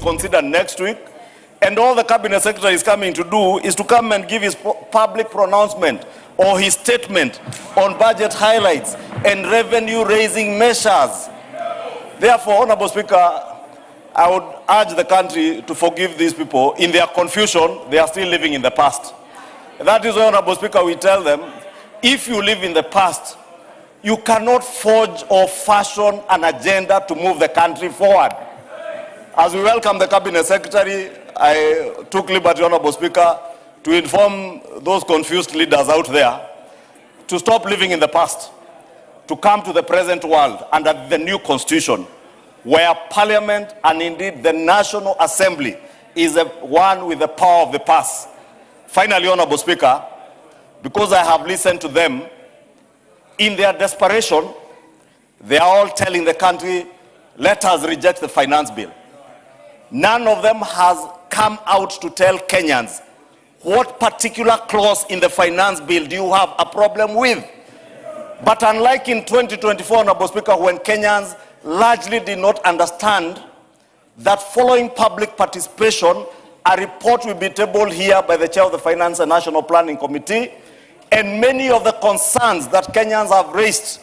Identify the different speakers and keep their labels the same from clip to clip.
Speaker 1: consider next week. And all the cabinet secretary is coming to do is to come and give his public pronouncement or his statement on budget highlights and revenue-raising measures. Therefore, Honorable Speaker, I would urge the country to forgive these people. In their confusion, they are still living in the past. That is why, Honorable Speaker, we tell them, if you live in the past, you cannot forge or fashion an agenda to move the country forward. As we welcome the Cabinet Secretary, I took liberty, Honorable Speaker, to inform those confused leaders out there to stop living in the past, to come to the present world under the new constitution, where Parliament and indeed the National Assembly is one with the power of the past. Finally, Honorable Speaker, because I have listened to them, in their desperation, they are all telling the country, let us reject the finance bill. None of them has come out to tell Kenyans what particular clause in the finance bill do you have a problem with. But unlike in 2024, Honorable Speaker, when Kenyans largely did not understand that following public participation, a report will be tabled here by the chair of the Finance and National Planning Committee, and many of the concerns that Kenyans have raised,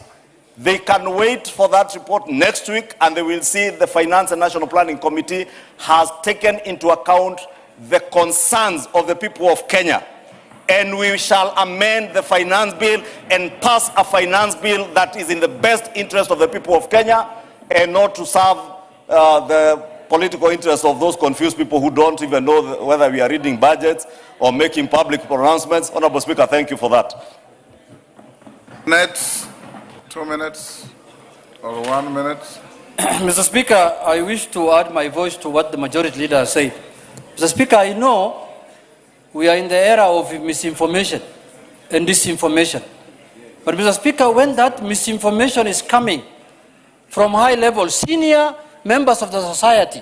Speaker 1: they can wait for that report next week, and they will see the Finance and National Planning Committee has taken into account the concerns of the people of Kenya. And we shall amend the finance bill and pass a finance bill that is in the best interest of the people of Kenya and not to serve the political interests of those confused people who don't even know whether we are reading budgets or making public pronouncements. Honorable Speaker, thank you for that.
Speaker 2: Next, 2 minutes or 1 minute.
Speaker 3: Mr. Speaker, I wish to add my voice to what the majority leader has said. Mr. Speaker, I know we are in the era of misinformation and disinformation. But Mr. Speaker, when that misinformation is coming from high level, senior members of the society,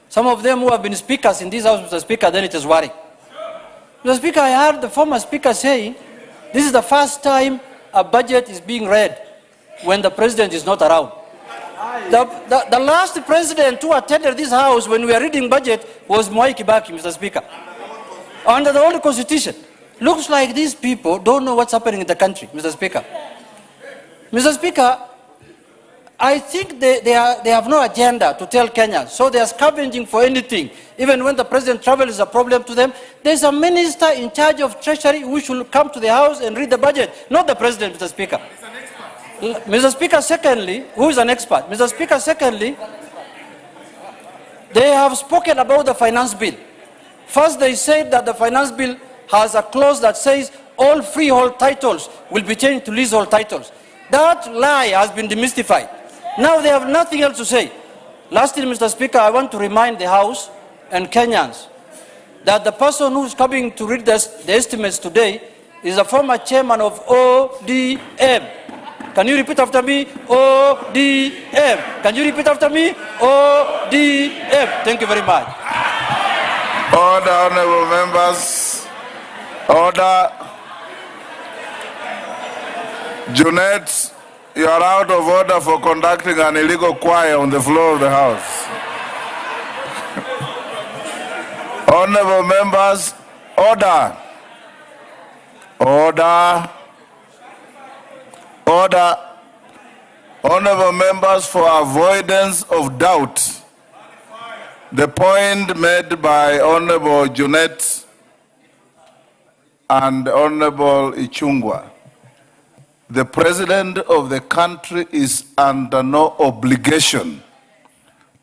Speaker 3: some of them who have been speakers in this house, Mr. Speaker, then it is worrying. Mr. Speaker, I heard the former speaker saying this is the first time a budget is being read when the president is not around. The last president who attended this house when we were reading budget was Mwai Kibaki, Mr. Speaker. Under the old constitution. Looks like these people don't know what's happening in the country, Mr. Speaker. Mr. Speaker, I think they have no agenda to tell Kenyans, so they are scavenging for anything. Even when the president travels is a problem to them, there's a minister in charge of treasury who should come to the house and read the budget, not the president, Mr. Speaker. Mr. Speaker, secondly, who is an expert? Mr. Speaker, secondly, they have spoken about the finance bill. First, they said that the finance bill has a clause that says all freehold titles will be changed to leasehold titles. That lie has been demystified. Now they have nothing else to say. Lastly, Mr. Speaker, I want to remind the House and Kenyans that the person who is coming to read the estimates today is a former chairman of ODM. Can you repeat after me? ODM. Can you repeat after me? ODM. Thank you very much.
Speaker 2: Order, honorable members. Order. Junet, you are out of order for conducting an illegal choir on the floor of the House. Honorable members, order. Order. Order. Honorable members, for avoidance of doubt, the point made by Honorable Junet and Honorable Ichungwa, the President of the country is under no obligation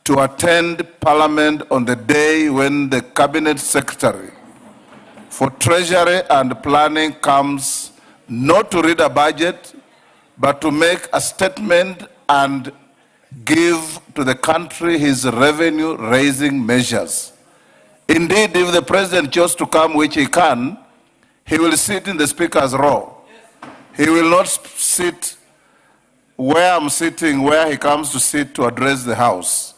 Speaker 2: to attend Parliament on the day when the Cabinet Secretary for Treasury and Planning comes not to read a budget, but to make a statement and give to the country his revenue-raising measures. Indeed, if the President chose to come, which he can, he will sit in the Speaker's row. He will not sit where I'm sitting, where he comes to sit to address the House.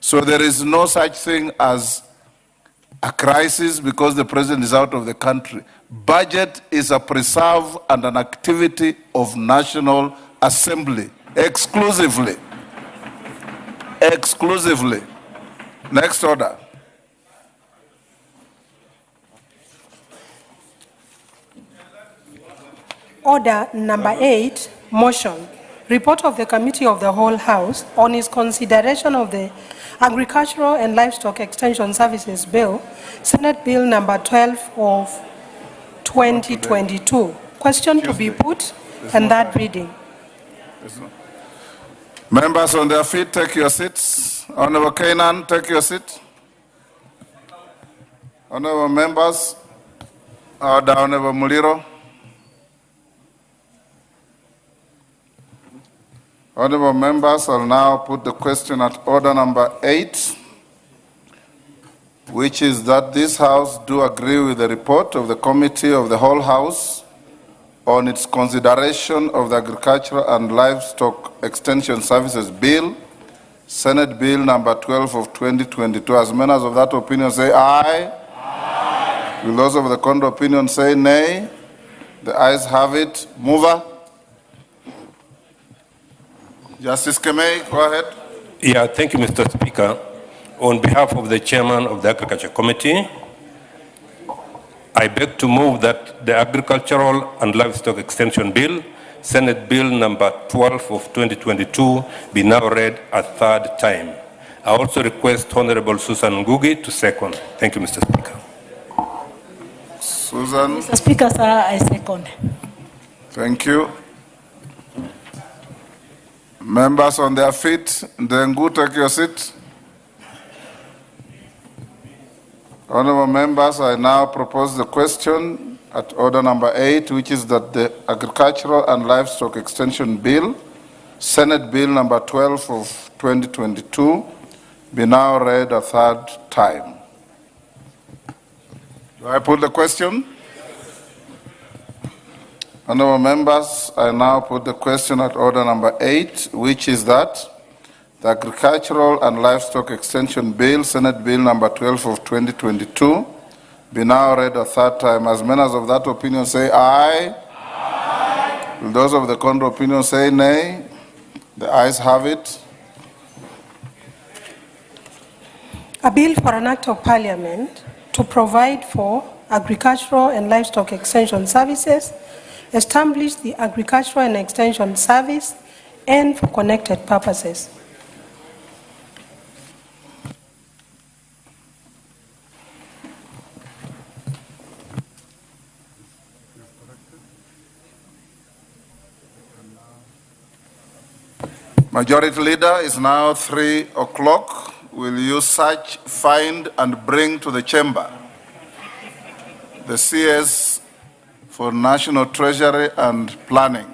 Speaker 2: So there is no such thing as a crisis because the President is out of the country. Budget is a preserve and an activity of National Assembly, exclusively. Exclusively. Next order.
Speaker 4: Order number 8, motion. Report of the Committee of the Whole House on its consideration of the Agricultural and Livestock Extension Services Bill, Senate Bill number 12 of 2022. Question to be put and that reading.
Speaker 2: Members on their feet, take your seats. Honorable Kainan, take your seat. Honorable members, Honorable Muliro. Honorable members, I'll now put the question at order number 8, which is that this House do agree with the report of the Committee of the Whole House on its consideration of the Agricultural and Livestock Extension Services Bill, Senate Bill number 12 of 2022. As members of that opinion say aye. Aye. Will those of the contrary opinion say nay? The ayes have it. Mover. Justice Kemei, go ahead.
Speaker 5: Yeah, thank you, Mr. Speaker. On behalf of the Chairman of the Agriculture Committee, I beg to move that the Agricultural and Livestock Extension Bill, Senate Bill number 12 of 2022, be now read a third time. I also request Honorable Susan Ngugi to second. Thank you, Mr. Speaker.
Speaker 2: Susan.
Speaker 6: Mr. Speaker, sir, I second.
Speaker 2: Thank you. Members on their feet, Ndengu, take your seat. Honorable members, I now propose the question at order number 8, which is that the Agricultural and Livestock Extension Bill, Senate Bill number 12 of 2022, be now read a third time. Do I put the question? Honorable members, I now put the question at order number 8, which is that the Agricultural and Livestock Extension Bill, Senate Bill number 12 of 2022, be now read a third time. As members of that opinion say aye. Aye. Will those of the contrary opinion say nay? The ayes have it.
Speaker 4: A bill for an act of parliament to provide for agricultural and livestock extension services, establish the Agricultural and Extension Service, and for connected purposes.
Speaker 2: Majority Leader, is now 3 o'clock. Will you search, find, and bring to the chamber the CS for National Treasury and Planning?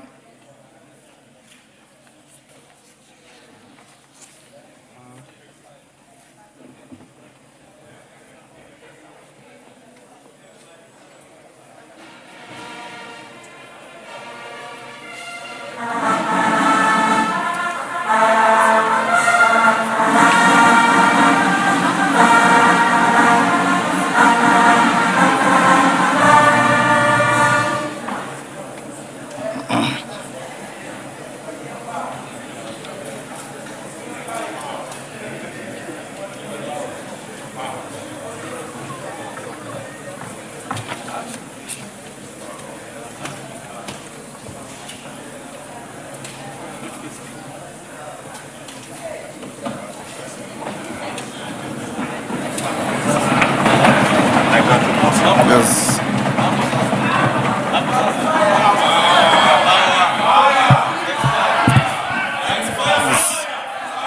Speaker 2: Yes.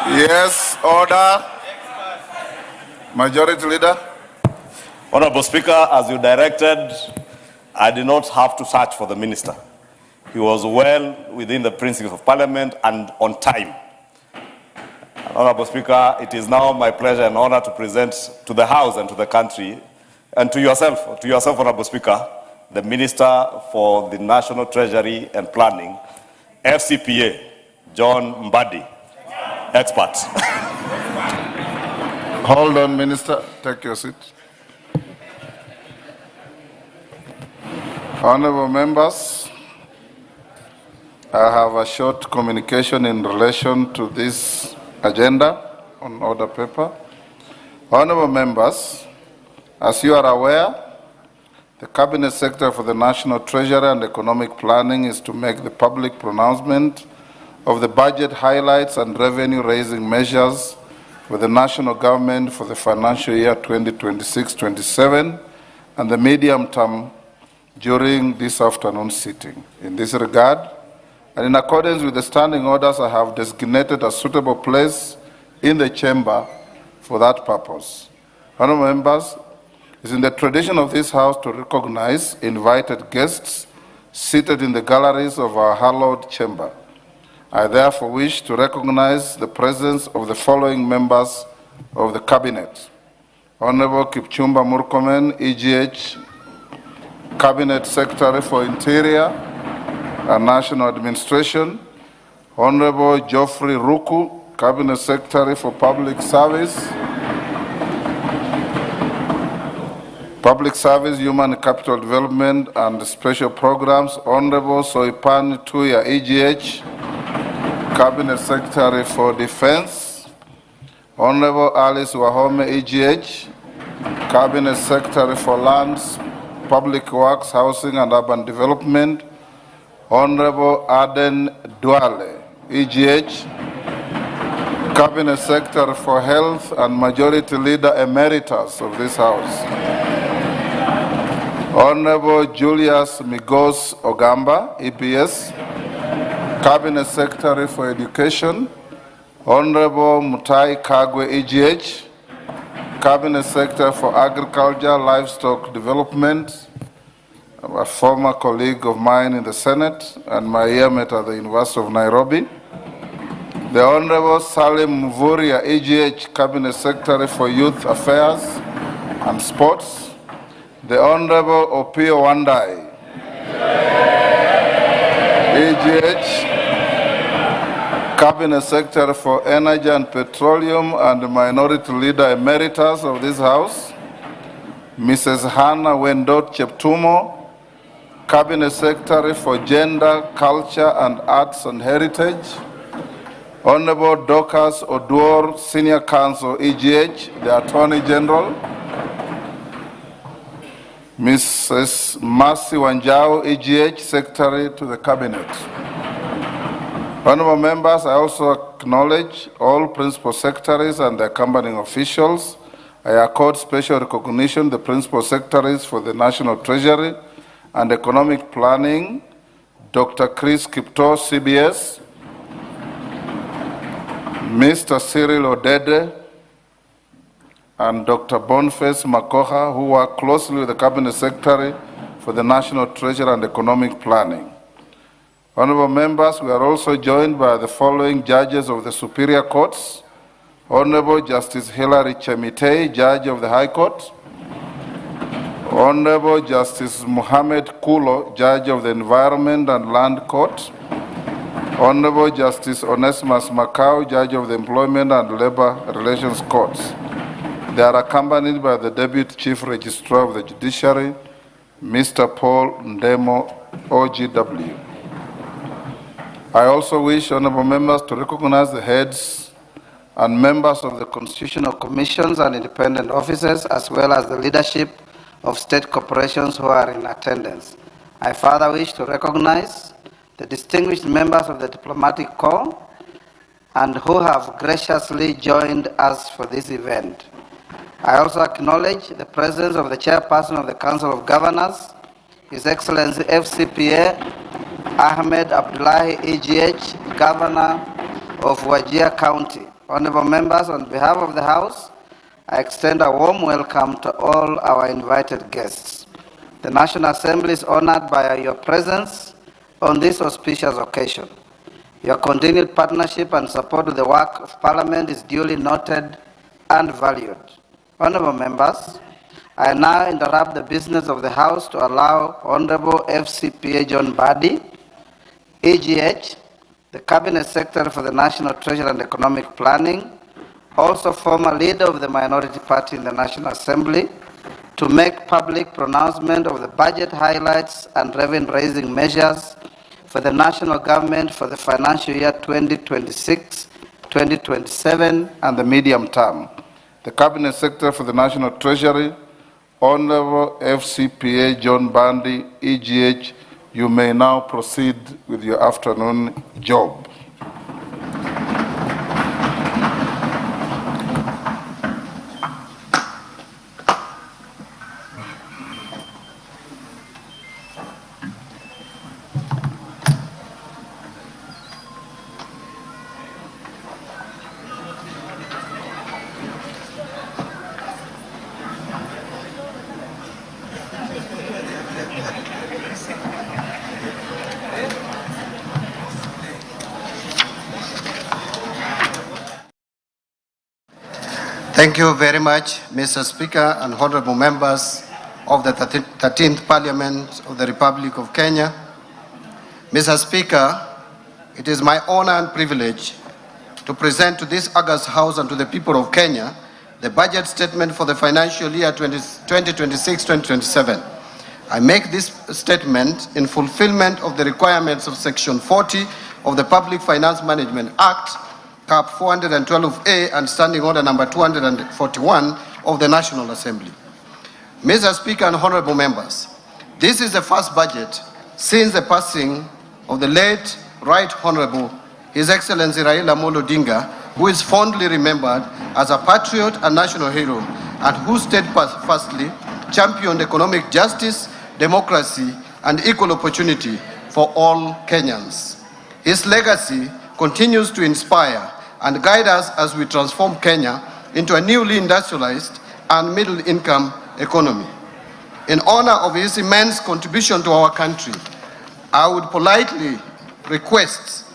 Speaker 2: Yes, order. Majority Leader.
Speaker 1: Honorable Speaker, as you directed, I did not have to search for the minister. He was well within the principles of Parliament and on time. Honorable Speaker, it is now my pleasure and honor to present to the House and to the country, and to yourself, Honorable Speaker, the Minister for the National Treasury and Planning, FCPA, John Mbadi, expert.
Speaker 2: Hold on, Minister. Take your seat. Honorable members, I have a short communication in relation to this agenda on order paper. Honorable members, as you are aware, the Cabinet Secretary for the National Treasury and Economic Planning is to make the public pronouncement of the budget highlights and revenue-raising measures for the national government for the financial year 2026-27 and the medium term during this afternoon sitting. In this regard, and in accordance with the standing orders, I have designated a suitable place in the chamber for that purpose. Honorable members, it is in the tradition of this House to recognize invited guests seated in the galleries of our hallowed chamber. I therefore wish to recognize the presence of the following members of the Cabinet. Honorable Kipchumba Murkomen, EGH, Cabinet Secretary for Interior and National Administration. Honorable Geoffrey Ruku, Cabinet Secretary for Public Service, Human Capital Development and Special Programs. Honorable Soipan Tuya, EGH, Cabinet Secretary for Defense. Honorable Alice Wahome, EGH, Cabinet Secretary for Lands, Public Works, Housing and Urban Development. Honorable Aden Duale, EGH, Cabinet Secretary for Health and Majority Leader Emeritus of this House. Honorable Julius Migos Ogamba, EPS, Cabinet Secretary for Education. Honorable Mutai Kagwe, EGH, Cabinet Secretary for Agriculture, Livestock Development, a former colleague of mine in the Senate and my yearmate at the University of Nairobi. The Honorable Salim Mvuria, EGH, Cabinet Secretary for Youth Affairs and Sports. The Honorable Opio Wandai, EGH, Cabinet Secretary for Energy and Petroleum and Minority Leader Emeritus of this House. Mrs. Hannah Wendot Cheptumo, Cabinet Secretary for Gender, Culture and Arts and Heritage. Honorable Dorcas Oduor, Senior Counsel, EGH, the Attorney General. Mrs. Mercy Wanjao, EGH, Secretary to the Cabinet. Honorable members, I also acknowledge all Principal Secretaries and the accompanying officials. I accord special recognition to the Principal Secretaries for the National Treasury and Economic Planning, Dr. Chris Kipto, CBS, Mr. Cyril Odede, and Dr. Boniface Makoha, who work closely with the Cabinet Secretary for the National Treasury and Economic Planning. Honorable members, we are also joined by the following judges of the Superior Courts. Honorable Justice Hilary Chemitei, Judge of the High Court. Honorable Justice Mohammed Kulo, Judge of the Environment and Land Court. Honorable Justice Onesimus Macau, Judge of the Employment and Labor Relations Courts. They are accompanied by the Deputy Chief Registrar of the Judiciary, Mr. Paul Ndemo, OGW. I also wish honorable members to recognize the heads and members of the constitutional commissions and independent officers, as well as the leadership of state corporations who are in attendance. I further wish to recognize the distinguished members of the diplomatic corps and who have graciously joined us for this event. I also acknowledge the presence of the chairperson of the Council of Governors, His Excellency FCPA Ahmed Abdullahi, EGH, Governor of Wajir County. Honorable members, on behalf of the House, I extend a warm welcome to all our invited guests. The National Assembly is honored by your presence on this auspicious occasion. Your continued partnership and support of the work of Parliament is duly noted and valued. Honorable members, I now interrupt the business of the House to allow Honorable FCPA John Badi, EGH, the Cabinet Secretary for the National Treasury and Economic Planning, also former leader of the minority party in the National Assembly, to make public pronouncement of the budget highlights and revenue-raising measures for the national government for the financial year 2026-2027 and the medium term. The Cabinet Secretary for the National Treasury, Honorable FCPA John Bandi, EGH, you may now proceed with your afternoon job.
Speaker 7: Thank you very much, Mr. Speaker and honorable members of the 13th Parliament of the Republic of Kenya. Mr. Speaker, it is my honor and privilege to present to this august House and to the people of Kenya the budget statement for the financial year 2026-2027. I make this statement in fulfillment of the requirements of Section 40 of the Public Finance Management Act, Cap 412A, and Standing Order number 241 of the National Assembly. Mr. Speaker and honorable members, this is the first budget since the passing of the late Right Honorable His Excellency Raila Amolo Odinga, who is fondly remembered as a patriot and national hero, and who steadfastly championed economic justice, democracy, and equal opportunity for all Kenyans. His legacy continues to inspire and guide us as we transform Kenya into a newly industrialized and middle-income economy. In honor of his immense contribution to our country, I would politely request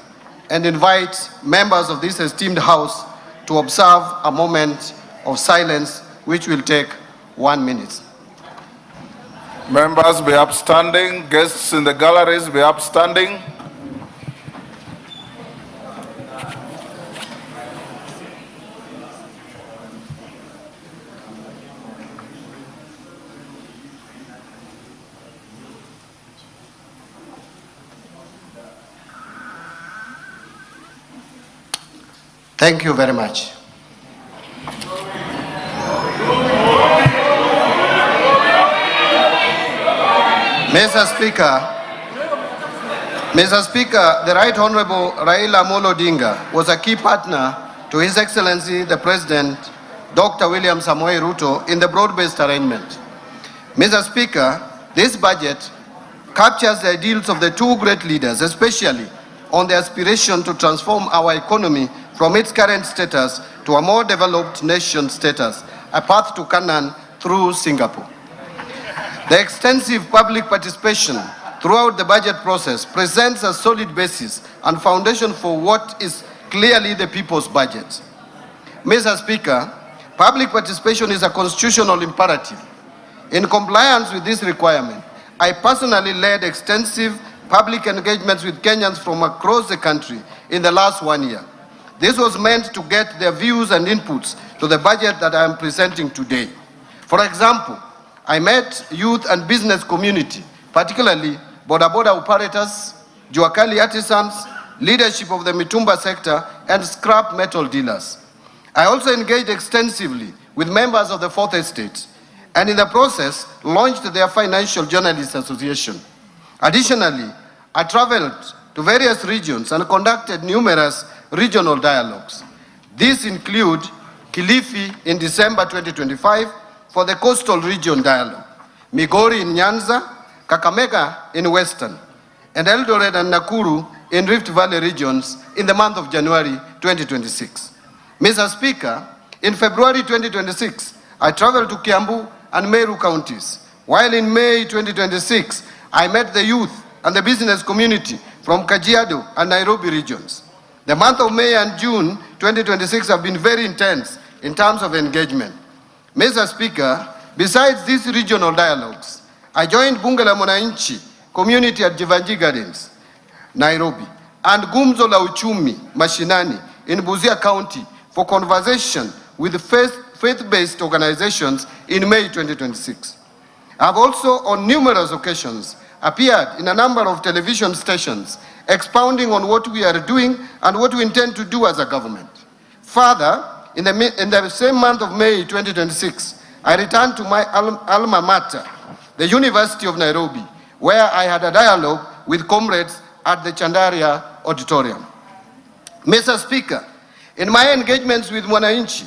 Speaker 7: and invite members of this esteemed House to observe a moment of silence, which will take 1 minute.
Speaker 2: Members be upstanding. Guests in the galleries be upstanding.
Speaker 7: Thank you very much. Mr. Speaker, the Right Honorable Raila Amolo Odinga was a key partner to His Excellency the President, Dr. William Samoei Ruto, in the broad-based arrangement. Mr. Speaker, this budget captures the ideals of the two great leaders, especially on the aspiration to transform our economy from its current status to a more developed nation status, a path to Canaan through Singapore. The extensive public participation throughout the budget process presents a solid basis and foundation for what is clearly the people's budget. Mr. Speaker, public participation is a constitutional imperative. In compliance with this requirement, I personally led extensive public engagements with Kenyans from across the country in the last 1 year. This was meant to get their views and inputs to the budget that I am presenting today. For example, I met youth and business community, particularly boda boda operators, Juakali artisans, leadership of the Mitumba sector, and scrap metal dealers. I also engaged extensively with members of the Fourth Estate, and in the process, launched their Financial Journalists Association. Additionally, I traveled to various regions and conducted numerous regional dialogues. These include Kilifi in December 2025 for the Coastal Region Dialogue, Migori in Nyanza, Kakamega in Western, and Eldoret and Nakuru in Rift Valley regions in the month of January 2026. Mr. Speaker, in February 2026, I traveled to Kiambu and Meru counties, while in May 2026, I met the youth and the business community from Kajiado and Nairobi regions. The month of May and June 2026 have been very intense in terms of engagement. Mr. Speaker, besides these regional dialogues, I joined Bunge la Mwananchi community at Jivanji Gardens, Nairobi, and Gumzo la Uchumi Mashinani in Busia County for conversation with faith-based organizations in May 2026. I have also, on numerous occasions, appeared in a number of television stations expounding on what we are doing and what we intend to do as a government. Further, in the same month of May 2026, I returned to my alma mater, the University of Nairobi, where I had a dialogue with comrades at the Chandaria Auditorium. Mr. Speaker, in my engagements with Mwananchi,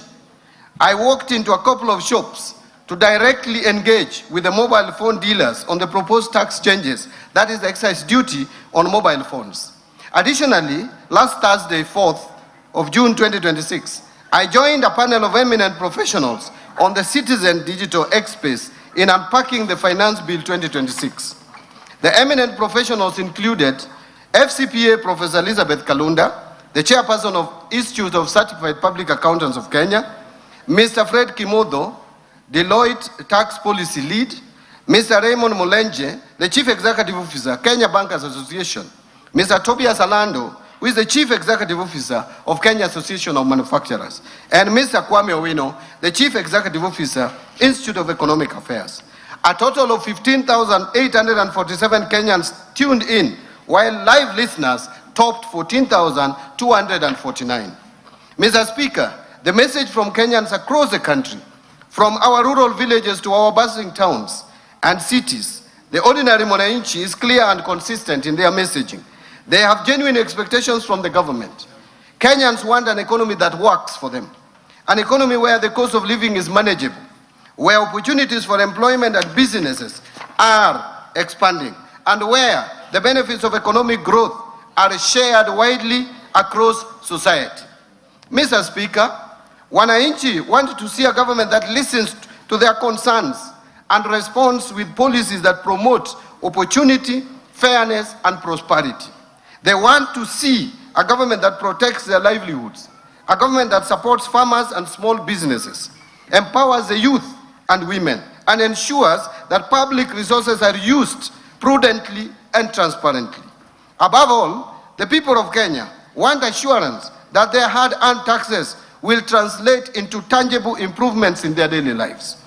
Speaker 7: I walked into a couple of shops to directly engage with the mobile phone dealers on the proposed tax changes, that is the excise duty on mobile phones. Additionally, last Thursday, 4th of June 2026, I joined a panel of eminent professionals on the Citizen Digital X Space in unpacking the Finance Bill 2026. The eminent professionals included FCPA Professor Elizabeth Kalunda, the chairperson of Institute of Certified Public Accountants of Kenya, Mr. Fred Kimodo, Deloitte Tax Policy Lead, Mr. Raymond Molenje, the Chief Executive Officer, Kenya Bankers Association, Mr. Tobias Alando, who is the Chief Executive Officer of Kenya Association of Manufacturers, and Mr. Kwame Owino, the Chief Executive Officer, Institute of Economic Affairs. A total of 15,847 Kenyans tuned in, while live listeners topped 14,249. Mr. Speaker, the message from Kenyans across the country, from our rural villages to our bustling towns and cities, the ordinary Mwananchi is clear and consistent in their messaging. They have genuine expectations from the government. Kenyans want an economy that works for them, an economy where the cost of living is manageable, where opportunities for employment and businesses are expanding, and where the benefits of economic growth are shared widely across society. Mr. Speaker, Wananchi want to see a government that listens to their concerns and responds with policies that promote opportunity, fairness, and prosperity. They want to see a government that protects their livelihoods, a government that supports farmers and small businesses, empowers the youth and women, and ensures that public resources are used prudently and transparently. Above all, the people of Kenya want assurance that their hard-earned taxes will translate into tangible improvements in their daily lives.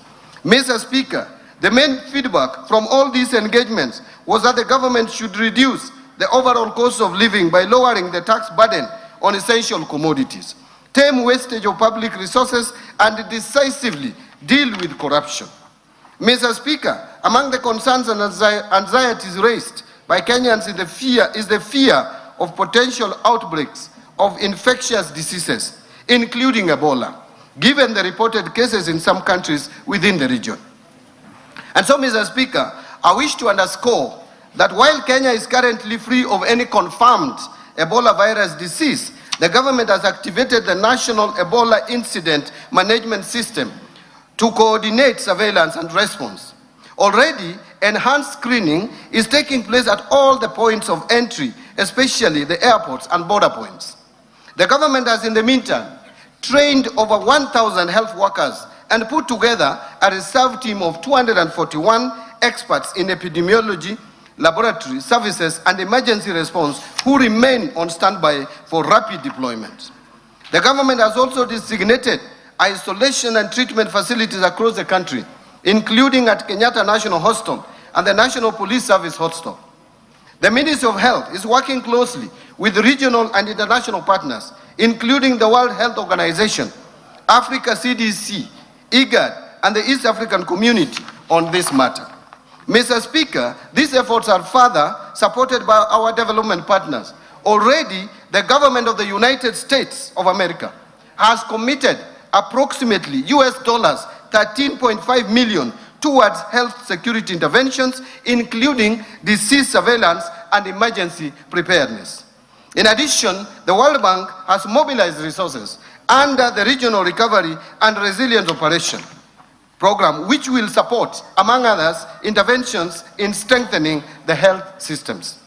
Speaker 7: Mr. Speaker, the main feedback from all these engagements was that the government should reduce the overall cost of living by lowering the tax burden on essential commodities, tame wastage of public resources, and decisively deal with corruption. Mr. Speaker, among the concerns and anxieties raised by Kenyans is the fear of potential outbreaks of infectious diseases, including Ebola, given the reported cases in some countries within the region. And so, Mr. Speaker, I wish to underscore that while Kenya is currently free of any confirmed Ebola virus disease, the government has activated the National Ebola Incident Management System to coordinate surveillance and response. Already, enhanced screening is taking place at all the points of entry, especially the airports and border points. The government has, in the meantime, trained over 1,000 health workers and put together a reserve team of 241 experts in epidemiology, laboratory services, and emergency response who remain on standby for rapid deployment. The government has also designated isolation and treatment facilities across the country, including at Kenyatta National Hospital and the National Police Service Hospital. The Ministry of Health is working closely with regional and international partners, including the World Health Organization, Africa CDC, IGAD, and the East African Community on this matter. Mr. Speaker, these efforts are further supported by our development partners. Already, the government of the United States of America has committed approximately US dollars 13.5 million towards health security interventions, including disease surveillance and emergency preparedness. In addition, the World Bank has mobilized resources under the Regional Recovery and Resilience Operation program, which will support, among others, interventions in strengthening the health systems.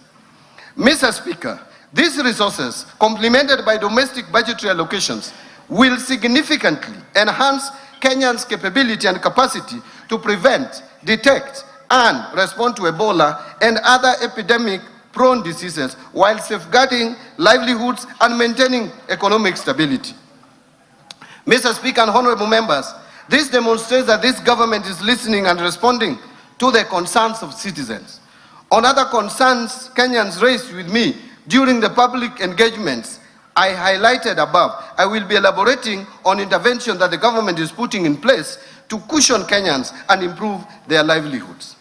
Speaker 7: Mr. Speaker, these resources, complemented by domestic budgetary allocations, will significantly enhance Kenyans' capability and capacity to prevent, detect, and respond to Ebola and other epidemic-prone diseases while safeguarding livelihoods and maintaining economic stability. Mr. Speaker and honorable members, this demonstrates that this government is listening and responding to the concerns of citizens. On other concerns Kenyans raised with me during the public engagements I highlighted above, I will be elaborating on intervention that the government is putting in place to cushion Kenyans and improve their livelihoods.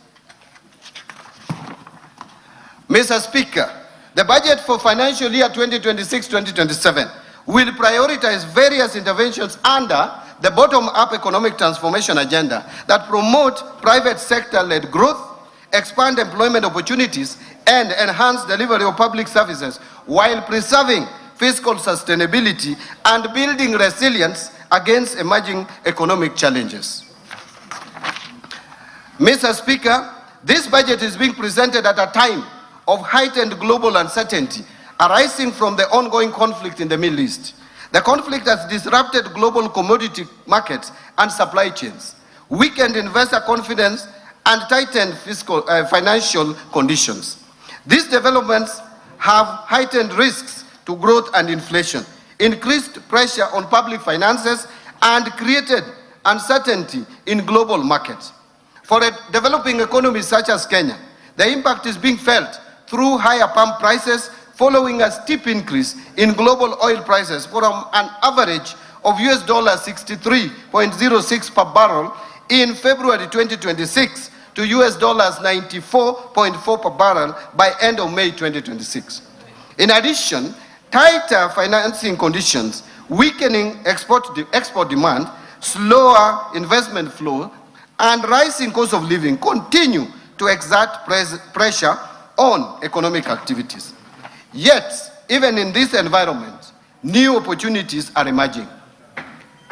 Speaker 7: Mr. Speaker, the budget for financial year 2026-2027 will prioritize various interventions under the bottom-up economic transformation agenda that promote private sector-led growth, expand employment opportunities, and enhance delivery of public services while preserving fiscal sustainability and building resilience against emerging economic challenges. Mr. Speaker, this budget is being presented at a time of heightened global uncertainty arising from the ongoing conflict in the Middle East. The conflict has disrupted global commodity markets and supply chains, weakened investor confidence, and tightened financial conditions. These developments have heightened risks to growth and inflation, increased pressure on public finances, and created uncertainty in global markets. For a developing economy such as Kenya, the impact is being felt through higher pump prices following a steep increase in global oil prices from an average of $63.06 per barrel in February 2026 to $94.4 per barrel by end of May 2026. In addition, tighter financing conditions, weakening export demand, slower investment flow, and rising cost of living continue to exert pressure on economic activities. Yet, even in this environment, new opportunities are emerging.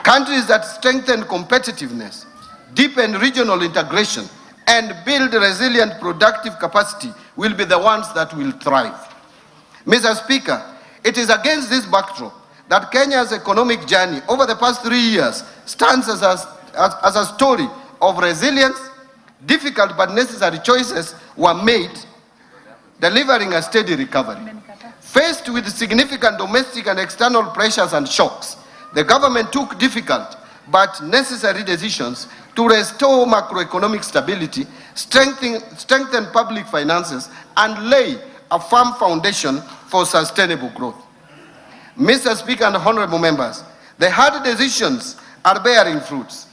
Speaker 7: Countries that strengthen competitiveness, deepen regional integration, and build resilient productive capacity will be the ones that will thrive. Mr. Speaker, it is against this backdrop that Kenya's economic journey over the past 3 years stands as a story of resilience. Difficult but necessary choices were made, delivering a steady recovery. Faced with significant domestic and external pressures and shocks, the government took difficult but necessary decisions to restore macroeconomic stability, strengthen public finances, and lay a firm foundation for sustainable growth. Mr. Speaker and honorable members, the hard decisions are bearing fruits.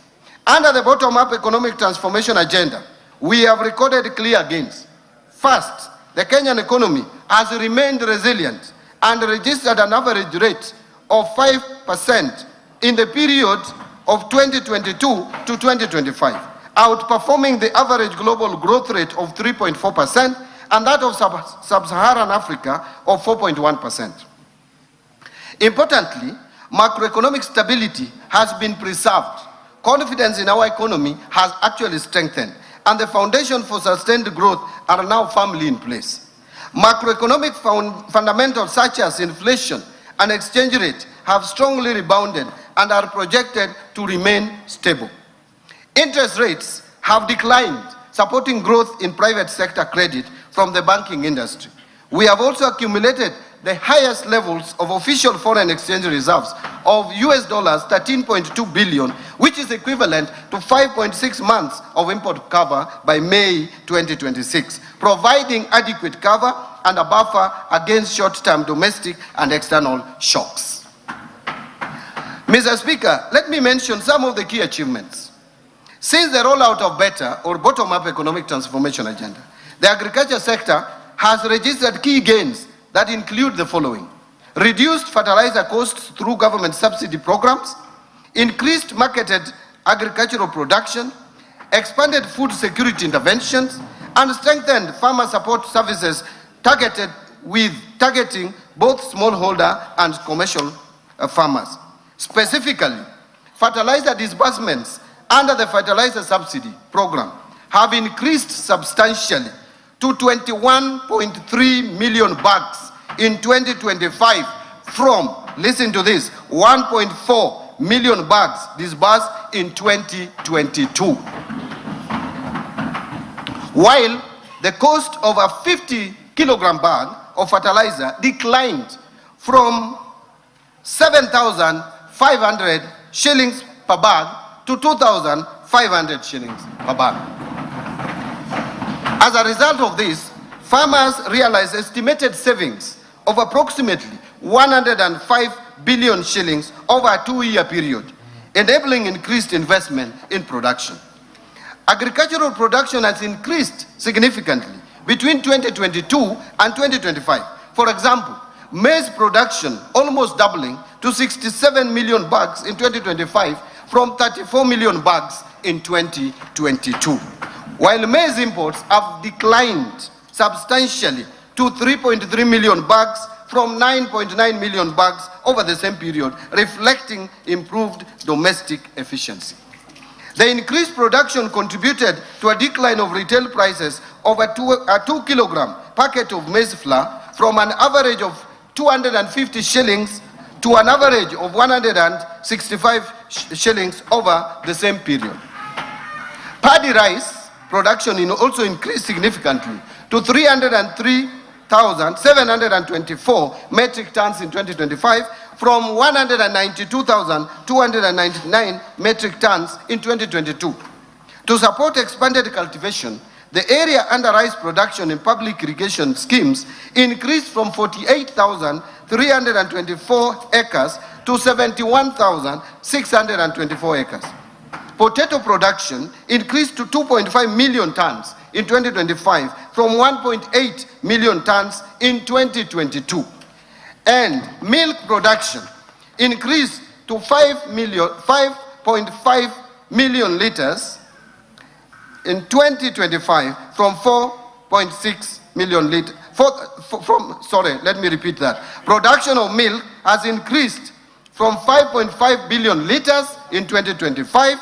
Speaker 7: Under the bottom-up economic transformation agenda, we have recorded clear gains. First, the Kenyan economy has remained resilient and registered an average rate of 5% in the period of 2022 to 2025, outperforming the average global growth rate of 3.4% and that of sub-Saharan Africa of 4.1%. Importantly, macroeconomic stability has been preserved. Confidence in our economy has actually strengthened, and the foundation for sustained growth are now firmly in place. Macroeconomic fundamentals such as inflation and exchange rate have strongly rebounded and are projected to remain stable. Interest rates have declined, supporting growth in private sector credit from the banking industry. We have also accumulated the highest levels of official foreign exchange reserves of US dollars 13.2 billion, which is equivalent to 5.6 months of import cover by May 2026, providing adequate cover and a buffer against short-term domestic and external shocks. Mr. Speaker, let me mention some of the key achievements. Since the rollout of better or bottom-up economic transformation agenda, the agriculture sector has registered key gains that include the following: reduced fertilizer costs through government subsidy programs, increased marketed agricultural production, expanded food security interventions, and strengthened farmer support services targeting both smallholder and commercial farmers. Specifically, fertilizer disbursements under the fertilizer subsidy program have increased substantially to 21.3 million bags in 2025 from, listen to this, 1.4 million bags disbursed in 2022. While the cost of a 50 kilogram bag of fertilizer declined from 7,500 shillings per bag to 2,500 shillings per bag. As a result of this, farmers realized estimated savings of approximately 105 billion shillings over a 2-year period, enabling increased investment in production. Agricultural production has increased significantly between 2022 and 2025. For example, maize production almost doubling to 67 million bags in 2025 from 34 million bags in 2022. While maize imports have declined substantially to 3.3 million bags from 9.9 million bags over the same period, reflecting improved domestic efficiency. The increased production contributed to a decline of retail prices of a 2 kilogram packet of maize flour from an average of 250 shillings to an average of 165 shillings over the same period. Paddy rice production also increased significantly to 303,724 metric tons in 2025 from 192,299 metric tons in 2022. To support expanded cultivation, the area under rice production in public irrigation schemes increased from 48,324 acres to 71,624 acres. Potato production increased to 2.5 million tons in 2025 from 1.8 million tons in 2022. And milk production increased to 5.5 million liters in 2025 from 4.6 million liters. Let me repeat that. Production of milk has increased from 5.5 billion liters in 2025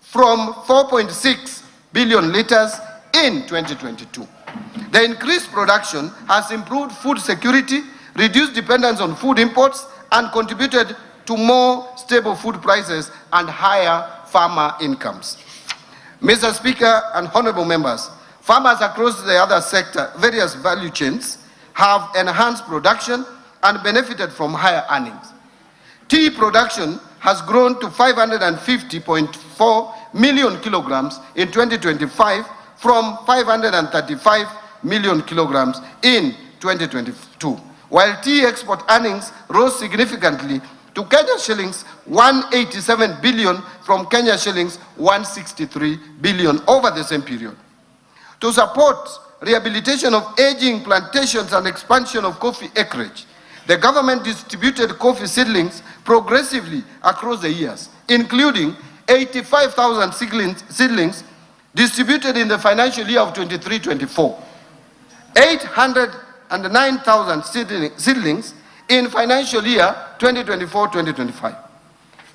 Speaker 7: from 4.6 billion liters in 2022. The increased production has improved food security, reduced dependence on food imports, and contributed to more stable food prices and higher farmer incomes. Mr. Speaker and honorable members, farmers across the other sector, various value chains, have enhanced production and benefited from higher earnings. Tea production has grown to 550.4 million kilograms in 2025 from 535 million kilograms in 2022, while tea export earnings rose significantly to Kenya shillings 187 billion from Kenya shillings 163 billion over the same period. To support rehabilitation of aging plantations and expansion of coffee acreage, the government distributed coffee seedlings progressively across the years, including 85,000 seedlings distributed in the financial year of 23-24, 809,000 seedlings in financial year 2024-2025,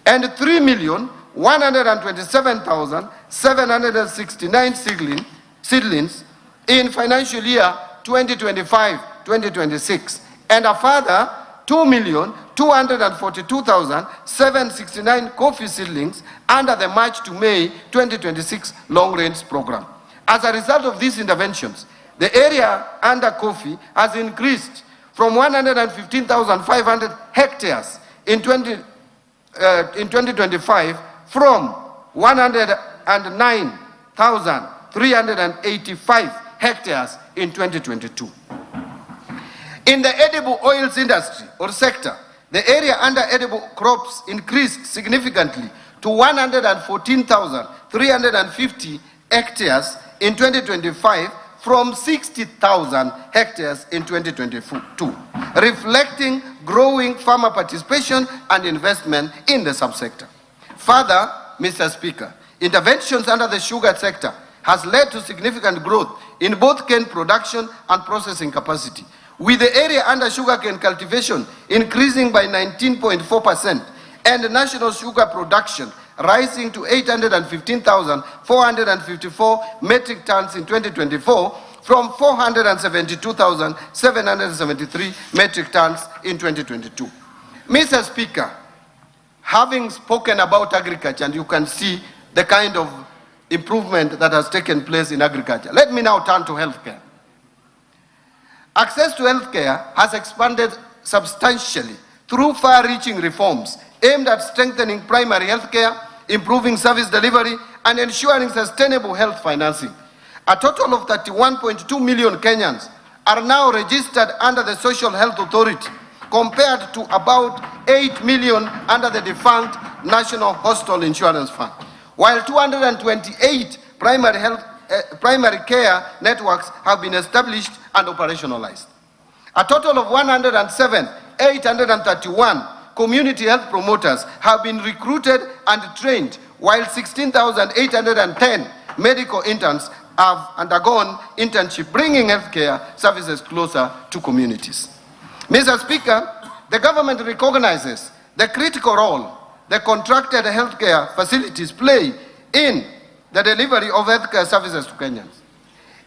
Speaker 7: and 3,127,769 seedlings in financial year 2025-2026, and a further 2,242,769 coffee seedlings under the March to May 2026 long-range program. As a result of these interventions, the area under coffee has increased from 115,500 hectares in 2025 from 109,385 hectares in 2022. In the edible oils industry or sector, the area under edible crops increased significantly to 114,350 hectares in 2025 from 60,000 hectares in 2022, reflecting growing farmer participation and investment in the subsector. Further, Mr. Speaker, interventions under the sugar sector has led to significant growth in both cane production and processing capacity, with the area under sugarcane cultivation increasing by 19.4% and national sugar production rising to 815,454 metric tons in 2024 from 472,773 metric tons in 2022. Mr. Speaker, having spoken about agriculture, and you can see the kind of improvement that has taken place in agriculture, let me now turn to healthcare. Access to healthcare has expanded substantially through far-reaching reforms aimed at strengthening primary healthcare, improving service delivery, and ensuring sustainable health financing. A total of 31.2 million Kenyans are now registered under the Social Health Authority, compared to about 8 million under the defunct National Hospital Insurance Fund, while 228 primary care networks have been established and operationalized. A total of 107,831 community health promoters have been recruited and trained, while 16,810 medical interns have undergone internship, bringing healthcare services closer to communities. Mr. Speaker, the government recognizes the critical role the contracted healthcare facilities play in the delivery of healthcare services to Kenyans.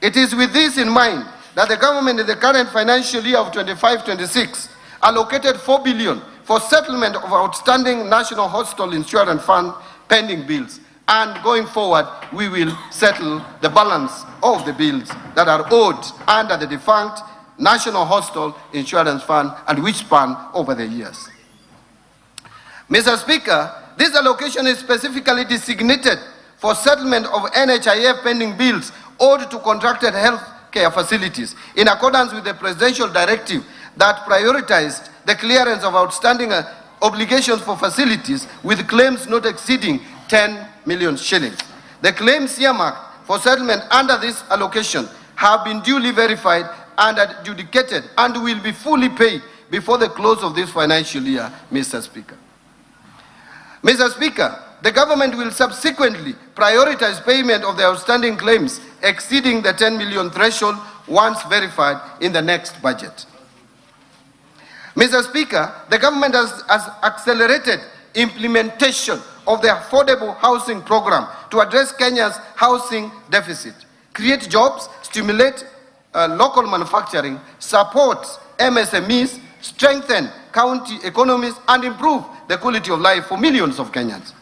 Speaker 7: It is with this in mind that the government in the current financial year of 25-26 allocated 4 billion for settlement of outstanding National Hospital Insurance Fund pending bills. And going forward, we will settle the balance of the bills that are owed under the defunct National Hospital Insurance Fund and which span over the years. Mr. Speaker, this allocation is specifically designated for settlement of NHIF pending bills owed to contracted health care facilities in accordance with the presidential directive that prioritized the clearance of outstanding obligations for facilities with claims not exceeding 10 million shillings. The claims earmarked for settlement under this allocation have been duly verified and adjudicated and will be fully paid before the close of this financial year, Mr. Speaker. Mr. Speaker, the government will subsequently prioritize payment of the outstanding claims exceeding the 10 million threshold once verified in the next budget. Mr. Speaker, the government has accelerated implementation of the affordable housing program to address Kenya's housing deficit, create jobs, stimulate local manufacturing, support MSMEs, strengthen county economies, and improve the quality of life for millions of Kenyans.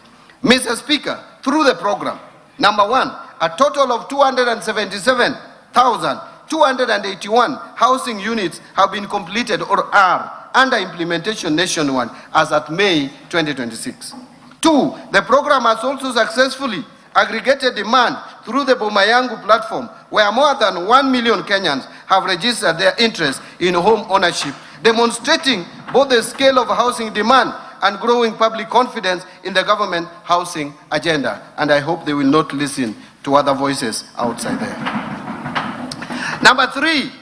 Speaker 7: Mr. Speaker, through the program, number one, a total of 277,281 housing units have been completed or are under implementation nationwide as at May 2026. Two, the program has also successfully aggregated demand through the Boma Yangu platform, where more than 1 million Kenyans have registered their interest in home ownership, demonstrating both the scale of housing demand and growing public confidence in the government housing agenda. And I hope they will not listen to other voices outside there. Number three,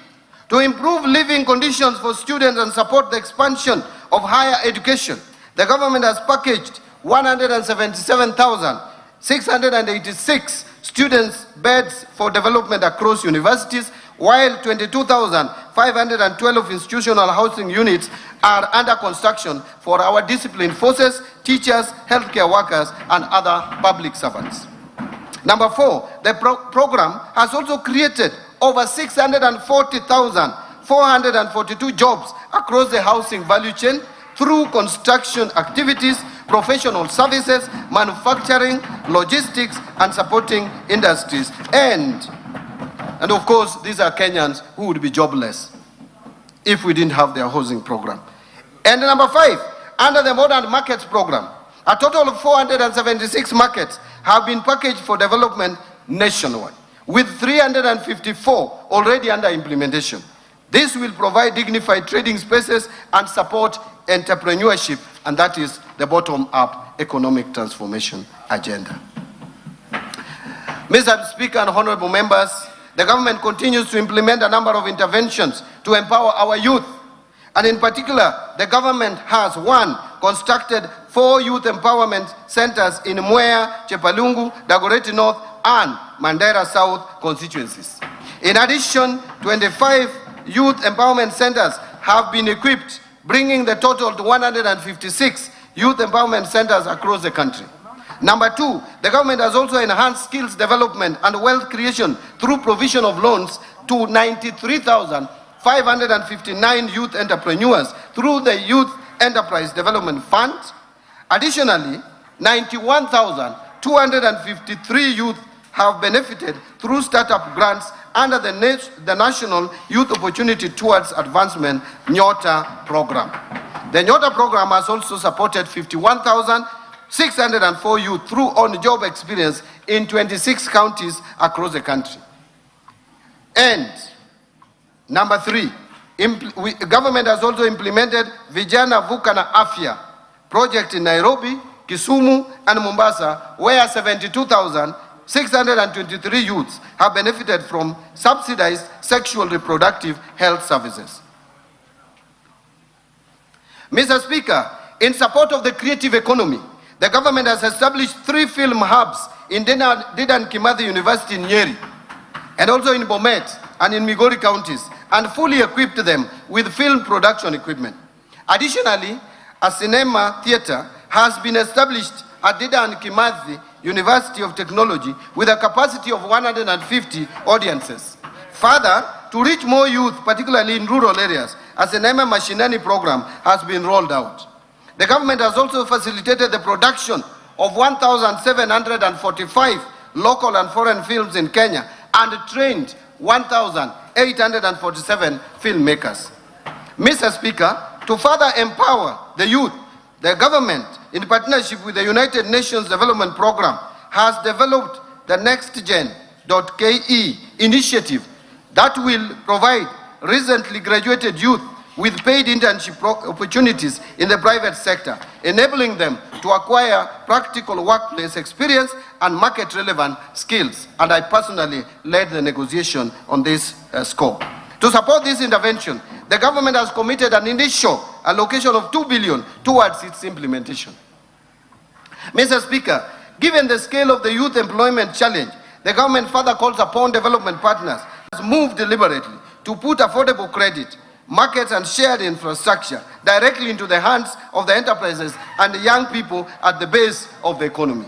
Speaker 7: to improve living conditions for students and support the expansion of higher education, the government has packaged 177,686 students' beds for development across universities, while 22,512 institutional housing units are under construction for our disciplined forces, teachers, healthcare workers, and other public servants. Number four, the program has also created over 640,442 jobs across the housing value chain through construction activities, professional services, manufacturing, logistics, and supporting industries. And of course, these are Kenyans who would be jobless if we didn't have their housing program. And number five, under the Modern Markets program, a total of 476 markets have been packaged for development nationwide, with 354 already under implementation. This will provide dignified trading spaces and support entrepreneurship, and that is the bottom-up economic transformation agenda. Mr. Speaker and honorable members, the government continues to implement a number of interventions to empower our youth. And in particular, the government has, one, constructed 4 youth empowerment centers in Mwea, Chepalungu, Dagoretti North, and Mandera South constituencies. In addition, 25 youth empowerment centers have been equipped, bringing the total to 156 youth empowerment centers across the country. Number two, the government has also enhanced skills development and wealth creation through provision of loans to 93,559 youth entrepreneurs through the Youth Enterprise Development Fund. Additionally, 91,253 youth have benefited through startup grants under the National Youth Opportunity Towards Advancement (NYOTA) program. The NYOTA program has also supported 51,604 youth through on-job experience in 26 counties across the country. And Number 3, government has also implemented Vijana Vuka na Afya project in Nairobi, Kisumu, and Mombasa, where 72,623 youths have benefited from subsidized sexual reproductive health services. Mr. Speaker, in support of the creative economy, the government has established 3 film hubs in Dedan Kimathi University in Nyeri, and also in Bomet and in Migori counties, and fully equipped them with film production equipment. Additionally, a cinema theater has been established at Dedan Kimathi University of Technology with a capacity of 150 audiences. Further, to reach more youth, particularly in rural areas, a cinema Mashinani program has been rolled out. The government has also facilitated the production of 1,745 local and foreign films in Kenya and trained 1,847 filmmakers. Mr. Speaker, to further empower the youth, the government, in partnership with the United Nations Development Program, has developed the NextGen.ke initiative that will provide recently graduated youth with paid internship opportunities in the private sector, enabling them to acquire practical workplace experience and market-relevant skills. And I personally led the negotiation on this score. To support this intervention, the government has committed an initial allocation of 2 billion towards its implementation. Mr. Speaker, given the scale of the youth employment challenge, the government further calls upon development partners to move deliberately to put affordable credit, markets and shared infrastructure directly into the hands of the enterprises and the young people at the base of the economy.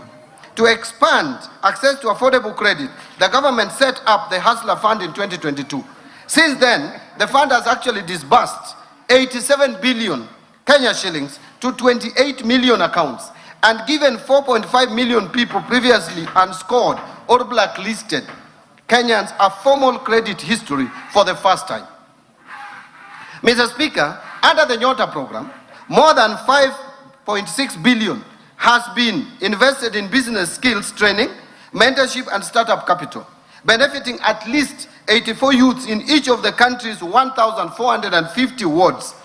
Speaker 7: To expand access to affordable credit, the government set up the Hustler Fund in 2022. Since then, the fund has actually disbursed 87 billion Kenya shillings to 28 million accounts and given 4.5 million people previously unscored or blacklisted Kenyans a formal credit history for the first time. Mr. Speaker, under the Nyota program, more than 5.6 billion has been invested in business skills training, mentorship and startup capital, benefiting at least 84 youths in each of the country's 1,450 wards.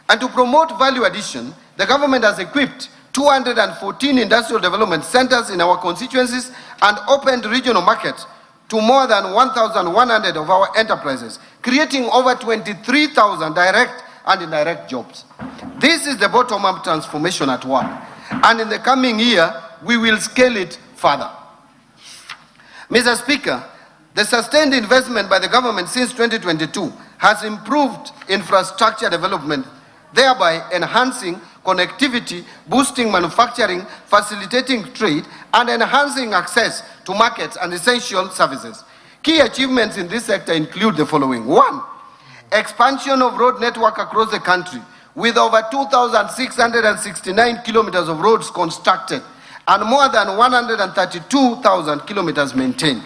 Speaker 7: And to promote value addition, the government has equipped 214 industrial development centers in our constituencies and opened regional markets to more than 1,100 of our enterprises, creating over 23,000 direct and indirect jobs. This is the bottom-up transformation at work, and in the coming year, we will scale it further. Mr. Speaker, the sustained investment by the government since 2022 has improved infrastructure development, thereby enhancing connectivity, boosting manufacturing, facilitating trade, and enhancing access to markets and essential services. Key achievements in this sector include the following. 1, expansion of road network across the country with over 2,669 kilometers of roads constructed and more than 132,000 kilometers maintained.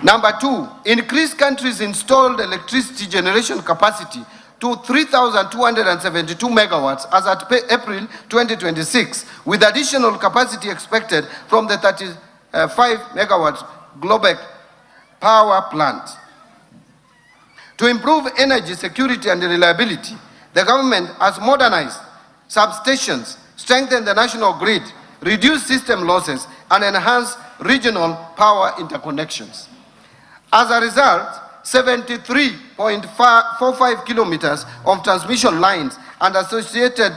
Speaker 7: Number 2, increased country's installed electricity generation capacity to 3,272 megawatts as at April 2026, with additional capacity expected from the 35 megawatts Globek power plant. To improve energy security and reliability, the government has modernized substations, strengthened the national grid, reduced system losses, and enhanced regional power interconnections. As a result, 73.45 kilometers of transmission lines and associated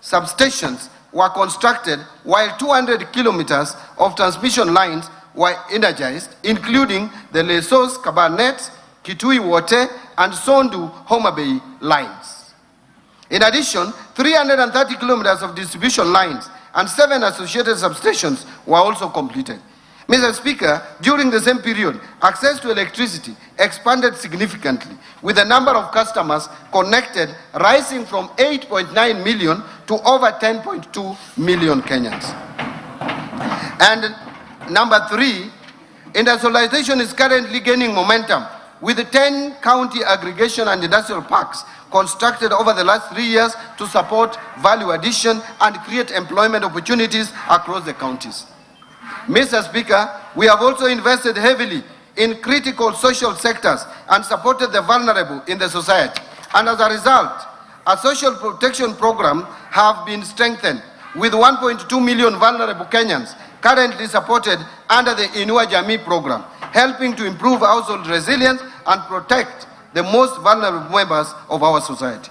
Speaker 7: substations were constructed, while 200 kilometers of transmission lines were energized, including the Lesos, Kabarnet, Kitui Wote, and Sondu Homa Bay lines. In addition, 330 kilometers of distribution lines and 7 associated substations were also completed. Mr. Speaker, during the same period, access to electricity expanded significantly, with the number of customers connected rising from 8.9 million to over 10.2 million Kenyans. And number 3, industrialization is currently gaining momentum, with 10 county aggregation and industrial parks constructed over the last 3 years to support value addition and create employment opportunities across the counties. Mr. Speaker, we have also invested heavily in critical social sectors and supported the vulnerable in the society. And as a result, a social protection program have been strengthened with 1.2 million vulnerable Kenyans currently supported under the Inua Jamii program, helping to improve household resilience and protect the most vulnerable members of our society.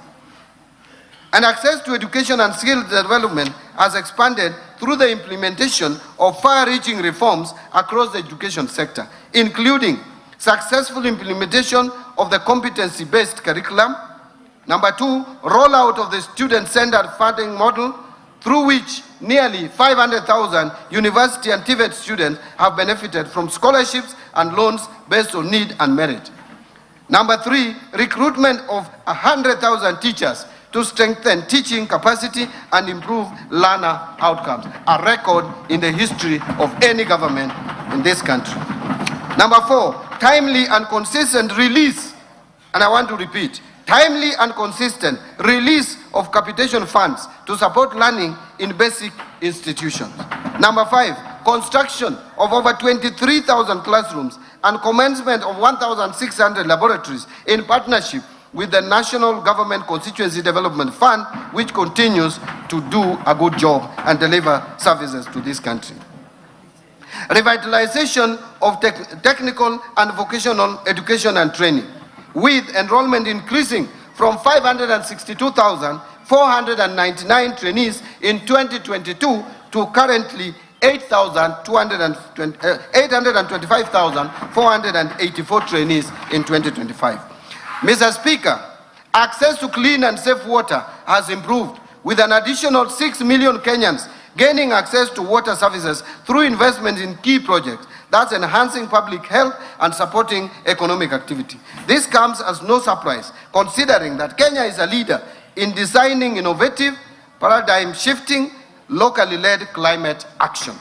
Speaker 7: And access to education and skill development has expanded through the implementation of far-reaching reforms across the education sector, including successful implementation of the competency-based curriculum. Number two, rollout of the student-centered funding model, through which nearly 500,000 university and TVET students have benefited from scholarships and loans based on need and merit. Number three, recruitment of 100,000 teachers to strengthen teaching capacity and improve learner outcomes, a record in the history of any government in this country. Number four, timely and consistent release, and I want to repeat, timely and consistent release of capitation funds to support learning in basic institutions. Number five, construction of over 23,000 classrooms and commencement of 1,600 laboratories in partnership with the National Government Constituency Development Fund, which continues to do a good job and deliver services to this country. Revitalization of technical and vocational education and training, with enrollment increasing from 562,499 trainees in 2022 to currently 825,484 trainees in 2025. Mr. Speaker, access to clean and safe water has improved, with an additional 6 million Kenyans gaining access to water services through investment in key projects, thus enhancing public health and supporting economic activity. This comes as no surprise, considering that Kenya is a leader in designing innovative, paradigm-shifting, locally led climate action.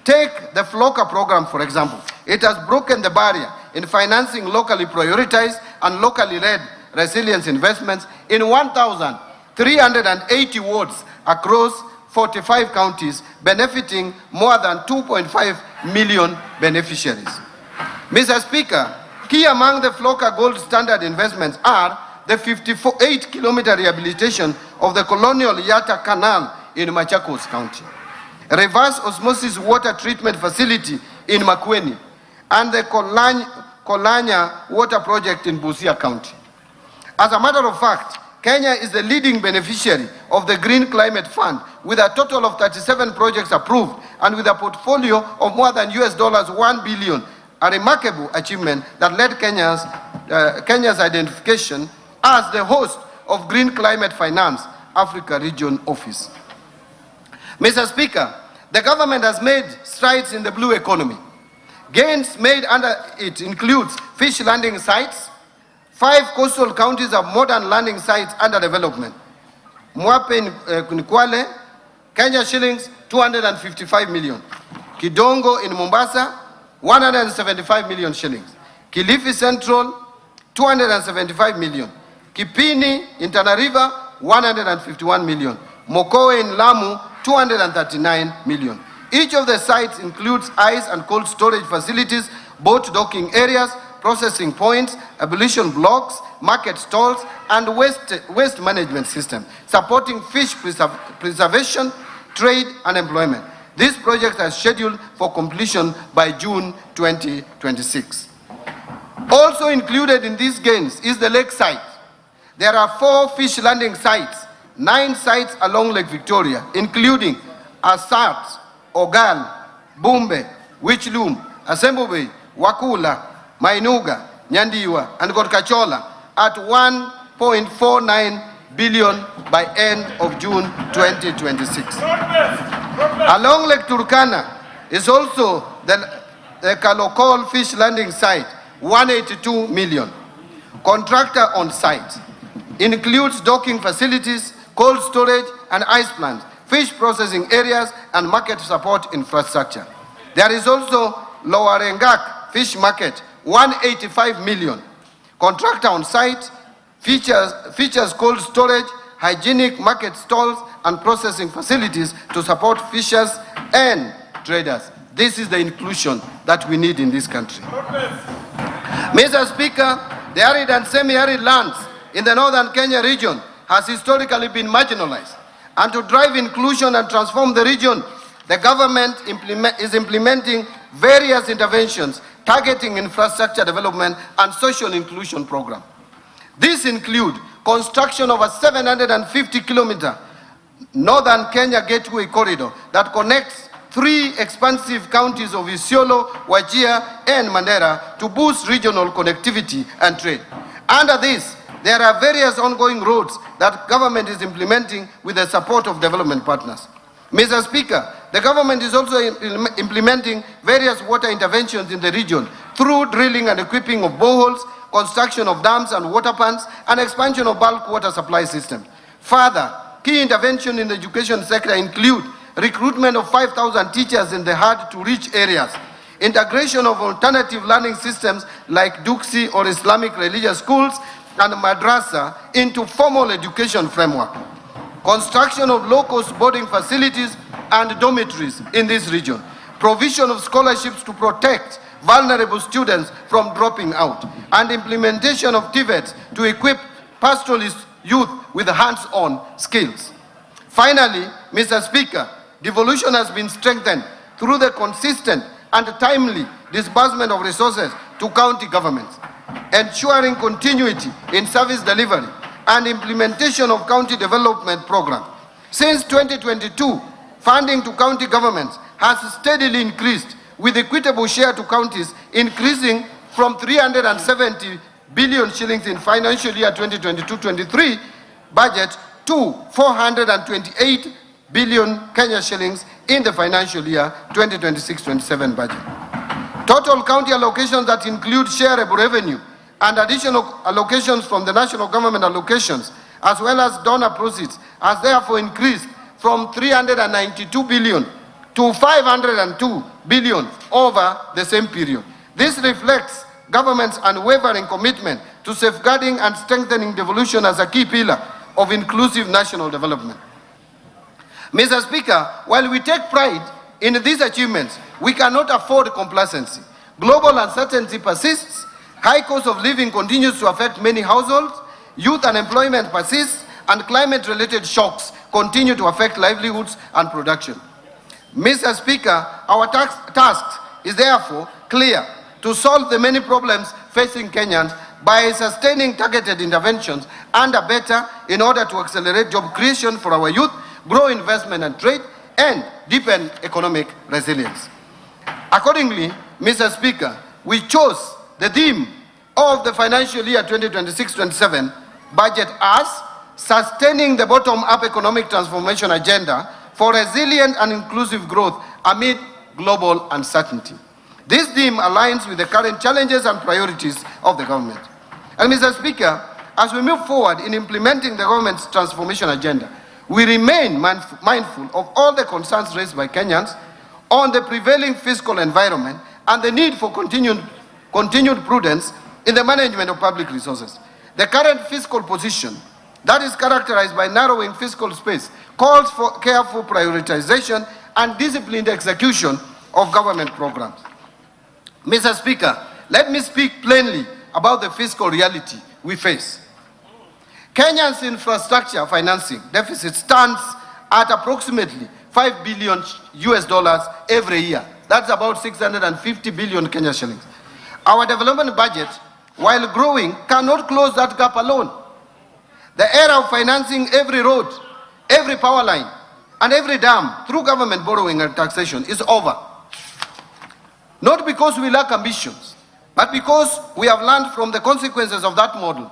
Speaker 7: Take the FLOCA program, for example. It has broken the barrier in financing locally prioritized and locally led resilience investments in 1,380 wards across 45 counties, benefiting more than 2.5 million beneficiaries. Mr. Speaker, key among the FLOCA gold standard investments are the 58-kilometer rehabilitation of the Colonial Yatta Canal in Machakos County, a reverse osmosis water treatment facility in Makueni, and the Kolanya water project in Busia County. As a matter of fact, Kenya is the leading beneficiary of the Green Climate Fund, with a total of 37 projects approved and with a portfolio of more than $1 billion, a remarkable achievement that led Kenya's identification as the host of Green Climate Finance Africa Region Office. Mr. Speaker, the government has made strides in the blue economy. Gains made under it includes fish landing sites. 5 coastal counties have modern landing sites under development. Mwape in Kwale, Kenya shillings 255 million. Kidongo in Mombasa, 175 million shillings. Kilifi Central, 275 million. Kipini in Tana River, 151 million. Mokowe in Lamu, 239 million. Each of the sites includes ice and cold storage facilities, boat docking areas, processing points, abolition blocks, market stalls, and waste management system, supporting fish preservation, trade, and employment. These projects are scheduled for completion by June 2026. Also included in these gains is the lake site. There are 4 fish landing sites, 9 sites along Lake Victoria, including Asat, Ogal, Bumbe, Wichlum, Assembly, Wakula, Mainuga, Nyandiwa, and Gorkachola at 1.49 billion by end of June 2026. Along Lake Turkana is also the Kalokol fish landing site, 182 million. Contractor on site includes docking facilities, cold storage and ice plants, fish processing areas, and market support infrastructure. There is also Lower Engak Fish Market, 185 million. Contractor on site, features cold storage, hygienic market stalls, and processing facilities to support fishers and traders. This is the inclusion that we need in this country. Mr. Speaker, the arid and semi-arid lands in the northern Kenya region has historically been marginalized. And to drive inclusion and transform the region, the government is implementing various interventions targeting infrastructure development and social inclusion program. These include construction of a 750-kilometer northern Kenya gateway corridor that connects 3 expansive counties of Isiolo, Wajir, and Mandera to boost regional connectivity and trade. Under this, there are various ongoing roads that government is implementing with the support of development partners. Mr. Speaker, the government is also implementing various water interventions in the region through drilling and equipping of boreholes, construction of dams and water pans, and expansion of bulk water supply systems. Further, key interventions in the education sector include recruitment of 5,000 teachers in the hard-to-reach areas, integration of alternative learning systems like Duksi or Islamic religious schools and madrasa into formal education framework, construction of low-cost boarding facilities and dormitories in this region, provision of scholarships to protect vulnerable students from dropping out, and implementation of TVETs to equip pastoralist youth with hands-on skills. Finally, Mr. Speaker, devolution has been strengthened through the consistent and timely disbursement of resources to county governments, ensuring continuity in service delivery and implementation of county development programs. Since 2022, funding to county governments has steadily increased, with equitable share to counties increasing from 370 billion shillings in financial year 2022-23 budget to 428 billion Kenya shillings in the financial year 2026-27 budget. Total county allocations that include shareable revenue and additional allocations from the national government allocations, as well as donor proceeds, has therefore increased from 392 billion to 502 billion over the same period. This reflects government's unwavering commitment to safeguarding and strengthening devolution as a key pillar of inclusive national development. Mr. Speaker, while we take pride in these achievements, we cannot afford complacency. Global uncertainty persists, high cost of living continues to affect many households, youth unemployment persists, and climate-related shocks continue to affect livelihoods and production. Mr. Speaker, our task is therefore clear: to solve the many problems facing Kenyans by sustaining targeted interventions and better in order to accelerate job creation for our youth, grow investment and trade, and deepen economic resilience. Accordingly, Mr. Speaker, we chose the theme of the financial year 2026-27 budget as sustaining the bottom-up economic transformation agenda for resilient and inclusive growth amid global uncertainty. This theme aligns with the current challenges and priorities of the government. And Mr. Speaker, as we move forward in implementing the government's transformation agenda, we remain mindful of all the concerns raised by Kenyans on the prevailing fiscal environment and the need for continued prudence in the management of public resources. The current fiscal position that is characterized by narrowing fiscal space calls for careful prioritization and disciplined execution of government programs. Mr. Speaker, let me speak plainly about the fiscal reality we face. Kenya's infrastructure financing deficit stands at approximately $5 billion every year. That's about 650 billion Kenya shillings. Our development budget, while growing, cannot close that gap alone. The era of financing every road, every power line, and every dam through government borrowing and taxation is over. Not because we lack ambitions, but because we have learned from the consequences of that model.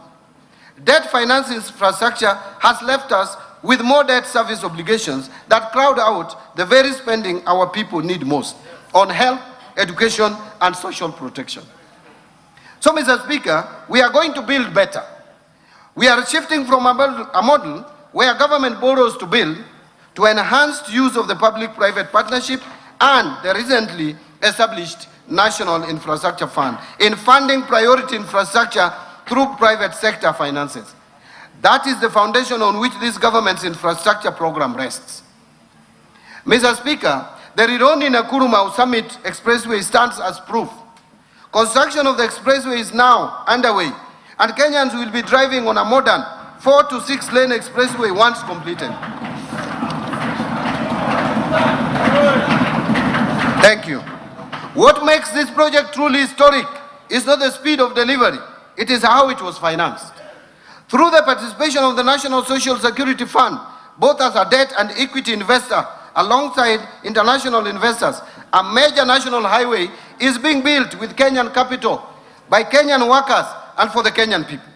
Speaker 7: Debt finance infrastructure has left us with more debt service obligations that crowd out the very spending our people need most on health, education, and social protection. So, Mr. Speaker, we are going to build better. We are shifting from a model where government borrows to build to enhanced use of the public-private partnership and the recently established National Infrastructure Fund in funding priority infrastructure through private sector finances. That is the foundation on which this government's infrastructure program rests. Mr. Speaker, the Rironi-Nakuru Summit Expressway stands as proof. Construction of the expressway is now underway, and Kenyans will be driving on a modern 4 to 6 lane expressway once completed. Thank you. What makes this project truly historic is not the speed of delivery, it is how it was financed. Through the participation of the National Social Security Fund, both as a debt and equity investor, alongside international investors, a major national highway is being built with Kenyan capital by Kenyan workers and for the Kenyan people.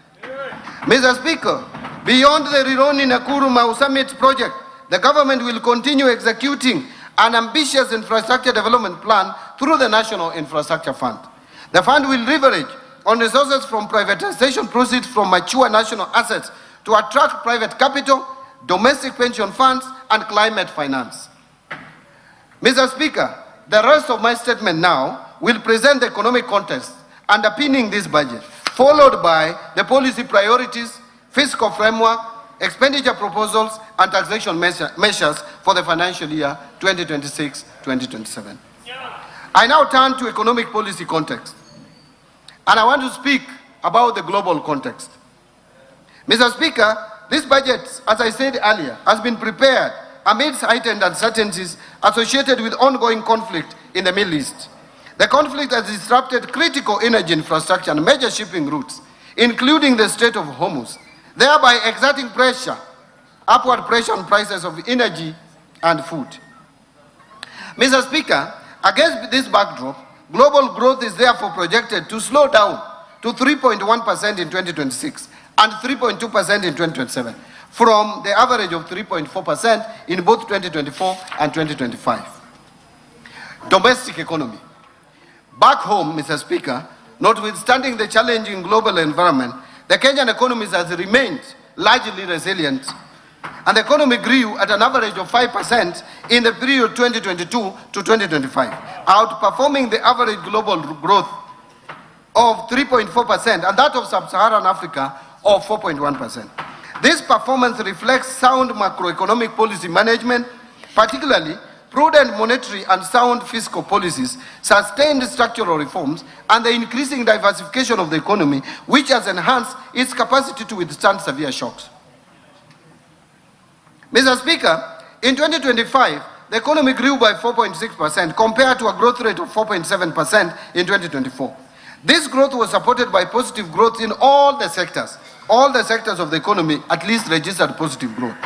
Speaker 7: Mr. Speaker, beyond the Rironi-Nakuru Summit project, the government will continue executing an ambitious infrastructure development plan through the National Infrastructure Fund. The fund will leverage on resources from privatization proceeds from mature national assets to attract private capital, domestic pension funds, and climate finance. Mr. Speaker, the rest of my statement now will present the economic context underpinning this budget, followed by the policy priorities, fiscal framework, expenditure proposals, and taxation measures for the financial year 2026-2027. I now turn to economic policy context, and I want to speak about the global context. Mr. Speaker, this budget, as I said earlier, has been prepared amidst heightened uncertainties associated with ongoing conflict in the Middle East. The conflict has disrupted critical energy infrastructure and major shipping routes, including the Strait of Hormuz, thereby exerting upward pressure on prices of energy and food. Mr. Speaker, against this backdrop, global growth is therefore projected to slow down to 3.1% in 2026 and 3.2% in 2027, from the average of 3.4% in both 2024 and 2025. Domestic economy. Back home, Mr. Speaker, notwithstanding the challenging global environment, the Kenyan economy has remained largely resilient, and the economy grew at an average of 5% in the period 2022 to 2025, outperforming the average global growth of 3.4% and that of sub-Saharan Africa of 4.1%. This performance reflects sound macroeconomic policy management, particularly prudent monetary and sound fiscal policies, sustained structural reforms, and the increasing diversification of the economy, which has enhanced its capacity to withstand severe shocks. Mr. Speaker, in 2025, the economy grew by 4.6% compared to a growth rate of 4.7% in 2024. This growth was supported by positive growth in all the sectors. All the sectors of the economy at least registered positive growth.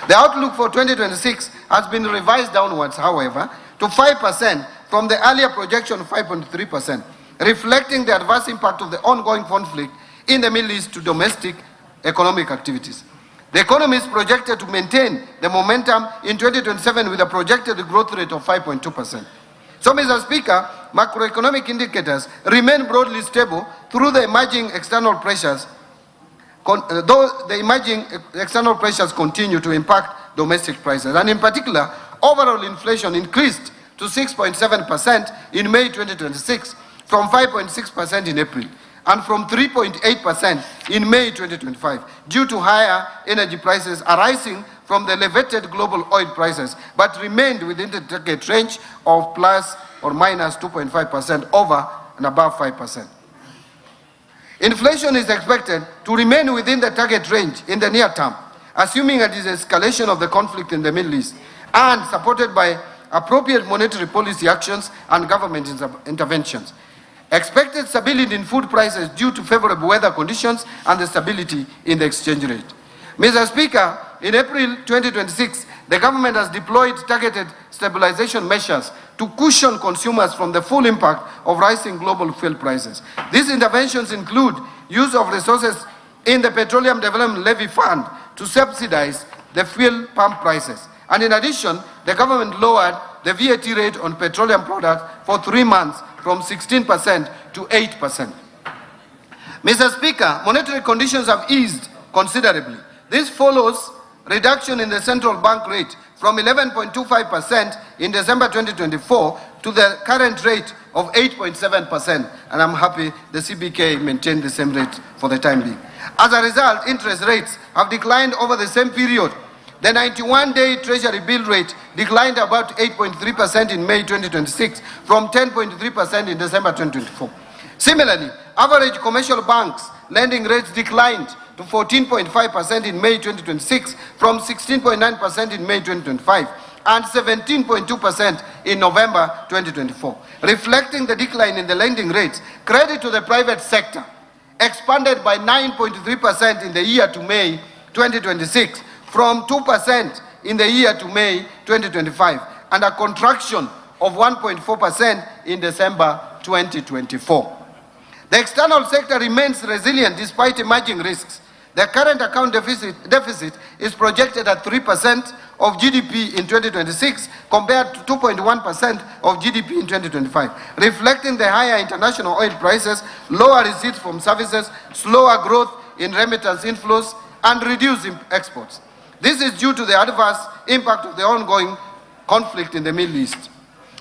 Speaker 7: The outlook for 2026 has been revised downwards, however, to 5% from the earlier projection of 5.3%, reflecting the adverse impact of the ongoing conflict in the Middle East to domestic economic activities. The economy is projected to maintain the momentum in 2027 with a projected growth rate of 5.2%. So, Mr. Speaker, macroeconomic indicators remain broadly stable through the emerging external pressures, though the emerging external pressures continue to impact domestic prices. And in particular, overall inflation increased to 6.7% in May 2026 from 5.6% in April and from 3.8% in May 2025 due to higher energy prices arising from the elevated global oil prices, but remained within the target range of plus or minus 2.5% over and above 5%. Inflation is expected to remain within the target range in the near term, assuming a de-escalation of the conflict in the Middle East and supported by appropriate monetary policy actions and government interventions. Expected stability in food prices due to favorable weather conditions and the stability in the exchange rate. Mr. Speaker, in April 2026, the government has deployed targeted stabilization measures to cushion consumers from the full impact of rising global fuel prices. These interventions include use of resources in the Petroleum Development Levy Fund to subsidize the fuel pump prices. And in addition, the government lowered the VAT rate on petroleum products for 3 months from 16% to 8%. Mr. Speaker, monetary conditions have eased considerably. This follows reduction in the central bank rate from 11.25% in December 2024 to the current rate of 8.7%, and I'm happy the CBK maintained the same rate for the time being. As a result, interest rates have declined over the same period The 91-day Treasury bill rate declined about 8.3% in May 2026 from 10.3% in December 2024. Similarly, average commercial banks lending rates declined to 14.5% in May 2026 from 16.9% in May 2025 and 17.2% in November 2024. Reflecting the decline in the lending rates, credit to the private sector expanded by 9.3% in the year to May 2026 from 2% in the year to May 2025 and a contraction of 1.4% in December 2024. The external sector remains resilient despite emerging risks. The current account deficit is projected at 3% of GDP in 2026 compared to 2.1% of GDP in 2025, reflecting the higher international oil prices, lower receipts from services, slower growth in remittance inflows, and reduced exports. This is due to the adverse impact of the ongoing conflict in the Middle East.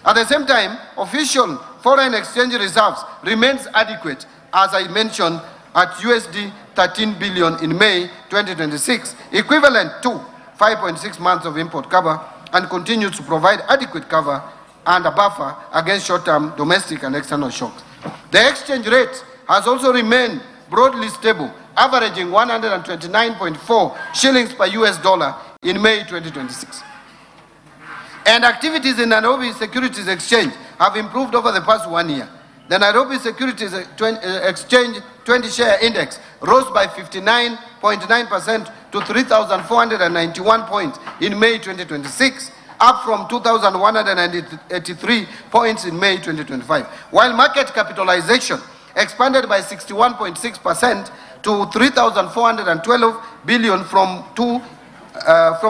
Speaker 7: At the same time, official foreign exchange reserves remains adequate, as I mentioned, at USD 13 billion in May 2026, equivalent to 5.6 months of import cover, and continues to provide adequate cover and a buffer against short-term domestic and external shocks. The exchange rate has also remained broadly stable, averaging 129.4 shillings per US dollar in May 2026. And activities in Nairobi Securities Exchange have improved over the past 1 year. The Nairobi Securities Exchange 20-share index rose by 59.9% to 3,491 points in May 2026, up from 2,183 points in May 2025, while market capitalization expanded by 61.6% to 3,412 billion from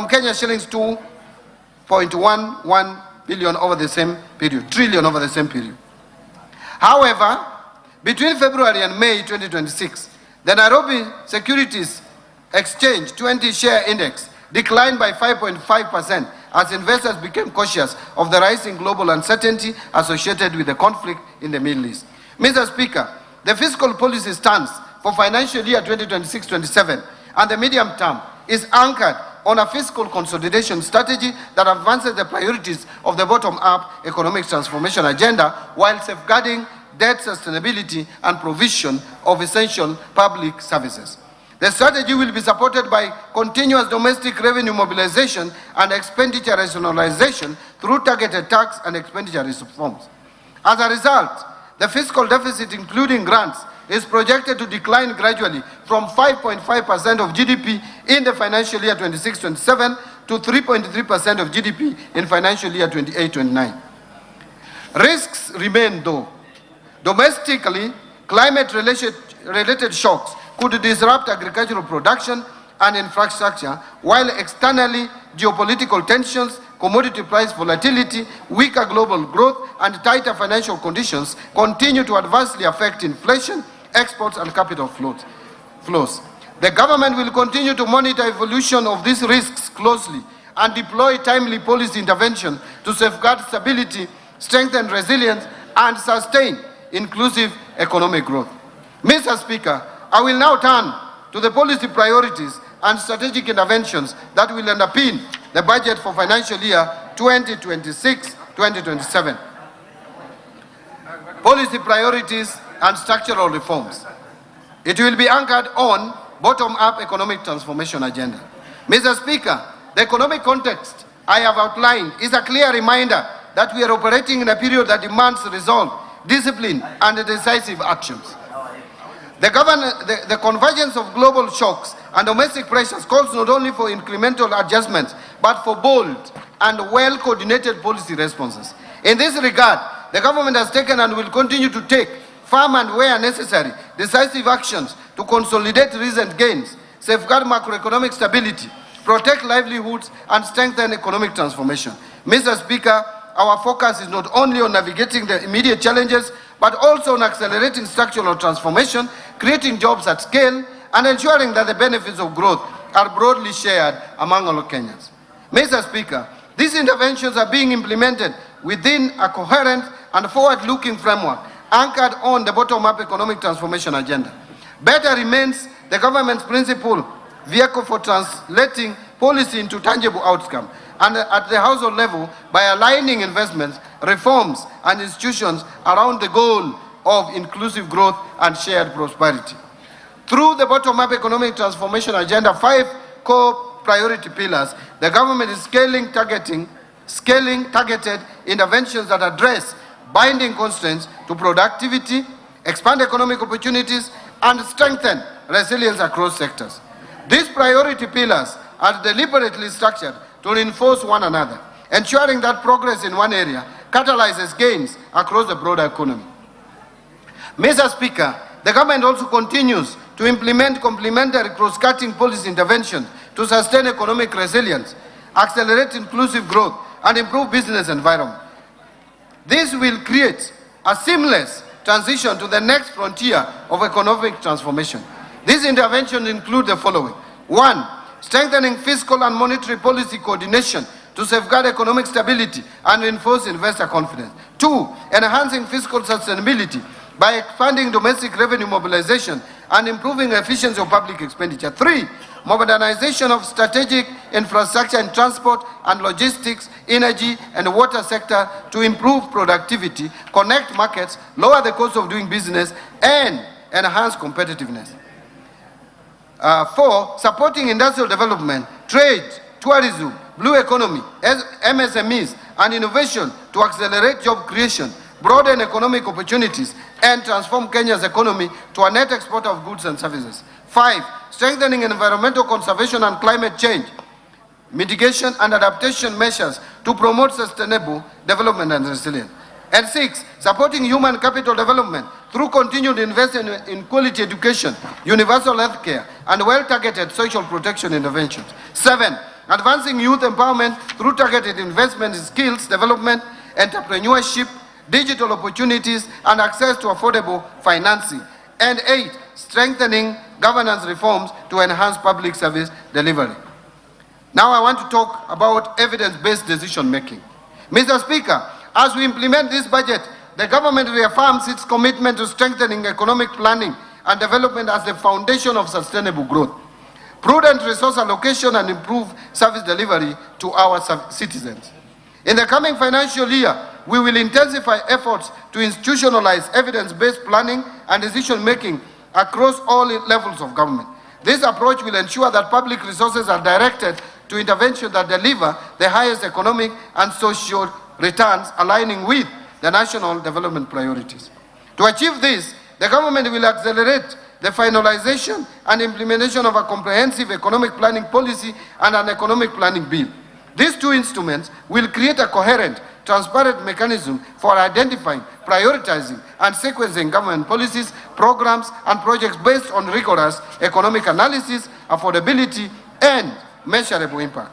Speaker 7: Kenya shillings 2.11 billion over the same period, trillion over the same period. However, between February and May 2026, the Nairobi Securities Exchange 20-share index declined by 5.5% as investors became cautious of the rising global uncertainty associated with the conflict in the Middle East. Mr. Speaker, the fiscal policy stance for financial year 2026-27 and the medium term is anchored on a fiscal consolidation strategy that advances the priorities of the bottom-up economic transformation agenda while safeguarding debt sustainability and provision of essential public services. The strategy will be supported by continuous domestic revenue mobilization and expenditure rationalization through targeted tax and expenditure reforms. As a result, the fiscal deficit, including grants, is projected to decline gradually from 5.5% of GDP in the financial year 26-27 to 3.3% of GDP in financial year 28-29. Risks remain though. Domestically, climate-related shocks could disrupt agricultural production and infrastructure, while externally, geopolitical tensions, commodity price volatility, weaker global growth, and tighter financial conditions continue to adversely affect inflation, exports, and capital flows. The government will continue to monitor evolution of these risks closely and deploy timely policy intervention to safeguard stability, strengthen resilience, and sustain inclusive economic growth. Mr. Speaker, I will now turn to the policy priorities and strategic interventions that will underpin the budget for financial year 2026-2027. Policy priorities and structural reforms. It will be anchored on bottom-up economic transformation agenda. Mr. Speaker, the economic context I have outlined is a clear reminder that we are operating in a period that demands resolve, discipline, and decisive actions. The convergence of global shocks and domestic pressures calls not only for incremental adjustments, but for bold and well-coordinated policy responses. In this regard, the government has taken and will continue to take firm and where necessary decisive actions to consolidate recent gains, safeguard macroeconomic stability, protect livelihoods, and strengthen economic transformation. Mr. Speaker, our focus is not only on navigating the immediate challenges, but also on accelerating structural transformation, creating jobs at scale, and ensuring that the benefits of growth are broadly shared among all Kenyans. Mr. Speaker, these interventions are being implemented within a coherent and forward-looking framework anchored on the bottom-up economic transformation agenda. Better remains the government's principal vehicle for translating policy into tangible outcome, and at the household level by aligning investments, reforms, and institutions around the goal of inclusive growth and shared prosperity. Through the bottom-up economic transformation agenda, 5 core priority pillars, the government is scaling targeted interventions that address binding constraints to productivity, expand economic opportunities, and strengthen resilience across sectors. These priority pillars are deliberately structured to reinforce one another, ensuring that progress in one area catalyzes gains across the broader economy. Mr. Speaker, the government also continues to implement complementary cross-cutting policy interventions to sustain economic resilience, accelerate inclusive growth, and improve business environment. This will create a seamless transition to the next frontier of economic transformation. These interventions include the following. 1. Strengthening fiscal and monetary policy coordination to safeguard economic stability and reinforce investor confidence. 2. Enhancing fiscal sustainability by expanding domestic revenue mobilization and improving efficiency of public expenditure. 3. Modernization of strategic infrastructure in transport and logistics, energy, and water sector to improve productivity, connect markets, lower the cost of doing business, and enhance competitiveness. 4. Supporting industrial development, trade, tourism, blue economy, MSMEs, and innovation to accelerate job creation, broaden economic opportunities, and transform Kenya's economy to a net exporter of goods and services. 5. Strengthening environmental conservation and climate change, mitigation and adaptation measures to promote sustainable development and resilience. And 6. Supporting human capital development through continued investment in quality education, universal health care, and well-targeted social protection interventions. 7. Advancing youth empowerment through targeted investment in skills development, entrepreneurship, digital opportunities, and access to affordable financing. And 8. Strengthening governance reforms to enhance public service delivery. Now I want to talk about evidence-based decision-making. Mr. Speaker, as we implement this budget, the government reaffirms its commitment to strengthening economic planning and development as the foundation of sustainable growth, prudent resource allocation, and improved service delivery to our citizens. In the coming financial year, we will intensify efforts to institutionalize evidence-based planning and decision-making across all levels of government. This approach will ensure that public resources are directed to interventions that deliver the highest economic and social returns, aligning with the national development priorities. To achieve this, the government will accelerate the finalization and implementation of a comprehensive economic planning policy and an economic planning bill. These two instruments will create a coherent, transparent mechanism for identifying, prioritizing, and sequencing government policies, programs, and projects based on rigorous economic analysis, affordability, and measurable impact.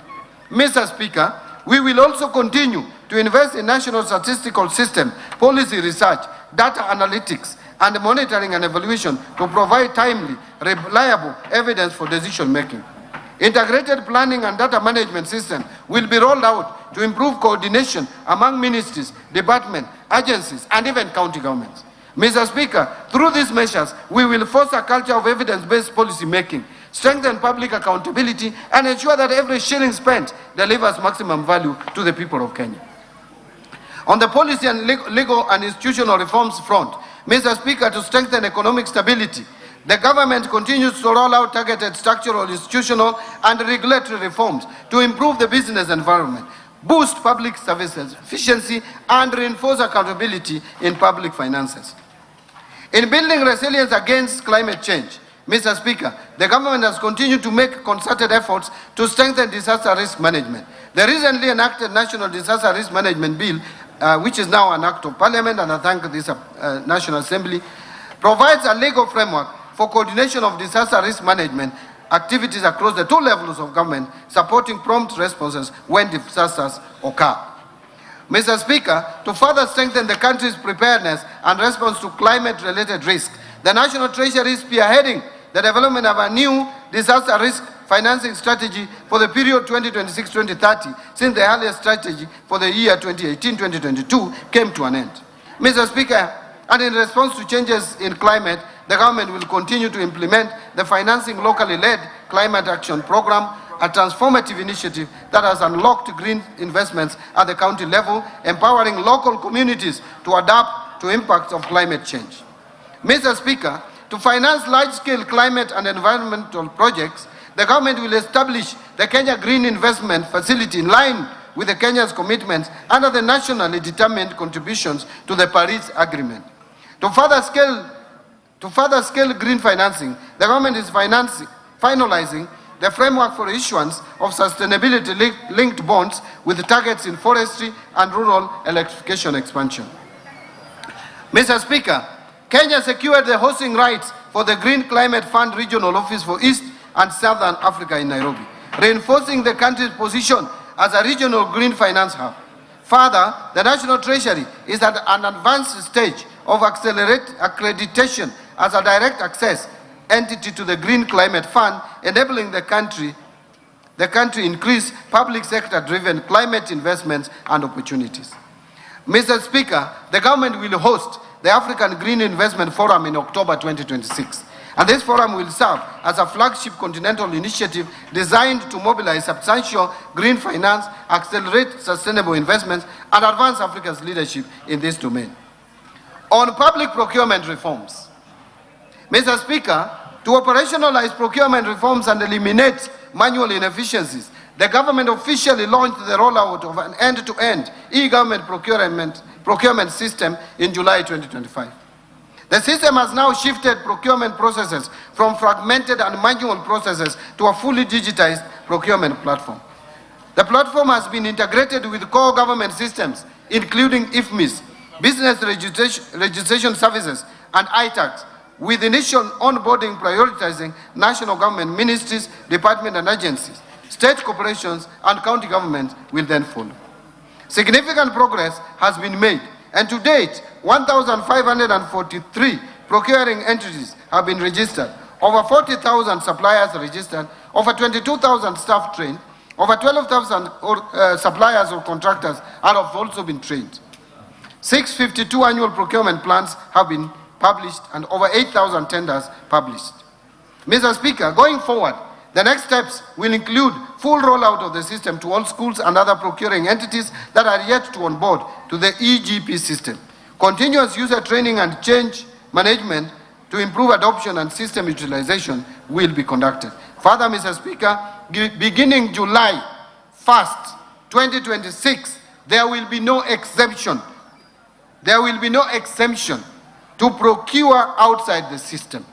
Speaker 7: Mr. Speaker, we will also continue to invest in national statistical system, policy research, data analytics, and monitoring and evaluation to provide timely, reliable evidence for decision-making. Integrated planning and data management system will be rolled out to improve coordination among ministries, departments, agencies, and even county governments. Mr. Speaker, through these measures, we will foster a culture of evidence-based policy making, strengthen public accountability, and ensure that every shilling spent delivers maximum value to the people of Kenya. On the policy and legal and institutional reforms front, Mr. Speaker, to strengthen economic stability, the government continues to roll out targeted structural, institutional, and regulatory reforms to improve the business environment, boost public services efficiency, and reinforce accountability in public finances. In building resilience against climate change, Mr. Speaker, the government has continued to make concerted efforts to strengthen disaster risk management. The recently enacted National Disaster Risk Management Bill, which is now an act of parliament, and I thank this National Assembly, provides a legal framework for coordination of disaster risk management activities across the two levels of government, supporting prompt responses when disasters occur. Mr. Speaker, to further strengthen the country's preparedness and response to climate-related risk, the National Treasury is spearheading the development of a new disaster risk financing strategy for the period 2026-2030, since the earlier strategy for the year 2018-2022 came to an end. Mr. Speaker, and in response to changes in climate, the government will continue to implement the financing locally led climate action program a transformative initiative that has unlocked green investments at the county level, empowering local communities to adapt to impacts of climate change. Mr. Speaker, to finance large-scale climate and environmental projects, the government will establish the Kenya Green Investment Facility in line with the Kenya's commitments under the nationally determined contributions to the Paris Agreement. To further scale green financing, the government is finalizing the framework for issuance of sustainability-linked bonds with targets in forestry and rural electrification expansion. Mr. Speaker, Kenya secured the hosting rights for the Green Climate Fund Regional Office for East and Southern Africa in Nairobi, reinforcing the country's position as a regional green finance hub. Further, the National Treasury is at an advanced stage of accreditation as a direct access entity to the Green Climate Fund, enabling the country increase public sector-driven climate investments and opportunities. Mr. Speaker, the government will host the African Green Investment Forum in October 2026. And this forum will serve as a flagship continental initiative designed to mobilize substantial green finance, accelerate sustainable investments, and advance Africa's leadership in this domain. On public procurement reforms, Mr. Speaker, to operationalize procurement reforms and eliminate manual inefficiencies, the government officially launched the rollout of an end-to-end e-government procurement system in July 2025. The system has now shifted procurement processes from fragmented and manual processes to a fully digitized procurement platform. The platform has been integrated with core government systems, including IFMIS, Business Registration Services, and ITAX, with initial onboarding prioritizing national government ministries, departments and agencies. State corporations and county governments will then follow. Significant progress has been made, and to date, 1,543 procuring entities have been registered, over 40,000 suppliers registered, over 22,000 staff trained, over 12,000 suppliers or contractors have also been trained. 652 annual procurement plans have been published and over 8,000 tenders published. Mr. Speaker, going forward, the next steps will include full rollout of the system to all schools and other procuring entities that are yet to onboard to the EGP system. Continuous user training and change management to improve adoption and system utilization will be conducted. Further, Mr. Speaker, beginning July 1st, 2026, there will be no exemption. There will be no exemption to procure outside the system.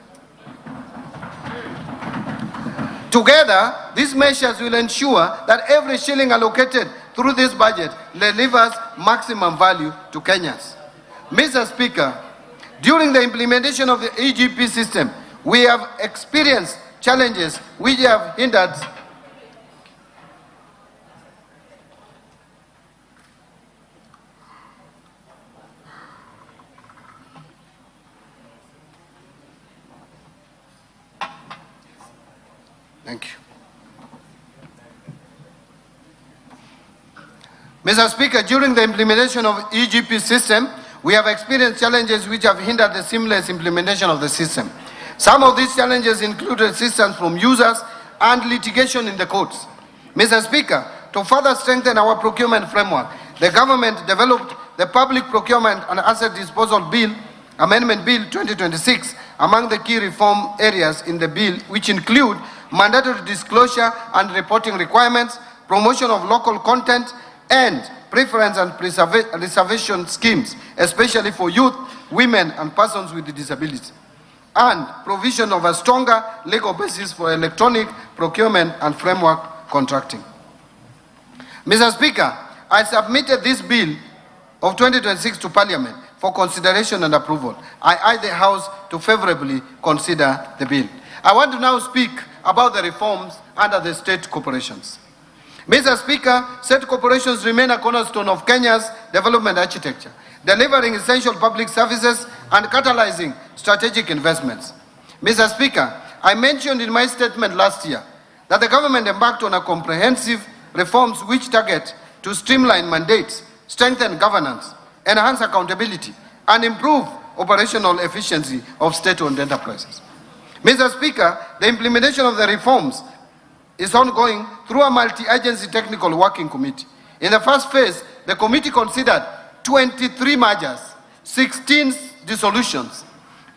Speaker 7: Together, these measures will ensure that every shilling allocated through this budget delivers maximum value to Kenyans. Mr. Speaker, during the implementation of the EGP system, we have experienced challenges which have hindered Thank you. Mr. Speaker, during the implementation of EGP system, we have experienced challenges which have hindered the seamless implementation of the system. Some of these challenges include resistance from users and litigation in the courts. Mr. Speaker, to further strengthen our procurement framework, the government developed the Public Procurement and Asset Disposal Bill, Amendment Bill 2026, among the key reform areas in the bill, which include mandatory disclosure and reporting requirements, promotion of local content, and preference and reservation schemes, especially for youth, women, and persons with disabilities, and provision of a stronger legal basis for electronic procurement and framework contracting. Mr. Speaker, I submitted this bill of 2026 to Parliament for consideration and approval. I urge the House to favorably consider the bill. I want to now speak about the reforms under the state corporations. Mr. Speaker, state corporations remain a cornerstone of Kenya's development architecture, delivering essential public services and catalyzing strategic investments. Mr. Speaker, I mentioned in my statement last year that the government embarked on a comprehensive reforms which target to streamline mandates, strengthen governance, enhance accountability, and improve operational efficiency of state-owned enterprises. Mr. Speaker, the implementation of the reforms is ongoing through a multi-agency technical working committee. In the first phase, the committee considered 23 mergers, 16 dissolutions,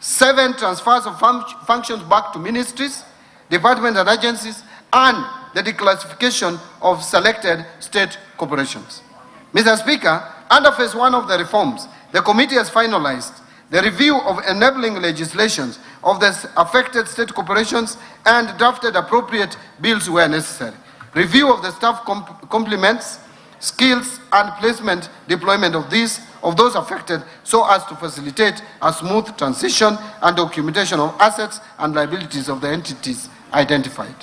Speaker 7: 7 transfers of functions back to ministries, departments and agencies, and the declassification of selected state corporations. Mr. Speaker, under phase 1 of the reforms, the committee has finalized the review of enabling legislations of the affected state corporations and drafted appropriate bills where necessary. Review of the staff complements, skills and placement deployment of those affected so as to facilitate a smooth transition and documentation of assets and liabilities of the entities identified.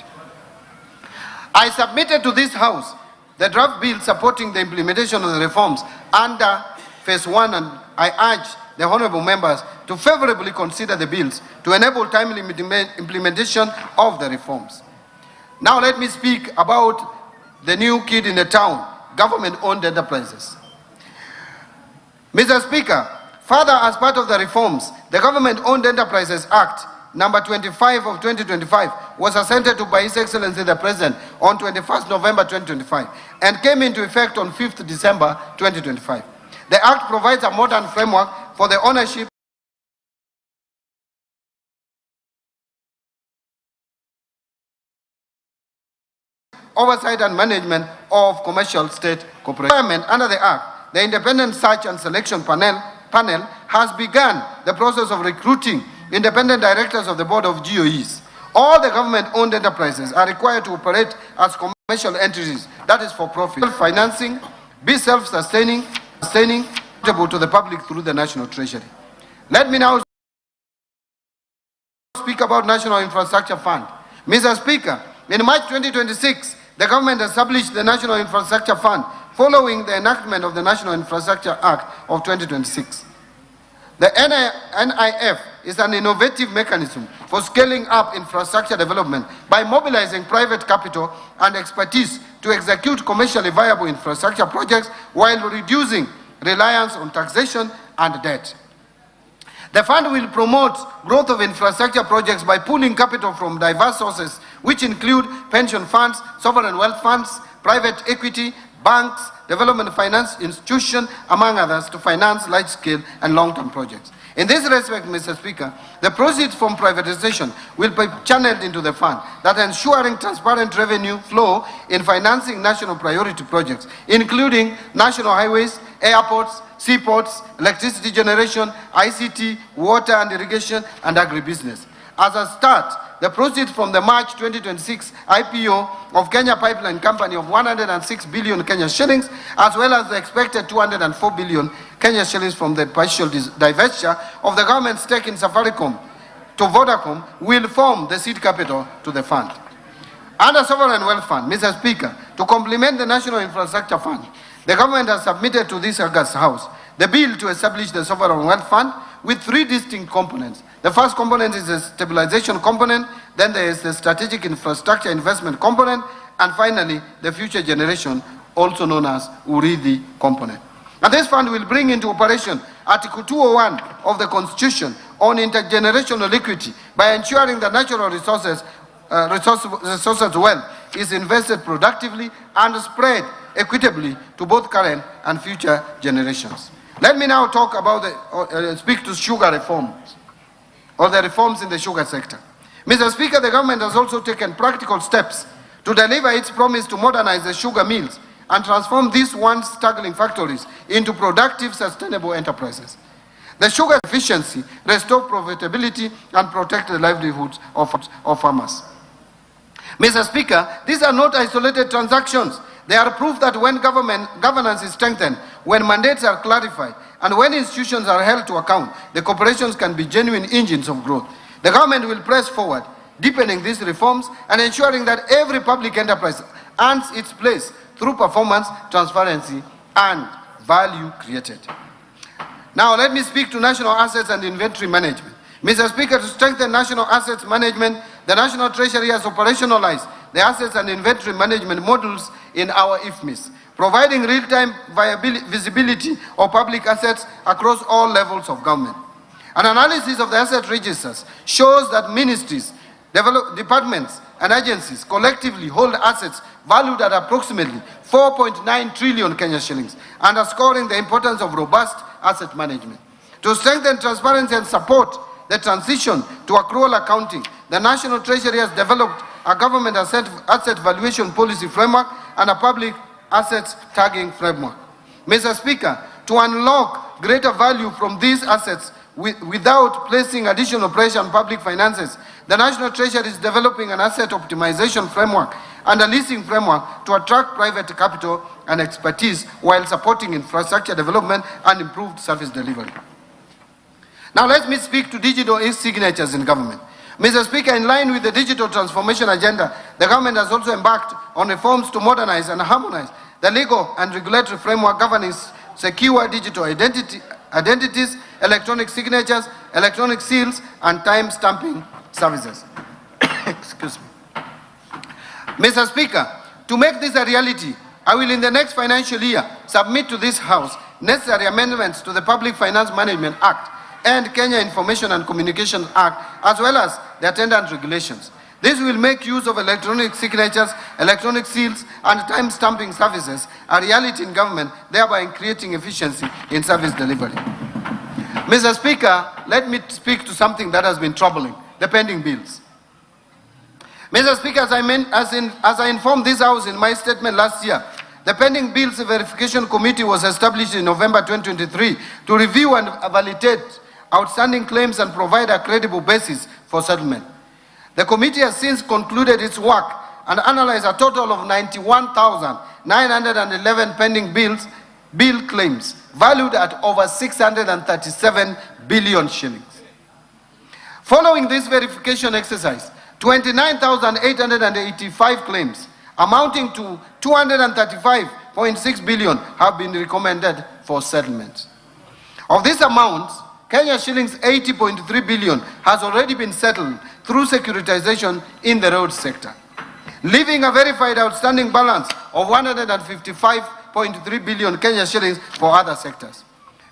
Speaker 7: I submitted to this House the draft bill supporting the implementation of the reforms under phase 1, and I urge the honourable members to favourably consider the bills to enable timely implementation of the reforms. Now let me speak about the new kid in the town, government-owned enterprises. Mr. Speaker, further, as part of the reforms, the Government-Owned Enterprises Act number 25 of 2025 was assented to by His Excellency the President on 21st November 2025 and came into effect on 5th December 2025. The Act provides a modern framework for the ownership, oversight and management of commercial state corporations. Under the Act, the Independent Search and Selection Panel has begun the process of recruiting independent directors of the Board of GOEs. All the government-owned enterprises are required to operate as commercial entities, that is for profit, financing, be self-sustaining, accountable to the public through the National Treasury. Let me now speak about National Infrastructure Fund. Mr. Speaker, in March 2026, the government established the National Infrastructure Fund following the enactment of the National Infrastructure Act of 2026. The NIF is an innovative mechanism for scaling up infrastructure development by mobilizing private capital and expertise to execute commercially viable infrastructure projects while reducing reliance on taxation and debt. The fund will promote growth of infrastructure projects by pooling capital from diverse sources, which include pension funds, sovereign wealth funds, private equity, banks, development finance institutions, among others, to finance large-scale and long-term projects. In this respect, Mr. Speaker, the proceeds from privatization will be channeled into the fund, that ensuring transparent revenue flow in financing national priority projects, including national highways, airports, seaports, electricity generation, ICT, water and irrigation, and agribusiness. As a start, the proceeds from the March 2026 IPO of Kenya Pipeline Company of 106 billion Kenya shillings, as well as the expected 204 billion Kenya shillings from the partial divestiture of the government's stake in Safaricom to Vodacom, will form the seed capital to the fund. Under Sovereign Wealth Fund, Mr. Speaker, to complement the National Infrastructure Fund, the government has submitted to this August House the bill to establish the Sovereign Wealth Fund with 3 distinct components. The first component is the stabilization component, then there is the strategic infrastructure investment component, and finally, the future generation, also known as URIDI component. And this fund will bring into operation Article 201 of the Constitution on intergenerational equity by ensuring that natural resources wealth is invested productively and spread equitably to both current and future generations. Let me now talk about speak to sugar reforms, or the reforms in the sugar sector. Mr. Speaker, the government has also taken practical steps to deliver its promise to modernize the sugar mills and transform these once struggling factories into productive, sustainable enterprises. The sugar efficiency restore profitability and protect the livelihoods of farmers. Mr. Speaker, these are not isolated transactions. They are proof that when governance is strengthened, when mandates are clarified, and when institutions are held to account, the corporations can be genuine engines of growth. The government will press forward, deepening these reforms and ensuring that every public enterprise earns its place through performance, transparency, and value created. Now, let me speak to national assets and inventory management. Mr. Speaker, to strengthen national assets management, the National Treasury has operationalized the assets and inventory management modules in our IFMIS, providing real-time visibility of public assets across all levels of government. An analysis of the asset registers shows that ministries departments and agencies collectively hold assets valued at approximately 4.9 trillion Kenya shillings, underscoring the importance of robust asset management. To strengthen transparency and support the transition to accrual accounting, the National Treasury has developed a government asset valuation policy framework and a public assets tagging framework. Mr. Speaker, to unlock greater value from these assets without placing additional pressure on public finances, the National Treasury is developing an asset optimization framework and a leasing framework to attract private capital and expertise while supporting infrastructure development and improved service delivery. Now let me speak to digital e-signatures in government. Mr. Speaker, in line with the digital transformation agenda, the government has also embarked on reforms to modernize and harmonize the legal and regulatory framework governing secure digital identities, electronic signatures, electronic seals, and time stamping services. Excuse me. Mr. Speaker, to make this a reality, I will in the next financial year submit to this House necessary amendments to the Public Finance Management Act and Kenya Information and Communication Act, as well as the attendant regulations. This will make use of electronic signatures, electronic seals, and time stamping services a reality in government, thereby creating efficiency in service delivery. Mr. Speaker, let me speak to something that has been troubling, the pending bills. Mr. Speaker, as I informed this House in my statement last year, the pending bills verification committee was established in November 2023 to review and validate outstanding claims and provide a credible basis for settlement. The committee has since concluded its work and analyzed a total of 91,911 pending bill claims valued at over 637 billion shillings. Following this verification exercise, 29,885 claims amounting to 235.6 billion have been recommended for settlement. Of this amount, Kenya shillings 80.3 billion has already been settled through securitization in the road sector, leaving a verified outstanding balance of 155.3 billion Kenya shillings for other sectors.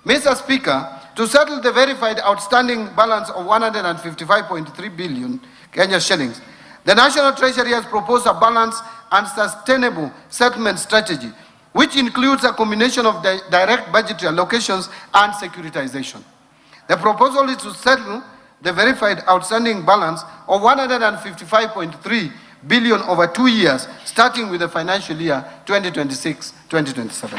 Speaker 7: Mr. Speaker, to settle the verified outstanding balance of 155.3 billion Kenya shillings, the National Treasury has proposed a balanced and sustainable settlement strategy, which includes a combination of direct budgetary allocations and securitization. The proposal is to settle the verified outstanding balance of 155.3 billion over 2 years, starting with the financial year 2026-2027.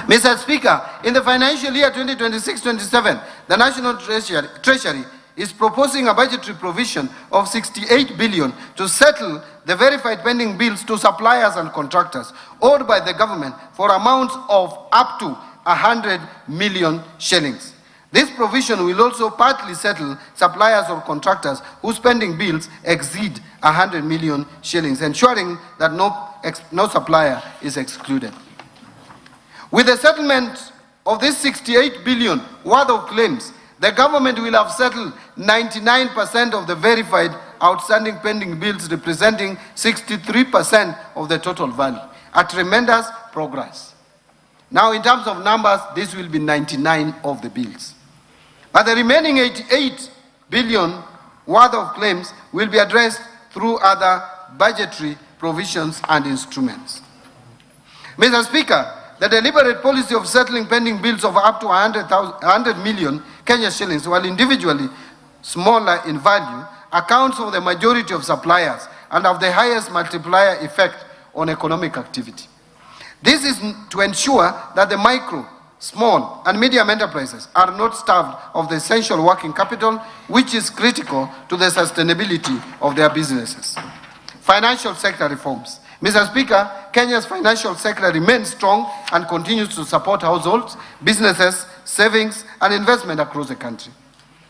Speaker 7: Mr. Speaker, in the financial year 2026-27, the National Treasury is proposing a budgetary provision of 68 billion to settle the verified pending bills to suppliers and contractors owed by the government for amounts of up to 100 million shillings. This provision will also partly settle suppliers or contractors whose pending bills exceed 100 million shillings, ensuring that no supplier is excluded. With the settlement of this 68 billion worth of claims, the government will have settled 99% of the verified outstanding pending bills, representing 63% of the total value, a tremendous progress. Now, in terms of numbers, this will be 99 of the bills. But the remaining 88 billion worth of claims will be addressed through other budgetary provisions and instruments. Mr. Speaker, the deliberate policy of settling pending bills of up to 100 million Kenya shillings, while individually smaller in value, accounts for the majority of suppliers and have the highest multiplier effect on economic activity. This is to ensure that the micro, small, and medium enterprises are not starved of the essential working capital, which is critical to the sustainability of their businesses. Financial sector reforms. Mr. Speaker, Kenya's financial sector remains strong and continues to support households, businesses, savings, and investment across the country.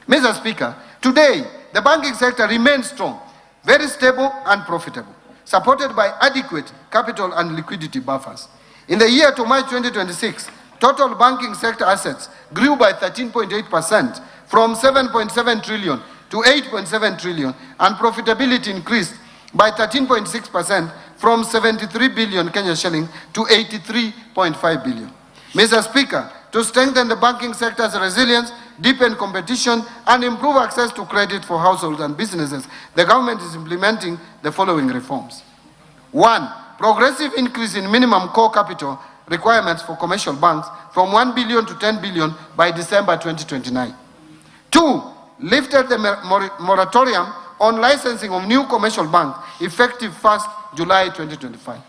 Speaker 7: Mr. Speaker, today, the banking sector remains strong, very stable and profitable, supported by adequate capital and liquidity buffers. In the year to March 2026, total banking sector assets grew by 13.8% from 7.7 trillion to 8.7 trillion, and profitability increased by 13.6% from 73 billion Kenya shilling to 83.5 billion. Mr. Speaker, to strengthen the banking sector's resilience, deepen competition, and improve access to credit for households and businesses, the government is implementing the following reforms. 1. Progressive increase in minimum core capital requirements for commercial banks from 1 billion to 10 billion by December 2029. 2. Lifted the moratorium on licensing of new commercial banks effective 1st July 2025.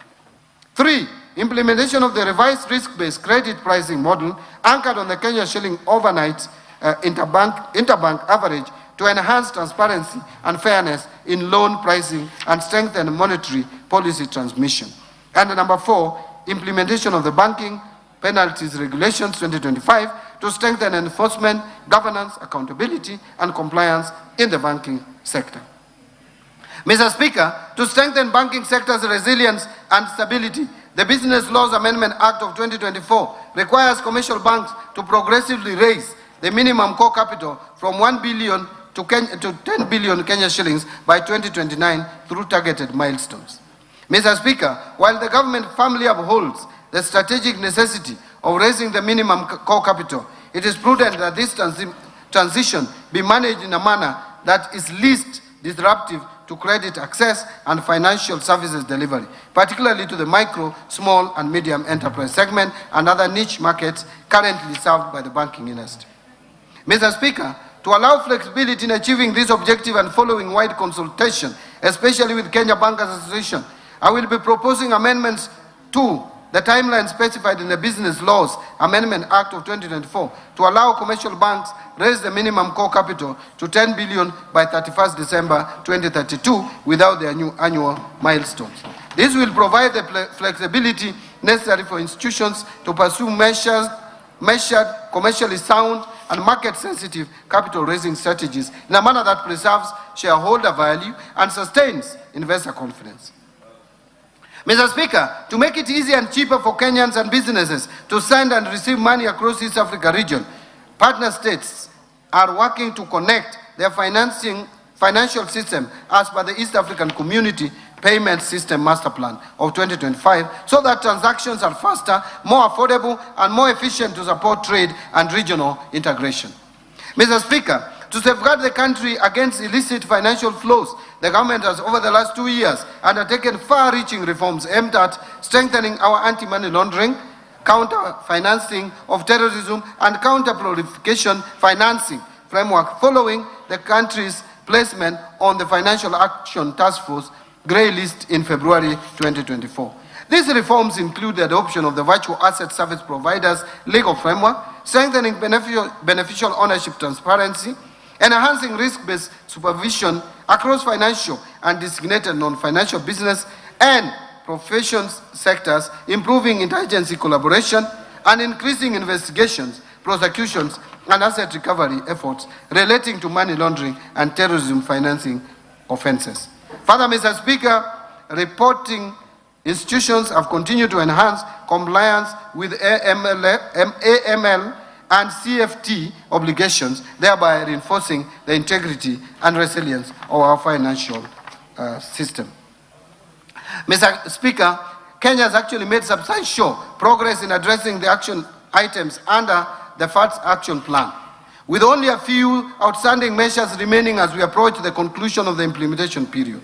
Speaker 7: 3. Implementation of the revised risk-based credit pricing model anchored on the Kenya shilling overnight interbank average to enhance transparency and fairness in loan pricing and strengthen monetary policy transmission. And number 4, implementation of the banking penalties regulations 2025 to strengthen enforcement, governance, accountability, and compliance in the banking sector. Mr. Speaker, to strengthen banking sector's resilience and stability, the Business Laws Amendment Act of 2024 requires commercial banks to progressively raise the minimum core capital from 1 billion to 10 billion Kenya shillings by 2029 through targeted milestones. Mr. Speaker, while the government firmly upholds the strategic necessity of raising the minimum core capital, it is prudent that this transition be managed in a manner that is least disruptive to credit access and financial services delivery, particularly to the micro, small, and medium enterprise segment and other niche markets currently served by the banking industry. Mr. Speaker, to allow flexibility in achieving this objective and following wide consultation, especially with Kenya Bankers Association, I will be proposing amendments to the timeline specified in the Business Laws Amendment Act of 2024 to allow commercial banks raise the minimum core capital to 10 billion by 31st December 2032 without the annual milestones. This will provide the flexibility necessary for institutions to pursue measured, commercially sound, and market-sensitive capital-raising strategies in a manner that preserves shareholder value and sustains investor confidence. Mr. Speaker, to make it easier and cheaper for Kenyans and businesses to send and receive money across East Africa region, partner states are working to connect their financial system as per the East African Community Payment System Master Plan of 2025 so that transactions are faster, more affordable, and more efficient to support trade and regional integration. Mr. Speaker, to safeguard the country against illicit financial flows, the government has over the last 2 years undertaken far-reaching reforms aimed at strengthening our anti-money laundering, counter-financing of terrorism, and counter-proliferation financing framework following the country's placement on the Financial Action Task Force Grey List in February 2024. These reforms include the adoption of the Virtual Asset Service Providers Legal Framework, strengthening beneficial ownership transparency, enhancing risk-based supervision across financial and designated non-financial business and professions sectors, improving interagency collaboration, and increasing investigations, prosecutions, and asset recovery efforts relating to money laundering and terrorism financing offenses. Further, Mr. Speaker, reporting institutions have continued to enhance compliance with AML and CFT obligations, thereby reinforcing the integrity and resilience of our financial system. Mr. Speaker, Kenya has actually made substantial progress in addressing the action items under the FATS action plan, with only a few outstanding measures remaining as we approach the conclusion of the implementation period.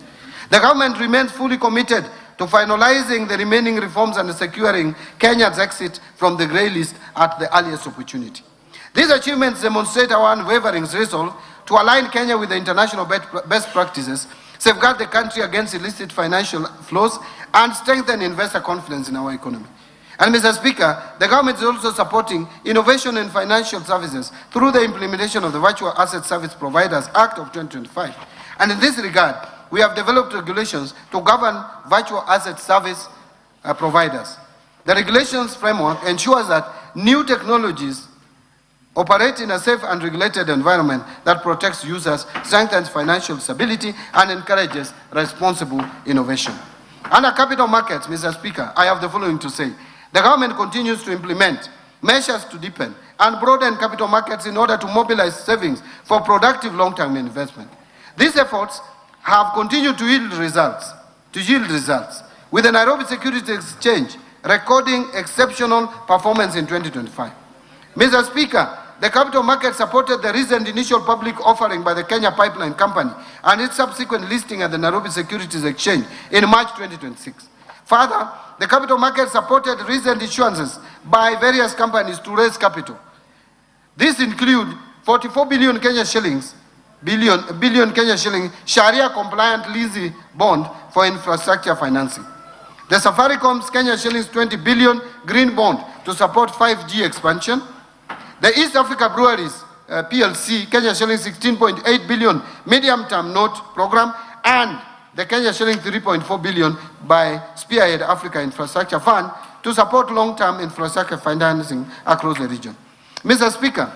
Speaker 7: The government remains fully committed to finalizing the remaining reforms and securing Kenya's exit from the grey list at the earliest opportunity. These achievements demonstrate our unwavering resolve to align Kenya with the international best practices, safeguard the country against illicit financial flows, and strengthen investor confidence in our economy. And Mr. Speaker, the government is also supporting innovation in financial services through the implementation of the Virtual Asset Service Providers Act of 2025. And in this regard, we have developed regulations to govern virtual asset service providers. The regulations framework ensures that new technologies operate in a safe and regulated environment that protects users, strengthens financial stability, and encourages responsible innovation. Under capital markets, Mr. Speaker, I have the following to say. The government continues to implement measures to deepen and broaden capital markets in order to mobilize savings for productive long-term investment. These efforts have continued to yield results, with the Nairobi Securities Exchange recording exceptional performance in 2025. Mr. Speaker, the capital market supported the recent initial public offering by the Kenya Pipeline Company and its subsequent listing at the Nairobi Securities Exchange in March 2026. Further, the capital market supported recent issuances by various companies to raise capital. These include 44 billion Kenya shillings, billion Kenya shilling Sharia-compliant leasing bond for infrastructure financing. The Safaricom's Kenya shillings 20 billion green bond to support 5G expansion. The East Africa Breweries PLC Kenya shillings 16.8 billion medium-term note program, and the Kenya shilling 3.4 billion by Spearhead Africa Infrastructure Fund to support long-term infrastructure financing across the region. Mr. Speaker,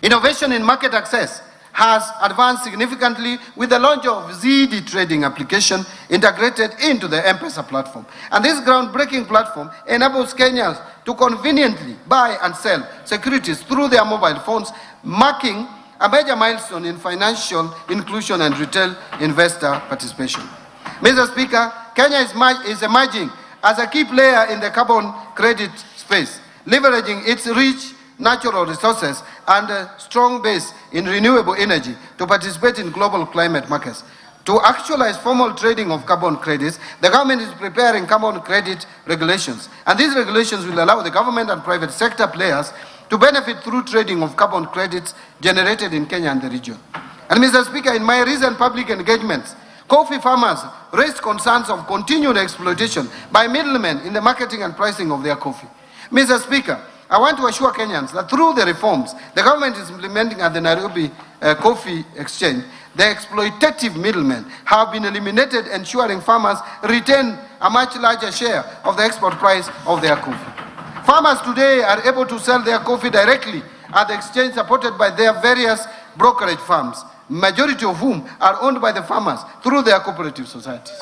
Speaker 7: innovation in market access has advanced significantly with the launch of ZD trading application integrated into the M-Pesa platform. And this groundbreaking platform enables Kenyans to conveniently buy and sell securities through their mobile phones, marking a major milestone in financial inclusion and retail investor participation. Mr. Speaker, Kenya is emerging as a key player in the carbon credit space, leveraging its rich natural resources and a strong base in renewable energy to participate in global climate markets. To actualize formal trading of carbon credits, the government is preparing carbon credit regulations, and these regulations will allow the government and private sector players to benefit through trading of carbon credits generated in Kenya and the region. And Mr. Speaker, in my recent public engagements, coffee farmers raised concerns of continued exploitation by middlemen in the marketing and pricing of their coffee. Mr. Speaker, I want to assure Kenyans that through the reforms the government is implementing at the Nairobi Coffee Exchange, the exploitative middlemen have been eliminated, ensuring farmers retain a much larger share of the export price of their coffee. Farmers today are able to sell their coffee directly at the exchange, supported by their various brokerage firms, majority of whom are owned by the farmers through their cooperative societies.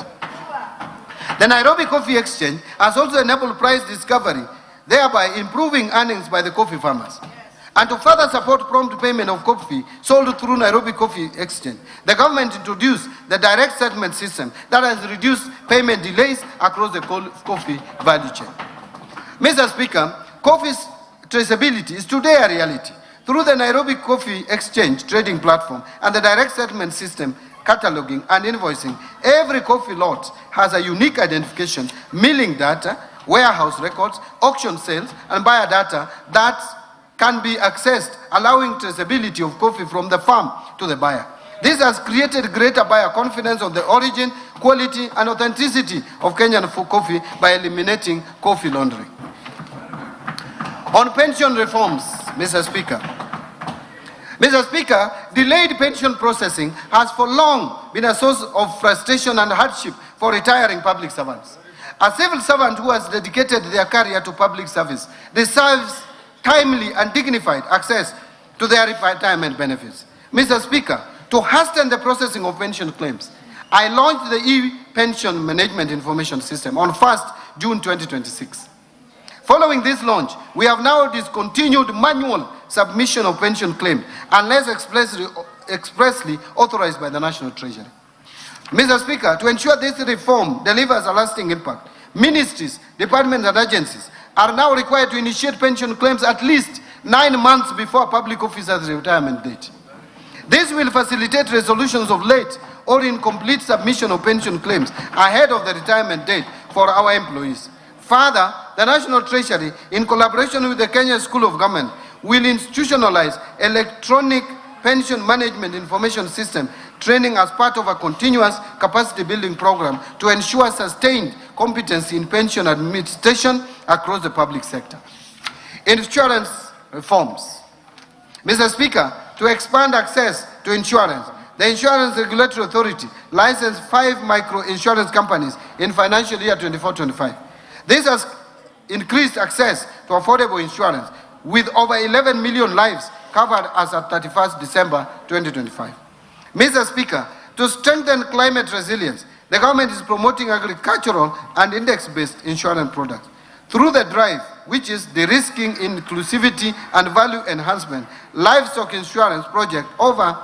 Speaker 7: The Nairobi Coffee Exchange has also enabled price discovery, thereby improving earnings by the coffee farmers. And to further support prompt payment of coffee sold through Nairobi Coffee Exchange, the government introduced the direct settlement system that has reduced payment delays across the coffee value chain. Mr. Speaker, coffee's traceability is today a reality. Through the Nairobi Coffee Exchange trading platform and the direct settlement system, cataloging and invoicing, every coffee lot has a unique identification, milling data, warehouse records, auction sales, and buyer data that can be accessed, allowing traceability of coffee from the farm to the buyer. This has created greater buyer confidence on the origin, quality, and authenticity of Kenyan coffee by eliminating coffee laundering. On pension reforms, Mr. Speaker. Mr. Speaker, delayed pension processing has for long been a source of frustration and hardship for retiring public servants. A civil servant who has dedicated their career to public service deserves timely and dignified access to their retirement benefits. Mr. Speaker, to hasten the processing of pension claims, I launched the e-pension management information system on 1st June 2026. Following this launch, we have now discontinued manual submission of pension claims unless expressly authorized by the National Treasury. Mr. Speaker, to ensure this reform delivers a lasting impact, ministries, departments, and agencies are now required to initiate pension claims at least 9 months before a public officer's retirement date. This will facilitate resolutions of late or incomplete submission of pension claims ahead of the retirement date for our employees. Further, the National Treasury, in collaboration with the Kenya School of Government, will institutionalize electronic pension management information system training as part of a continuous capacity building program to ensure sustained competency in pension administration across the public sector. Insurance reforms. Mr. Speaker, to expand access to insurance, the Insurance Regulatory Authority licensed 5 micro-insurance companies in financial year 24-25. This has increased access to affordable insurance, with over 11 million lives covered as at 31st December 2025. Mr. Speaker, to strengthen climate resilience, the government is promoting agricultural and index-based insurance products. Through the drive, which is de-risking, inclusivity, and value enhancement, livestock insurance project over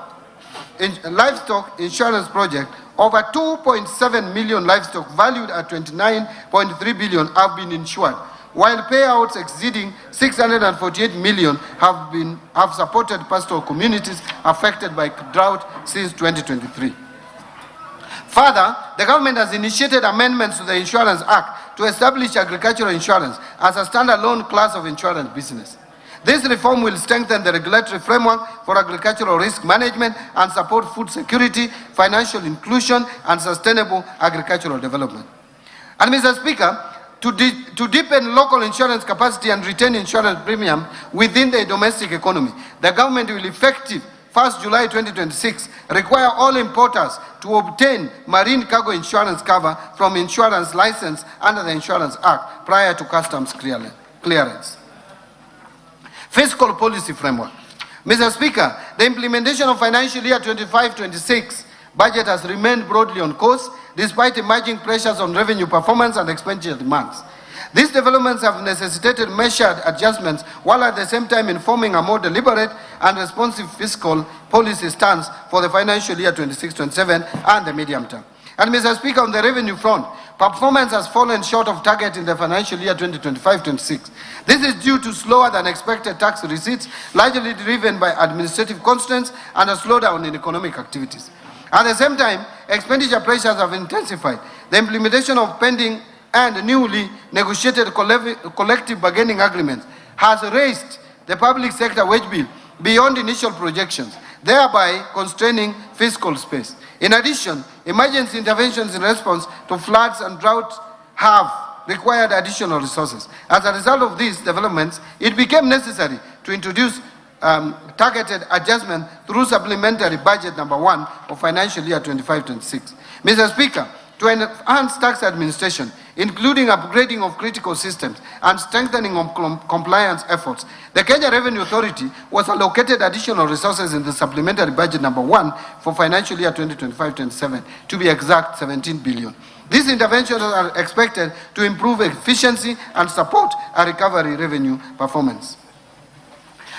Speaker 7: 2.7 million livestock valued at 29.3 billion have been insured, while payouts exceeding 648 million have supported pastoral communities affected by drought since 2023. Further, the government has initiated amendments to the Insurance Act to establish agricultural insurance as a standalone class of insurance business. This reform will strengthen the regulatory framework for agricultural risk management and support food security, financial inclusion, and sustainable agricultural development. And Mr. Speaker, to deepen local insurance capacity and retain insurance premium within the domestic economy, the government will effective 1st July 2026 require all importers to obtain marine cargo insurance cover from insurance license under the Insurance Act prior to customs clearance. Fiscal policy framework. Mr. Speaker, the implementation of financial year 25-26 budget has remained broadly on course despite emerging pressures on revenue performance and expenditure demands. These developments have necessitated measured adjustments while at the same time informing a more deliberate and responsive fiscal policy stance for the financial year 26-27 and the medium term. And Mr. Speaker, on the revenue front, performance has fallen short of target in the financial year 2025-26. This is due to slower than expected tax receipts, largely driven by administrative constraints and a slowdown in economic activities. At the same time, expenditure pressures have intensified. The implementation of pending and newly negotiated collective bargaining agreements has raised the public sector wage bill beyond initial projections, thereby constraining fiscal space. In addition, emergency interventions in response to floods and drought have required additional resources. As a result of these developments, it became necessary to introduce targeted adjustment through supplementary budget number 1 of financial year 25-26. Mr. Speaker, to enhance tax administration, including upgrading of critical systems and strengthening of compliance efforts, the Kenya Revenue Authority was allocated additional resources in the supplementary budget number 1 for financial year 2025-27, to be exact, 17 billion. These interventions are expected to improve efficiency and support a recovery revenue performance.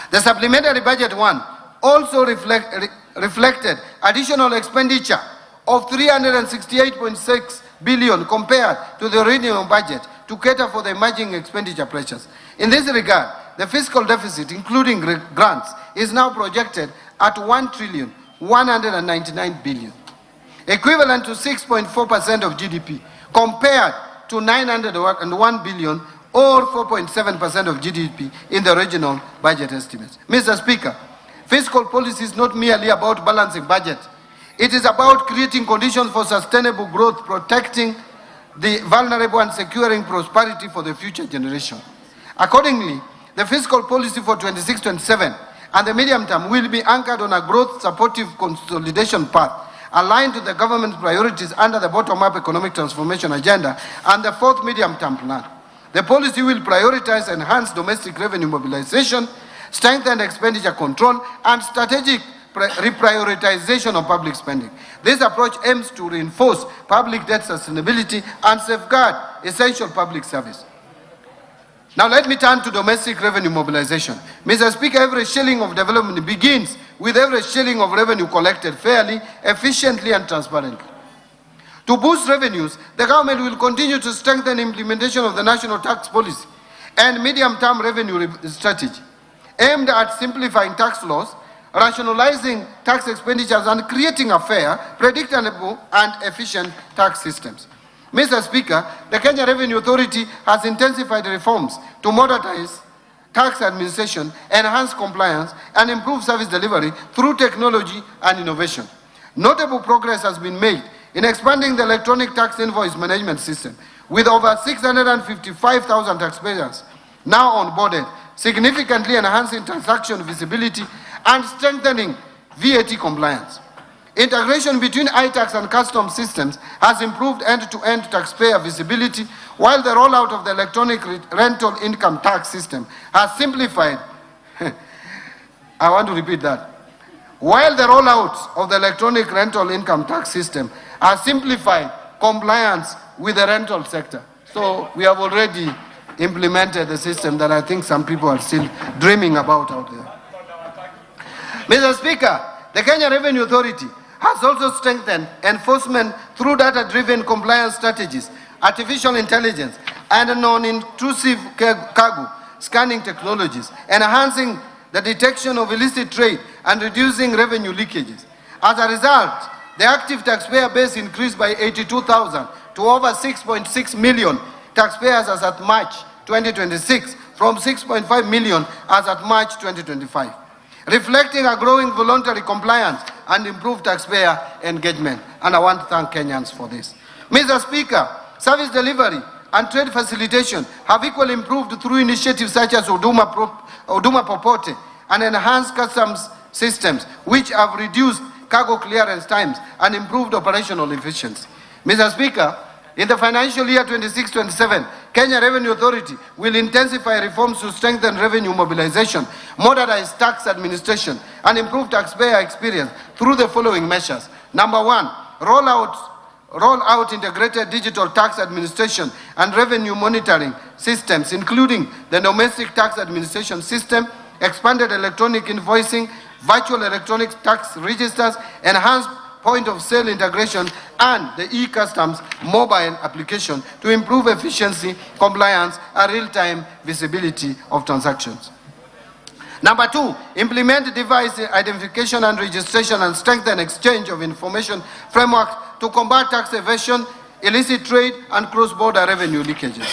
Speaker 7: The supplementary budget 1 also reflected additional expenditure of 368.6 billion compared to the original budget to cater for the emerging expenditure pressures. In this regard, the fiscal deficit, including grants, is now projected at 1,199 billion, equivalent to 6.4% of GDP, compared to 901 billion or 4.7% of GDP in the original budget estimates. Mr. Speaker, fiscal policy is not merely about balancing budget. It is about creating conditions for sustainable growth, protecting the vulnerable and securing prosperity for the future generation. Accordingly, the fiscal policy for 26-27 and the medium term will be anchored on a growth-supportive consolidation path aligned to the government's priorities under the bottom-up economic transformation agenda and the 4th medium-term plan. The policy will prioritize enhanced domestic revenue mobilization, strengthen expenditure control, and strategic reprioritization of public spending. This approach aims to reinforce public debt sustainability and safeguard essential public service. Now let me turn to domestic revenue mobilization. Mr. Speaker, every shilling of development begins with every shilling of revenue collected fairly, efficiently, and transparently. To boost revenues, the government will continue to strengthen implementation of the national tax policy and medium-term revenue strategy, aimed at simplifying tax laws, rationalizing tax expenditures, and creating a fair, predictable, and efficient tax systems. Mr. Speaker, the Kenya Revenue Authority has intensified reforms to modernize tax administration, enhance compliance, and improve service delivery through technology and innovation. Notable progress has been made in expanding the electronic tax invoice management system, with over 655,000 taxpayers now onboarded, significantly enhancing transaction visibility and strengthening VAT compliance. Integration between iTax and customs systems has improved end-to-end taxpayer visibility, while the rollout of the electronic rental income tax system has simplified I want to repeat that. While the rollout of the electronic rental income tax system has simplified compliance with the rental sector. So we have already implemented the system that I think some people are still dreaming about out there. Mr. Speaker, the Kenya Revenue Authority has also strengthened enforcement through data-driven compliance strategies, artificial intelligence, and non-intrusive cargo scanning technologies, enhancing the detection of illicit trade and reducing revenue leakages. As a result, the active taxpayer base increased by 82,000 to over 6.6 million taxpayers as at March 2026 from 6.5 million as at March 2025, reflecting a growing voluntary compliance and improved taxpayer engagement. And I want to thank Kenyans for this. Mr. Speaker, service delivery and trade facilitation have equally improved through initiatives such as Huduma Popote and enhanced customs systems, which have reduced cargo clearance times and improved operational efficiency. Mr. Speaker, in the financial year 26-27, Kenya Revenue Authority will intensify reforms to strengthen revenue mobilization, modernize tax administration, and improve taxpayer experience through the following measures. Number one, roll out integrated digital tax administration and revenue monitoring systems, including the domestic tax administration system, expanded electronic invoicing, virtual electronic tax registers, enhanced point-of-sale integration, and the e-customs mobile application to improve efficiency, compliance, and real-time visibility of transactions. Number two, implement device identification and registration and strengthen exchange of information framework to combat tax evasion, illicit trade, and cross-border revenue leakages.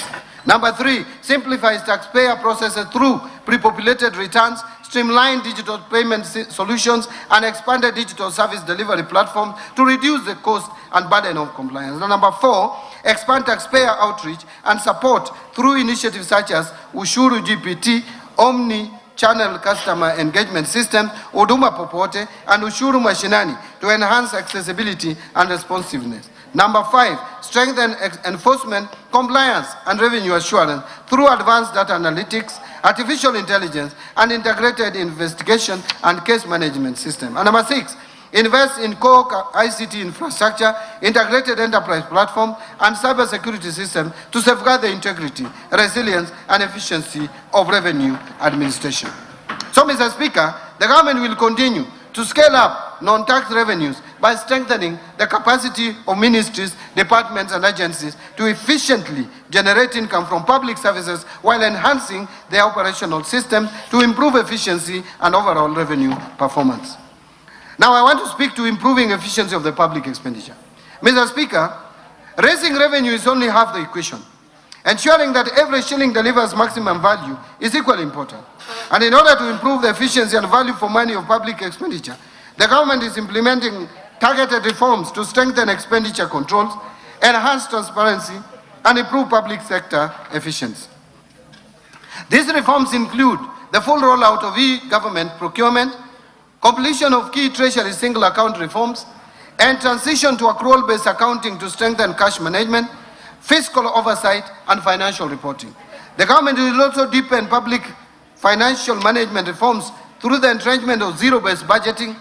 Speaker 7: Number three, simplifies taxpayer processes through pre-populated returns, streamline digital payment solutions, and expanded digital service delivery platforms to reduce the cost and burden of compliance. And number four, expand taxpayer outreach and support through initiatives such as Ushuru GPT, Omni-channel customer engagement system, Huduma Popote, and Ushuru Mashinani to enhance accessibility and responsiveness. Number five, strengthen enforcement, compliance, and revenue assurance through advanced data analytics, artificial intelligence, and integrated investigation and case management system. And number six, invest in core ICT infrastructure, integrated enterprise platform, and cybersecurity system to safeguard the integrity, resilience, and efficiency of revenue administration. So, Mr. Speaker, the government will continue to scale up non-tax revenues by strengthening the capacity of ministries, departments, and agencies to efficiently generate income from public services while enhancing their operational system to improve efficiency and overall revenue performance. Now, I want to speak to improving efficiency of the public expenditure. Mr. Speaker, raising revenue is only half the equation. Ensuring that every shilling delivers maximum value is equally important. And in order to improve the efficiency and value for money of public expenditure, the government is implementing targeted reforms to strengthen expenditure controls, enhance transparency, and improve public sector efficiency. These reforms include the full rollout of e-government procurement, completion of key treasury single account reforms, and transition to accrual-based accounting to strengthen cash management, fiscal oversight, and financial reporting. The government will also deepen public financial management reforms through the entrenchment of zero-based budgeting,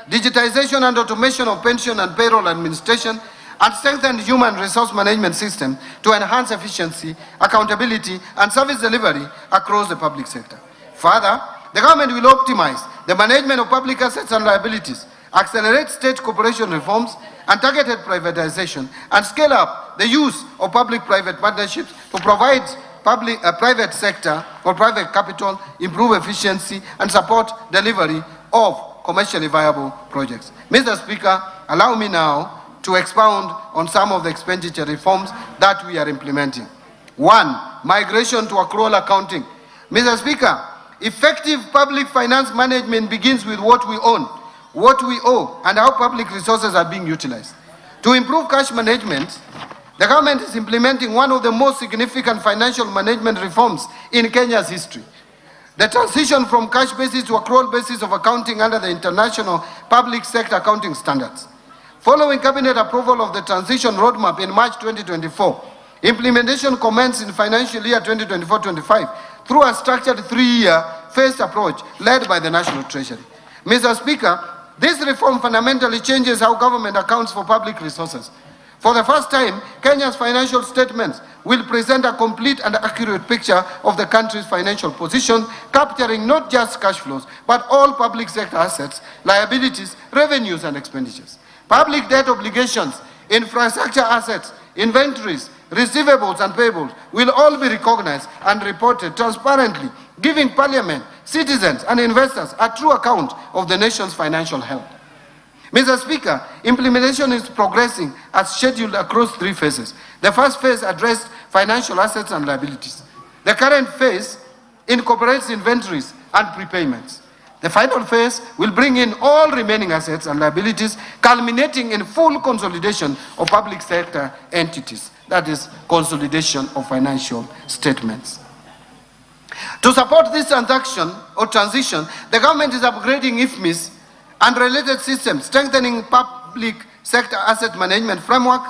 Speaker 7: digitization and automation of pension and payroll administration, and strengthen human resource management system to enhance efficiency, accountability, and service delivery across the public sector. Further, the government will optimize the management of public assets and liabilities, accelerate state corporation reforms and targeted privatization, and scale up the use of public-private partnerships to provide private sector or private capital, improve efficiency, and support delivery of commercially viable projects. Mr. Speaker, allow me now to expound on some of the expenditure reforms that we are implementing. One, migration to accrual accounting. Mr. Speaker, effective public finance management begins with what we own, what we owe, and how public resources are being utilized. To improve cash management, the government is implementing one of the most significant financial management reforms in Kenya's history. The transition from cash basis to accrual basis of accounting under the International Public Sector Accounting Standards. Following cabinet approval of the transition roadmap in March 2024, implementation commenced in financial year 2024-25 through a structured three-year phased approach led by the National Treasury. Mr. Speaker, this reform fundamentally changes how government accounts for public resources. For the first time, Kenya's financial statements will present a complete and accurate picture of the country's financial position, capturing not just cash flows, but all public sector assets, liabilities, revenues, and expenditures. Public debt obligations, infrastructure assets, inventories, receivables and payables will all be recognized and reported transparently, giving Parliament, citizens and investors a true account of the nation's financial health. Mr. Speaker, implementation is progressing as scheduled across 3 phases. The first phase addressed financial assets and liabilities. The current phase incorporates inventories and prepayments. The final phase will bring in all remaining assets and liabilities, culminating in full consolidation of public sector entities, that is, consolidation of financial statements. To support this transaction or transition, the government is upgrading IFMIS and related systems, strengthening public sector asset management framework,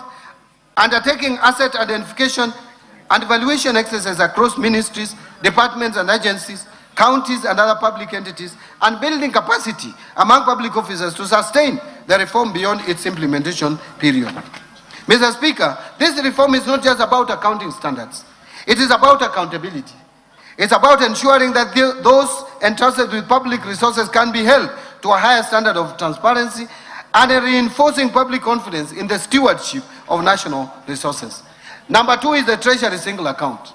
Speaker 7: undertaking asset identification and evaluation exercises across ministries, departments and agencies, counties and other public entities, and building capacity among public officers to sustain the reform beyond its implementation period. Mr. Speaker, this reform is not just about accounting standards. It is about accountability. It's about ensuring that those entrusted with public resources can be held to a higher standard of transparency and reinforcing public confidence in the stewardship of national resources. Number 2 is the Treasury single account.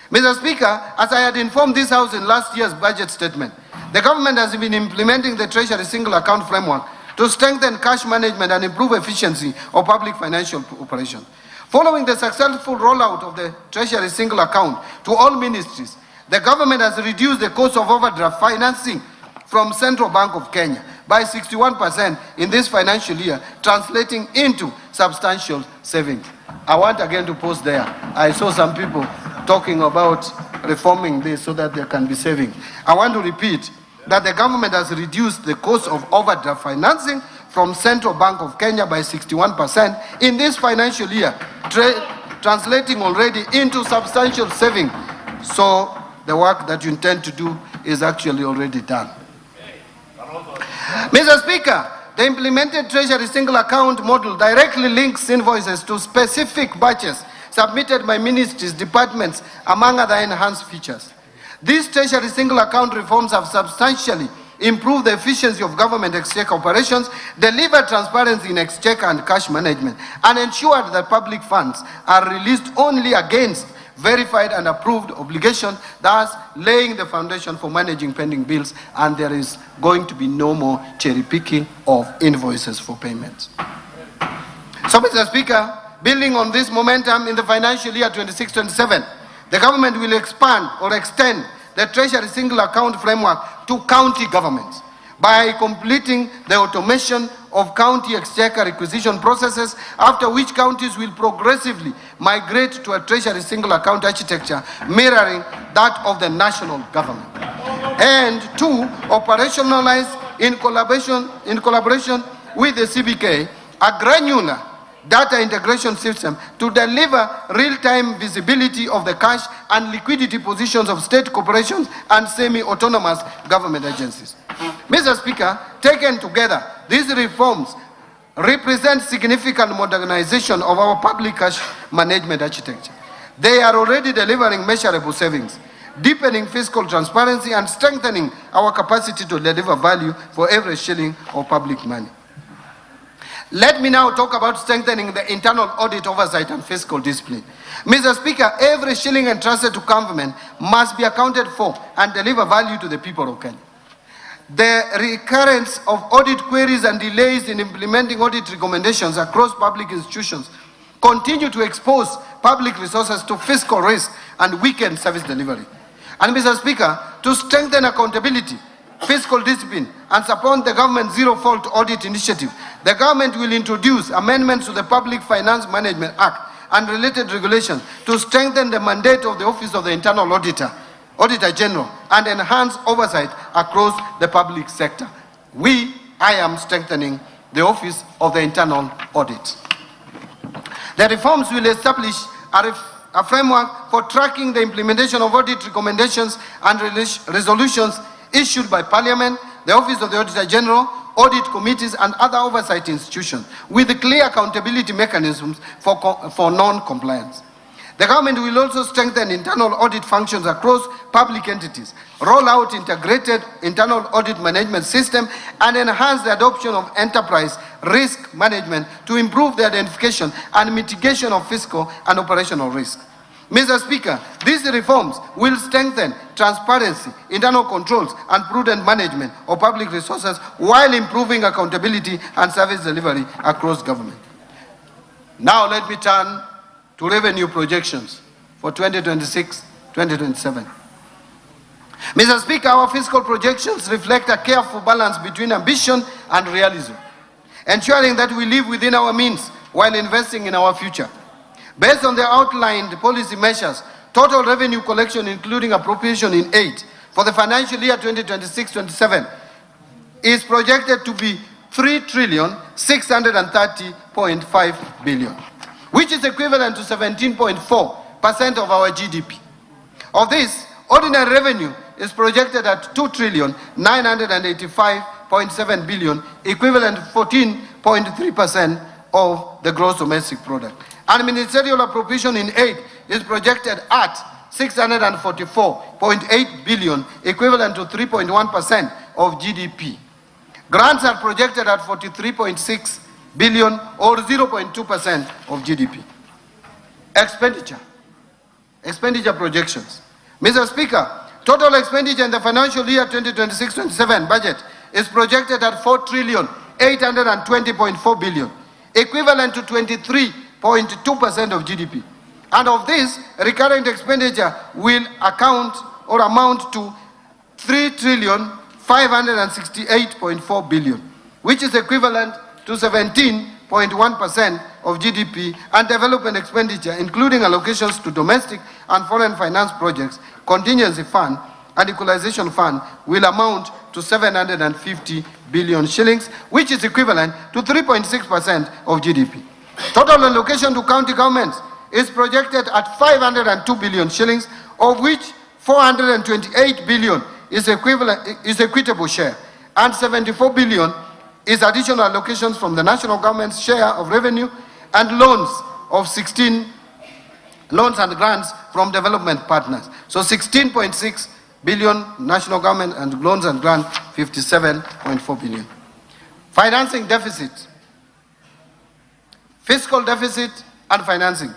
Speaker 7: Mr. Speaker, as I had informed this House in last year's budget statement, the government has been implementing the Treasury single account framework to strengthen cash management and improve efficiency of public financial operations. Following the successful rollout of the Treasury single account to all ministries, the government has reduced the cost of overdraft financing from Central Bank of Kenya by 61% in this financial year, translating into substantial savings. I want again to pause there. I saw some people talking about reforming this so that there can be savings. I want to repeat that the government has reduced the cost of overdraft financing from Central Bank of Kenya by 61% in this financial year, translating already into substantial savings. So the work that you intend to do is actually already done. Mr. Speaker, the implemented Treasury single account model directly links invoices to specific batches submitted by ministries, departments, among other enhanced features. These Treasury single account reforms have substantially improved the efficiency of government exchequer operations, delivered transparency in exchequer and cash management, and ensured that public funds are released only against verified and approved obligations, thus laying the foundation for managing pending bills, and there is going to be no more cherry picking of invoices for payments. So, Mr. Speaker, building on this momentum in the financial year 26-27, the government will expand or extend the Treasury single account framework to county governments by completing the automation of county exchequer requisition processes, after which counties will progressively migrate to a Treasury single account architecture mirroring that of the national government. And 2, operationalize in collaboration with the CBK a granular data integration system to deliver real-time visibility of the cash and liquidity positions of state corporations and semi-autonomous government agencies. Mr. Speaker, taken together, these reforms represent significant modernization of our public cash management architecture. They are already delivering measurable savings, deepening fiscal transparency, and strengthening our capacity to deliver value for every shilling of public money. Let me now talk about strengthening the internal audit oversight and fiscal discipline. Mr. Speaker, every shilling entrusted to government must be accounted for and deliver value to the people of Kenya. The recurrence of audit queries and delays in implementing audit recommendations across public institutions continue to expose public resources to fiscal risk and weaken service delivery. And Mr. Speaker, to strengthen accountability, fiscal discipline, and support the government's zero-fault audit initiative, the government will introduce amendments to the Public Finance Management Act and related regulations to strengthen the mandate of the Office of the Internal Auditor General, and enhance oversight across the public sector. I am strengthening the Office of the Internal Audit. The reforms will establish a framework for tracking the implementation of audit recommendations and resolutions issued by Parliament, the Office of the Auditor General, audit committees, and other oversight institutions, with clear accountability mechanisms for non-compliance. The government will also strengthen internal audit functions across public entities, roll out integrated internal audit management system, and enhance the adoption of enterprise risk management to improve the identification and mitigation of fiscal and operational risks. Mr. Speaker, these reforms will strengthen transparency, internal controls, and prudent management of public resources while improving accountability and service delivery across government. Now let me turn to revenue projections for 2026-2027. Mr. Speaker, our fiscal projections reflect a careful balance between ambition and realism, ensuring that we live within our means while investing in our future. Based on the outlined policy measures, total revenue collection, including appropriation in aid, for the financial year 2026-27 is projected to be 3,630.5 billion, which is equivalent to 17.4% of our GDP. Of this, ordinary revenue is projected at 2,985.7 billion, equivalent to 14.3% of the gross domestic product. And ministerial appropriation in aid is projected at 644.8 billion, equivalent to 3.1% of GDP. Grants are projected at 43.6 billion or 0.2% of GDP. Expenditure projections. Mr. Speaker, total expenditure in the financial year 2026-27 budget is projected at 4,820.4 billion, equivalent to 23.2% of GDP. And of this, recurrent expenditure will amount to 3,568.4 billion, which is equivalent to 17.1% of GDP, and development expenditure, including allocations to domestic and foreign finance projects, contingency fund, and equalization fund, will amount to 750 billion shillings, which is equivalent to 3.6% of GDP. Total allocation to county governments is projected at 502 billion shillings, of which 428 billion is equitable share, and 74 billion is additional allocations from the national government's share of revenue, and loans and grants from development partners. So 16.6 billion national government, and loans and grants 57.4 billion. Financing deficit, fiscal deficit and financing.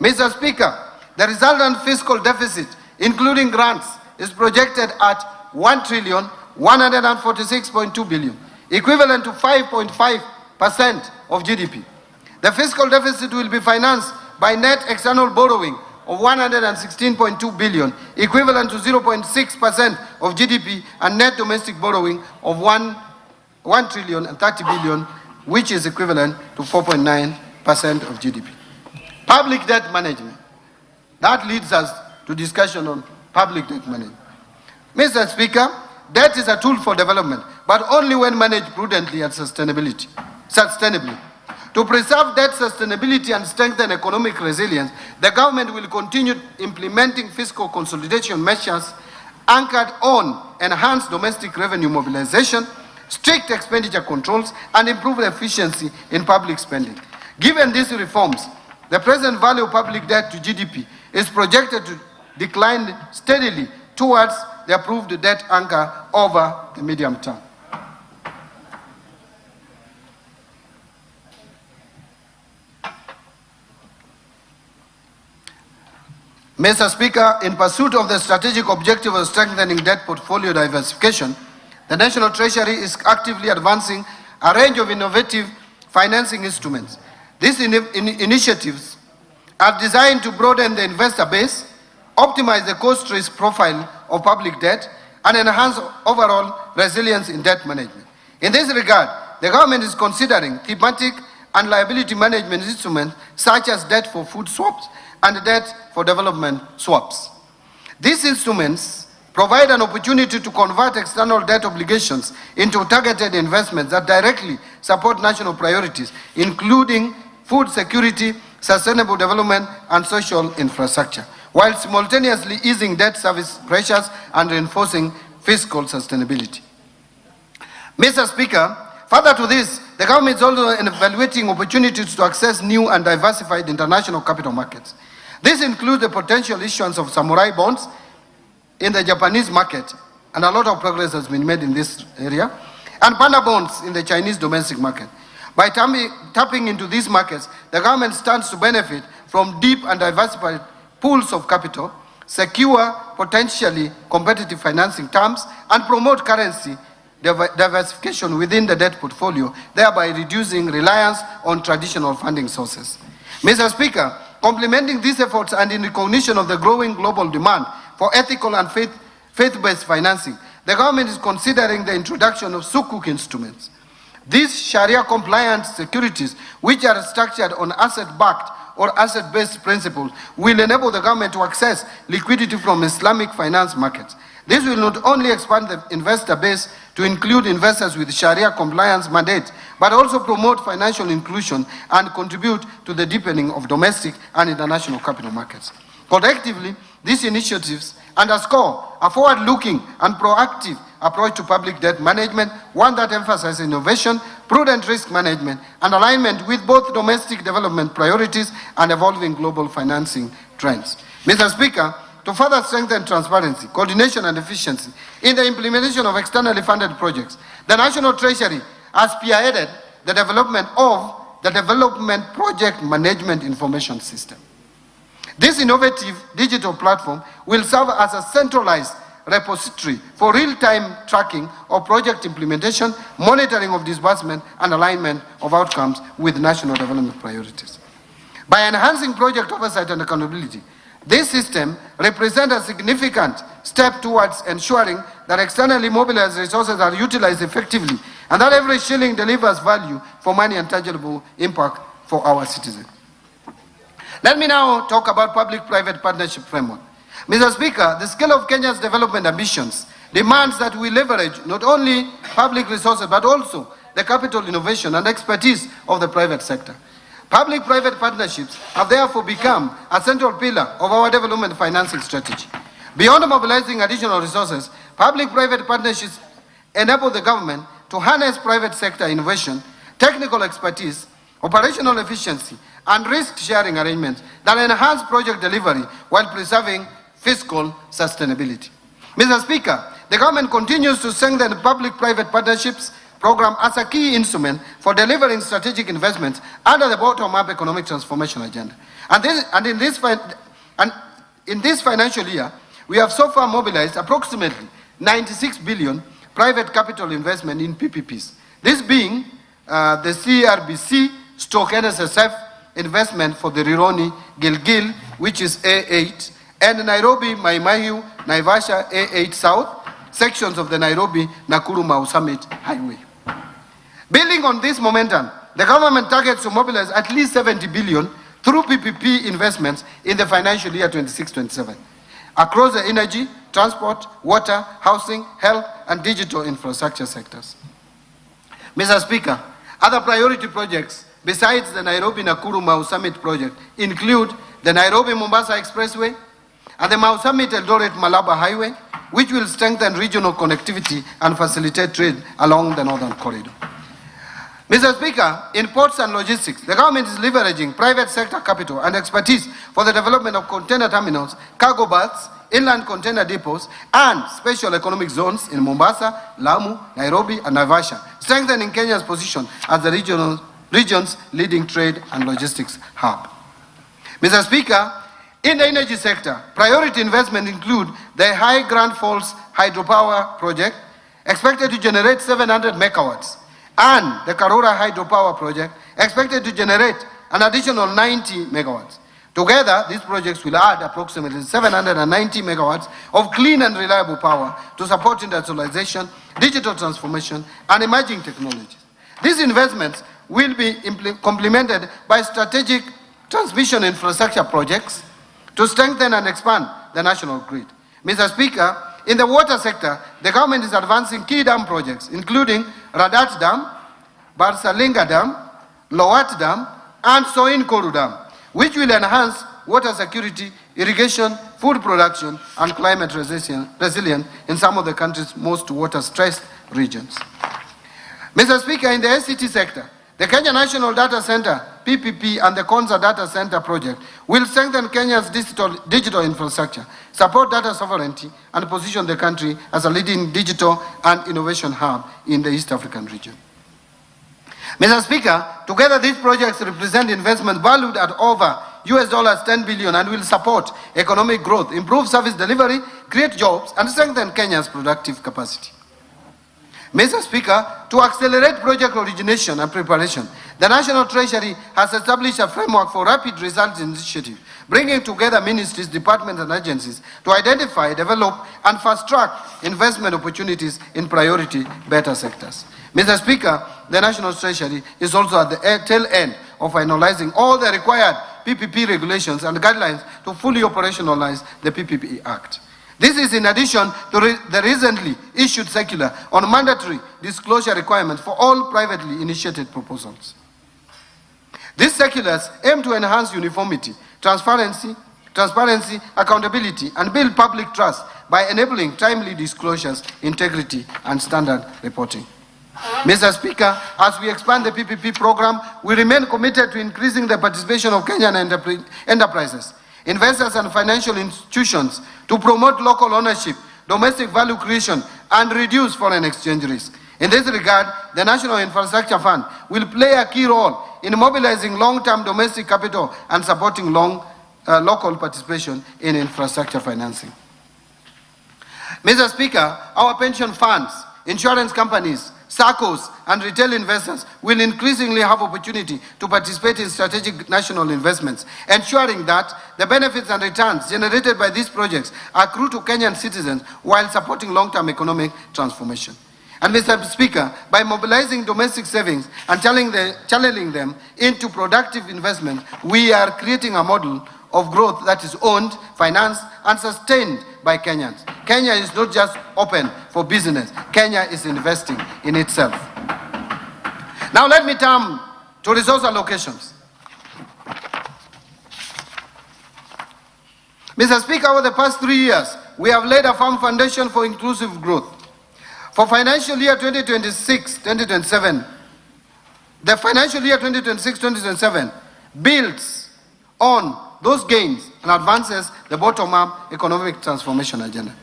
Speaker 7: Mr. Speaker, the resultant fiscal deficit, including grants, is projected at 1,146.2 billion, equivalent to 5.5% of GDP. The fiscal deficit will be financed by net external borrowing of 116.2 billion, equivalent to 0.6% of GDP, and net domestic borrowing of 1,030 billion, which is equivalent to 4.9% of GDP. Public debt management. That leads us to discussion on public debt management. Mr. Speaker, debt is a tool for development, but only when managed prudently and sustainably. To preserve debt sustainability and strengthen economic resilience, the government will continue implementing fiscal consolidation measures anchored on enhanced domestic revenue mobilization, strict expenditure controls, and improved efficiency in public spending. Given these reforms, the present value of public debt to GDP is projected to decline steadily towards the approved debt anchor over the medium term. Mr. Speaker, in pursuit of the strategic objective of strengthening debt portfolio diversification, the National Treasury is actively advancing a range of innovative financing instruments. These initiatives are designed to broaden the investor base, optimize the cost risk profile of public debt, and enhance overall resilience in debt management. In this regard, the government is considering thematic and liability management instruments such as debt for food swaps and debt for development swaps. These instruments provide an opportunity to convert external debt obligations into targeted investments that directly support national priorities, including food security, sustainable development, and social infrastructure, while simultaneously easing debt service pressures and reinforcing fiscal sustainability. Mr. Speaker, further to this, the government is also evaluating opportunities to access new and diversified international capital markets. This includes the potential issuance of samurai bonds in the Japanese market, and a lot of progress has been made in this area, and panda bonds in the Chinese domestic market. By tapping into these markets, the government stands to benefit from deep and diversified pools of capital, secure potentially competitive financing terms, and promote currency diversification within the debt portfolio, thereby reducing reliance on traditional funding sources. Mr. Speaker, complementing these efforts and in recognition of the growing global demand for ethical and faith-based financing, the government is considering the introduction of sukuk instruments. These Sharia-compliant securities, which are structured on asset-backed or asset-based principles, will enable the government to access liquidity from Islamic finance markets. This will not only expand the investor base to include investors with Sharia compliance mandates, but also promote financial inclusion and contribute to the deepening of domestic and international capital markets. Collectively, these initiatives underscore a forward-looking and proactive approach to public debt management, one that emphasizes innovation, prudent risk management, and alignment with both domestic development priorities and evolving global financing trends. Mr. Speaker, to further strengthen transparency, coordination, and efficiency in the implementation of externally funded projects, the National Treasury has spearheaded the development of the Development Project Management Information System. This innovative digital platform will serve as a centralized repository for real-time tracking of project implementation, monitoring of disbursement, and alignment of outcomes with national development priorities. By enhancing project oversight and accountability, this system represents a significant step towards ensuring that externally mobilized resources are utilized effectively and that every shilling delivers value for money and tangible impact for our citizens. Let me now talk about public-private partnership framework. Mr. Speaker, the scale of Kenya's development ambitions demands that we leverage not only public resources but also the capital, innovation, and expertise of the private sector. Public-private partnerships have therefore become a central pillar of our development financing strategy. Beyond mobilizing additional resources, public-private partnerships enable the government to harness private sector innovation, technical expertise, operational efficiency, and risk-sharing arrangements that enhance project delivery while preserving fiscal sustainability. Mr. Speaker, the government continues to strengthen the public-private partnerships program as a key instrument for delivering strategic investments under the bottom-up economic transformation agenda. In this financial year, we have so far mobilized approximately 96 billion private capital investment in PPPs. This being the CRBC/NSSF investment for the Rironi Gilgil, which is A8, and Nairobi Mai Naivasha A8 South, sections of the Nairobi Nakuru Mau Summit Highway. Building on this momentum, the government targets to mobilize at least 70 billion through PPP investments in the financial year 26-27 across the energy, transport, water, housing, health, and digital infrastructure sectors. Mr. Speaker, other priority projects besides the Nairobi Nakuru Mau Summit project include the Nairobi Mombasa Expressway and the Mau Summit Eldoret Malaba Highway, which will strengthen regional connectivity and facilitate trade along the northern corridor. Mr. Speaker, in ports and logistics, the government is leveraging private sector capital and expertise for the development of container terminals, cargo berths, inland container depots, and special economic zones in Mombasa, Lamu, Nairobi, and Naivasha, strengthening Kenya's position as the region's leading trade and logistics hub. Mr. Speaker, in the energy sector, priority investment include the High Grand Falls hydropower project, expected to generate 700 megawatts, and the Karura hydropower project, expected to generate an additional 90 megawatts. Together, these projects will add approximately 790 megawatts of clean and reliable power to support industrialization, digital transformation, and emerging technologies. These investments will be complemented by strategic transmission infrastructure projects to strengthen and expand the national grid. Mr. Speaker, in the water sector, the government is advancing key dam projects, including Radat Dam, Barsalinga Dam, Lowat Dam, and Soin Koru Dam, which will enhance water security, irrigation, food production, and climate resilience in some of the country's most water-stressed regions. Mr. Speaker, in the ICT sector, the Kenya National Data Center PPP and the Konza Data Center project will strengthen Kenya's digital infrastructure, support data sovereignty, and position the country as a leading digital and innovation hub in the East African region. Mr. Speaker, together these projects represent investment valued at over $10 billion and will support economic growth, improve service delivery, create jobs, and strengthen Kenya's productive capacity. Mr. Speaker, to accelerate project origination and preparation, the National Treasury has established a framework for rapid results initiative, bringing together ministries, departments, and agencies to identify, develop, and fast-track investment opportunities in priority beta sectors. Mr. Speaker, the National Treasury is also at the tail end of finalizing all the required PPP regulations and guidelines to fully operationalize the PPP Act. This is in addition to the recently issued circular on mandatory disclosure requirements for all privately initiated proposals. These circulars aim to enhance uniformity, transparency, accountability, and build public trust by enabling timely disclosures, integrity, and standard reporting. Mr. Speaker, as we expand the PPP program, we remain committed to increasing the participation of Kenyan enterprises, investors, and financial institutions to promote local ownership, domestic value creation, and reduce foreign exchange risk. In this regard, the National Infrastructure Fund will play a key role in mobilizing long-term domestic capital and supporting local participation in infrastructure financing. Mr. Speaker, our pension funds, insurance companies, SACCOs, and retail investors will increasingly have opportunity to participate in strategic national investments, ensuring that the benefits and returns generated by these projects accrue to Kenyan citizens while supporting long-term economic transformation. And Mr. Speaker, by mobilizing domestic savings and channeling them into productive investment, we are creating a model of growth that is owned, financed, and sustained by Kenyans. Kenya is not just open for business. Kenya is investing in itself. Now let me turn to resource allocations. Mr. Speaker, over the past 3 years, we have laid a firm foundation for inclusive growth. For financial year 2026-2027, the financial year 2026-2027 builds on those gains and advances the bottom-up economic transformation agenda.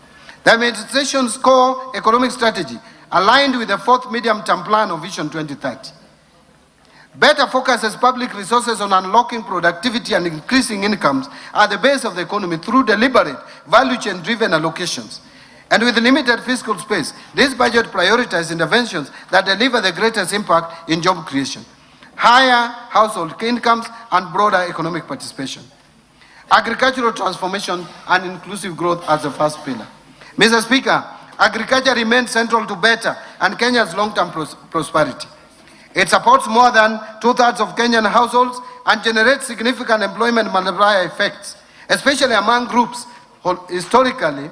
Speaker 7: The administration's core economic strategy aligned with the fourth medium-term plan of Vision 2030. Better focuses public resources on unlocking productivity and increasing incomes at the base of the economy through deliberate, value chain-driven allocations. And with limited fiscal space, this budget prioritizes interventions that deliver the greatest impact in job creation, higher household incomes, and broader economic participation. Agricultural transformation and inclusive growth as the first pillar. Mr. Speaker, agriculture remains central to better and Kenya's long-term prosperity. It supports more than 2/3 of Kenyan households and generates significant employment multiplier effects, especially among groups historically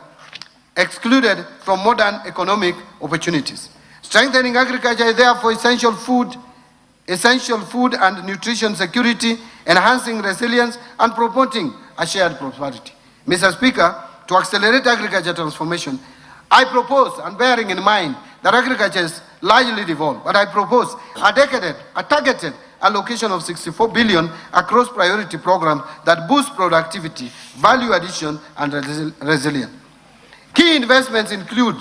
Speaker 7: excluded from modern economic opportunities. Strengthening agriculture is therefore essential food and nutrition security, enhancing resilience, and promoting a shared prosperity. Mr. Speaker, to accelerate agriculture transformation, I propose, and bearing in mind that agriculture is largely devolved, but I propose a targeted allocation of 64 billion across priority programs that boost productivity, value addition, and resilience. Key investments include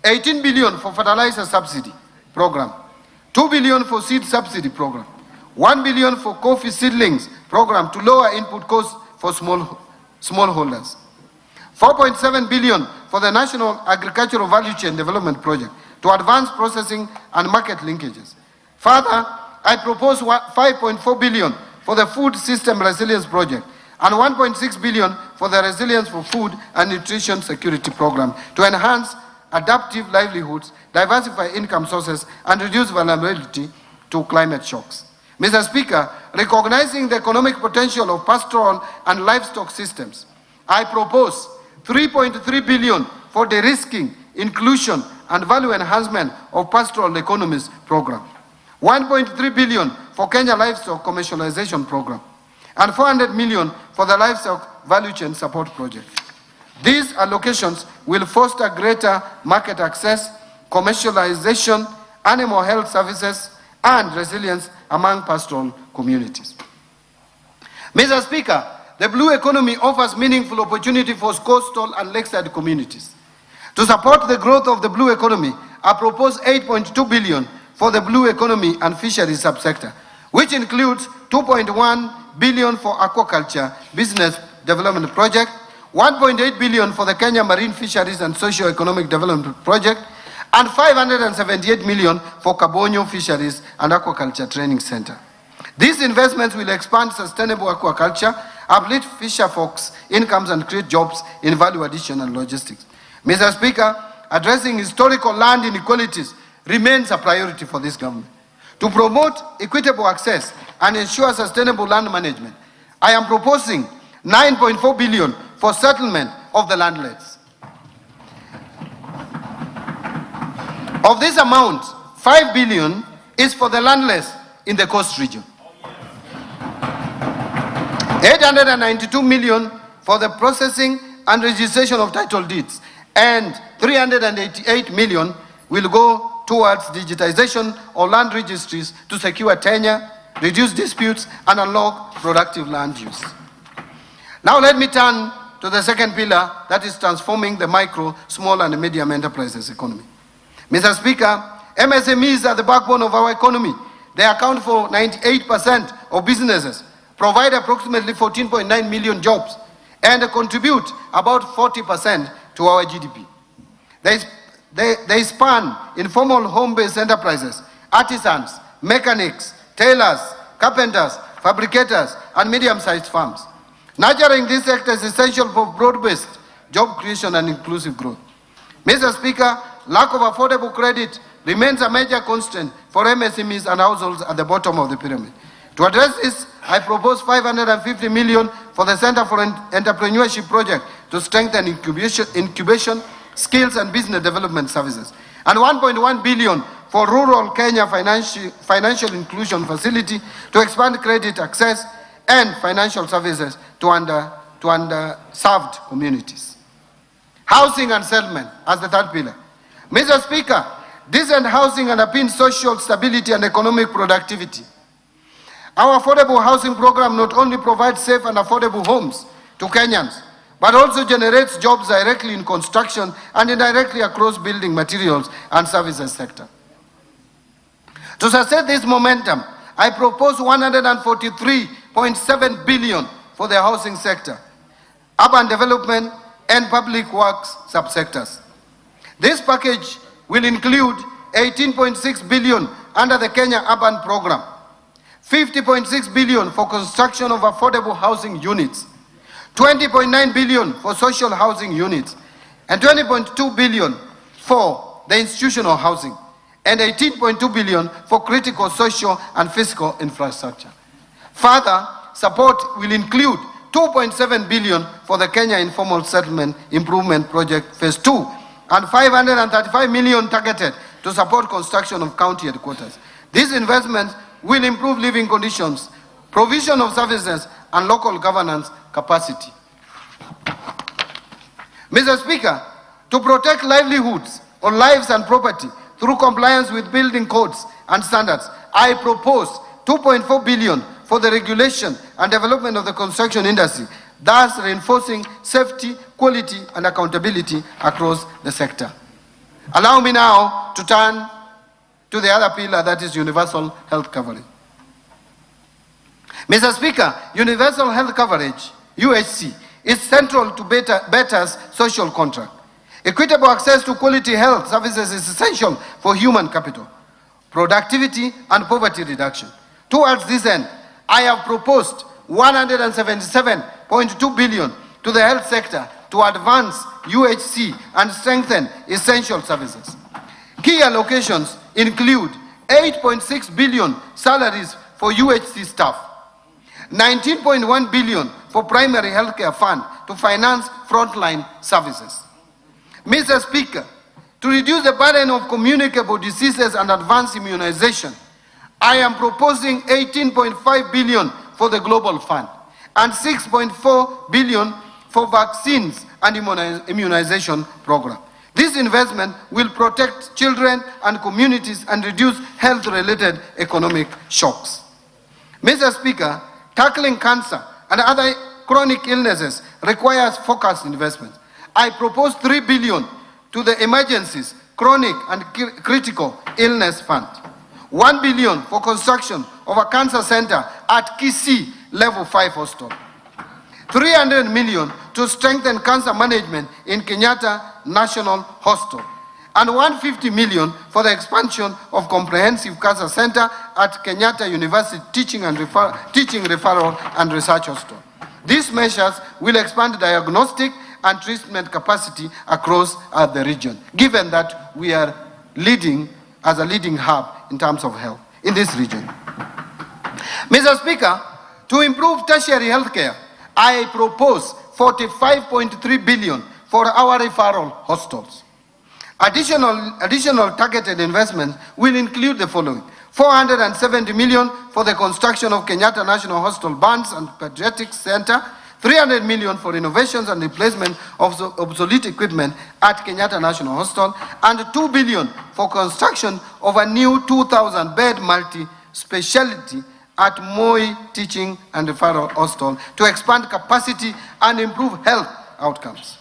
Speaker 7: 18 billion for fertilizer subsidy program, 2 billion for seed subsidy program, 1 billion for coffee seedlings program to lower input costs for smallholders, 4.7 billion for the National Agricultural Value Chain Development Project to advance processing and market linkages. Further, I propose 5.4 billion for the Food System Resilience Project and 1.6 billion for the Resilience for Food and Nutrition Security Program to enhance adaptive livelihoods, diversify income sources, and reduce vulnerability to climate shocks. Mr. Speaker, recognizing the economic potential of pastoral and livestock systems, I propose 3.3 billion for de-risking, inclusion, and value enhancement of pastoral economies program, 1.3 billion for Kenya Livestock Commercialization Program, and 400 million for the Livestock Value Chain Support Project. These allocations will foster greater market access, commercialization, animal health services, and resilience among pastoral communities. Mr. Speaker, the blue economy offers meaningful opportunity for coastal and lakeside communities. To support the growth of the blue economy, I propose 8.2 billion for the blue economy and fisheries subsector, which includes 2.1 billion for aquaculture business development project, 1.8 billion for the Kenya Marine Fisheries and Socio-Economic Development Project, and 578 million for Kabonyo Fisheries and Aquaculture Training Center. These investments will expand sustainable aquaculture, uplift fisher folks' incomes, and create jobs in value addition and logistics. Mr. Speaker, addressing historical land inequalities remains a priority for this government. To promote equitable access and ensure sustainable land management, I am proposing 9.4 billion for settlement of the landless. Of this amount, 5 billion is for the landless in the coast region. 892 million for the processing and registration of title deeds, and 388 million will go towards digitization of land registries to secure tenure, reduce disputes, and unlock productive land use. Now let me turn to the second pillar, that is transforming the micro, small, and medium enterprises economy. Mr. Speaker, MSMEs are the backbone of our economy. They account for 98% of businesses, provide approximately 14.9 million jobs, and contribute about 40% to our GDP. They span informal home-based enterprises, artisans, mechanics, tailors, carpenters, fabricators, and medium-sized firms. Nurturing this sector is essential for broad-based job creation and inclusive growth. Mr. Speaker, lack of affordable credit remains a major constraint for MSMEs and households at the bottom of the pyramid. To address this, I propose 550 million for the Center for Entrepreneurship Project to strengthen incubation, skills, and business development services, and 1.1 billion for rural Kenya financial inclusion facility to expand credit access and financial services to underserved communities. Housing and settlement as the third pillar. Mr. Speaker, decent housing underpins social stability and economic productivity. Our affordable housing program not only provides safe and affordable homes to Kenyans, but also generates jobs directly in construction and indirectly across building materials and services sector. To sustain this momentum, I propose 143.7 billion for the housing sector, urban development, and public works subsectors. This package will include 18.6 billion under the Kenya Urban Program, 50.6 billion for construction of affordable housing units, 20.9 billion for social housing units, and 20.2 billion for the institutional housing, and 18.2 billion for critical social and physical infrastructure. Further, support will include 2.7 billion for the Kenya Informal Settlement Improvement Project Phase 2, and 535 million targeted to support construction of county headquarters. These investments will improve living conditions, provision of services, and local governance capacity. Mr. Speaker, to protect livelihoods or lives and property through compliance with building codes and standards, I propose 2.4 billion for the regulation and development of the construction industry, thus reinforcing safety, quality, and accountability across the sector. Allow me now to turn to the other pillar, that is universal health coverage. Mr. Speaker, universal health coverage, UHC, is central to better's social contract. Equitable access to quality health services is essential for human capital, productivity, and poverty reduction. Towards this end, I have proposed 177.2 billion to the health sector to advance UHC and strengthen essential services. Key allocations include 8.6 billion salaries for UHC staff, 19.1 billion for primary healthcare fund to finance frontline services. Mr. Speaker, to reduce the burden of communicable diseases and advance immunization, I am proposing 18.5 billion for the Global Fund and 6.4 billion for vaccines and immunization program. This investment will protect children and communities and reduce health-related economic shocks. Mr. Speaker, tackling cancer and other chronic illnesses requires focused investment. I propose 3 billion to the emergencies, chronic and critical illness fund. 1 billion for construction of a cancer center at Kisii Level 5 Hospital. 300 million to strengthen cancer management in Kenyatta National Hospital. And 150 million for the expansion of comprehensive cancer center at Kenyatta University Teaching Referral and Research Hospital. These measures will expand diagnostic and treatment capacity across the region, given that we are leading as a leading hub in terms of health in this region. Mr. Speaker, to improve tertiary health care, I propose 45.3 billion for our referral hospitals. Additional targeted investments will include the following: 470 million for the construction of Kenyatta National Hospital Burns and Pediatrics Center, 300 million for innovations and replacement of obsolete equipment at Kenyatta National Hospital, and 2 billion for construction of a new 2,000-bed multi-speciality at Moi Teaching and Referral Hospital to expand capacity and improve health outcomes.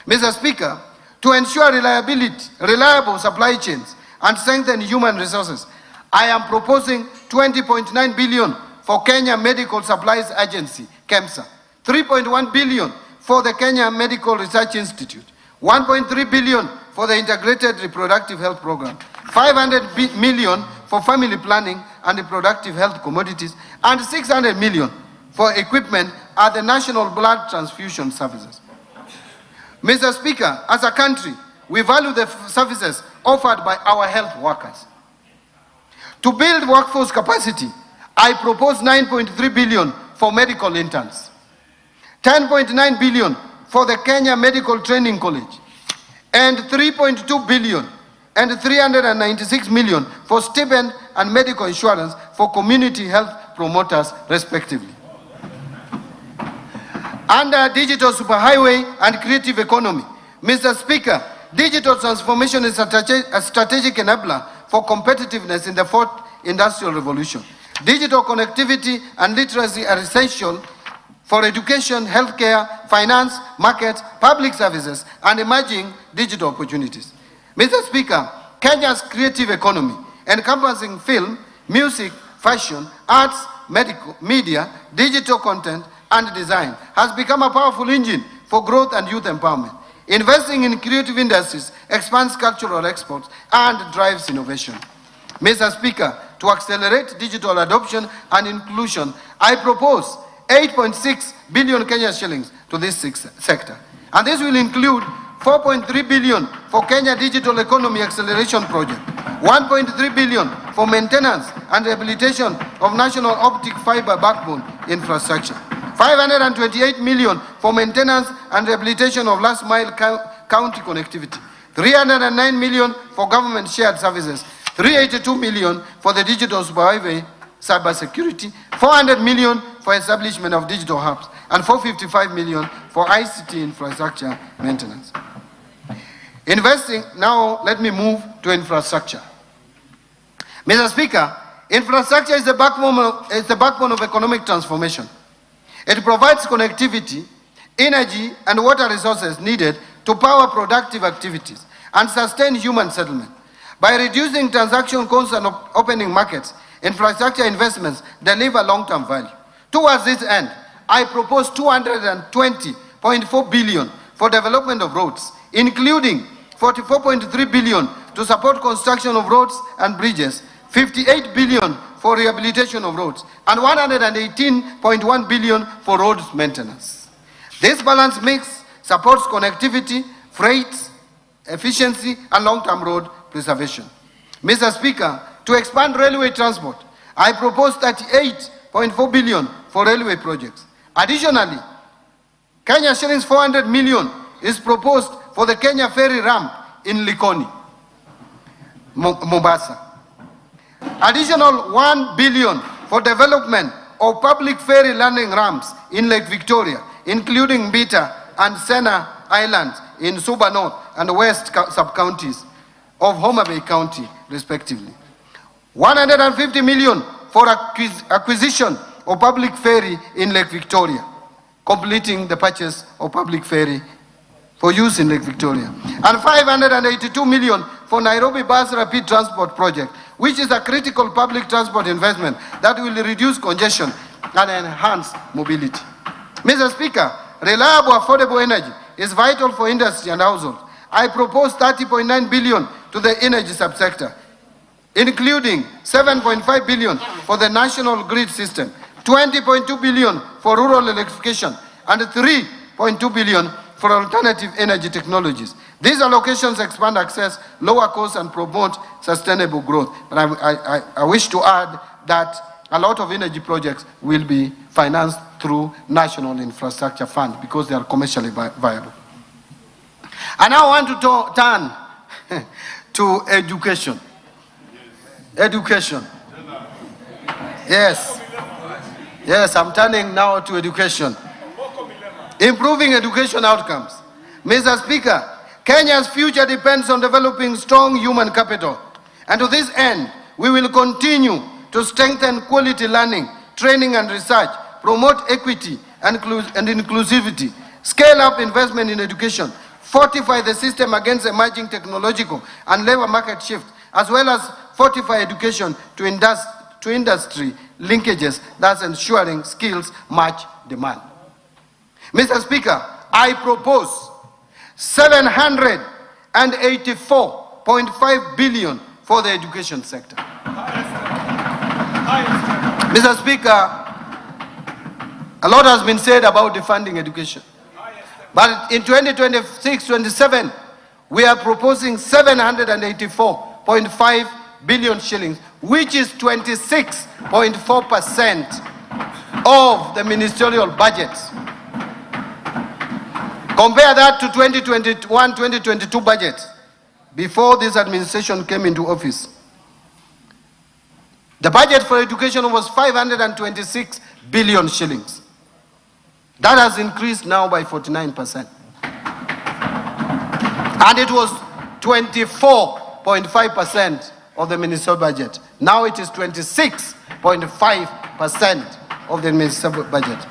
Speaker 7: Mr. Speaker, to ensure reliable supply chains and strengthen human resources, I am proposing 20.9 billion for Kenya Medical Supplies Agency, KEMSA, 3.1 billion for the Kenya Medical Research Institute, 1.3 billion for the Integrated Reproductive Health Program, 500 million for family planning and reproductive health commodities, and 600 million for equipment at the National Blood Transfusion Services. Mr. Speaker, as a country, we value the services offered by our health workers. To build workforce capacity, I propose 9.3 billion for medical interns, 10.9 billion for the Kenya Medical Training College, and 3.2 billion and 396 million for stipend and medical insurance for community health promoters, respectively. Under digital superhighway and creative economy, Mr. Speaker, digital transformation is a strategic enabler for competitiveness in the fourth industrial revolution. Digital connectivity and literacy are essential for education, healthcare, finance, markets, public services, and emerging digital opportunities. Mr. Speaker, Kenya's creative economy, encompassing film, music, fashion, arts, media, digital content, and design, has become a powerful engine for growth and youth empowerment. Investing in creative industries expands cultural exports and drives innovation. Mr. Speaker, to accelerate digital adoption and inclusion, I propose 8.6 billion Kenya shillings to this sector. And this will include 4.3 billion for Kenya Digital Economy Acceleration Project, 1.3 billion for maintenance and rehabilitation of national optic fiber backbone infrastructure, 528 million for maintenance and rehabilitation of last mile county connectivity, 309 million for government shared services, 382 million for the digital superhighway cybersecurity, 400 million for establishment of digital hubs, and 455 million for ICT infrastructure maintenance. Investing, now let me move to infrastructure. Mr. Speaker, infrastructure is the backbone of economic transformation. It provides connectivity, energy, and water resources needed to power productive activities and sustain human settlement. By reducing transaction costs and opening markets, infrastructure investments deliver long-term value. Towards this end, I propose 220.4 billion for development of roads, including 44.3 billion to support construction of roads and bridges, 58 billion for rehabilitation of roads, and 118.1 billion for roads maintenance. This balance mix supports connectivity, freight, efficiency, and long-term road preservation. Mr. Speaker, to expand railway transport, I propose 38.4 billion for railway projects. Additionally, Kenya shillings 400 million is proposed for the Kenya ferry ramp in Likoni, Mombasa. Additional 1 billion for development of public ferry landing ramps in Lake Victoria, including Mbita and Sena Islands in Suba North and West sub-counties of Homa Bay County, respectively. 150 million for acquisition of public ferry in Lake Victoria, completing the purchase of public ferry for use in Lake Victoria. And 582 million for Nairobi Bus Rapid Transport Project, which is a critical public transport investment that will reduce congestion and enhance mobility. Mr. Speaker, reliable, affordable energy is vital for industry and households. I propose 30.9 billion to the energy subsector, including 7.5 billion for the national grid system, 20.2 billion for rural electrification, and 3.2 billion for alternative energy technologies. These allocations expand access, lower costs, and promote sustainable growth. But I wish to add that a lot of energy projects will be financed through National Infrastructure Fund because they are commercially viable. And now I want to turn to education. Education. Yes, I'm turning now to education. Improving education outcomes. Mr. Speaker, Kenya's future depends on developing strong human capital. And to this end, we will continue to strengthen quality learning, training and research, promote equity and inclusivity, scale up investment in education, fortify the system against emerging technological and labor market shift, as well as fortify education to industry linkages, thus ensuring skills match demand. Mr. Speaker, I propose 784.5 billion for the education sector. Mr. Speaker, a lot has been said about defunding education. But in 2026-27, we are proposing 784.5 billion shillings, which is 26.4% of the ministerial budget. Compare that to 2021-2022 budget, before this administration came into office. The budget for education was 526 billion shillings. That has increased now by 49%. And it was 24.5% of the ministerial budget. Now it is 26.5% of the ministerial budget.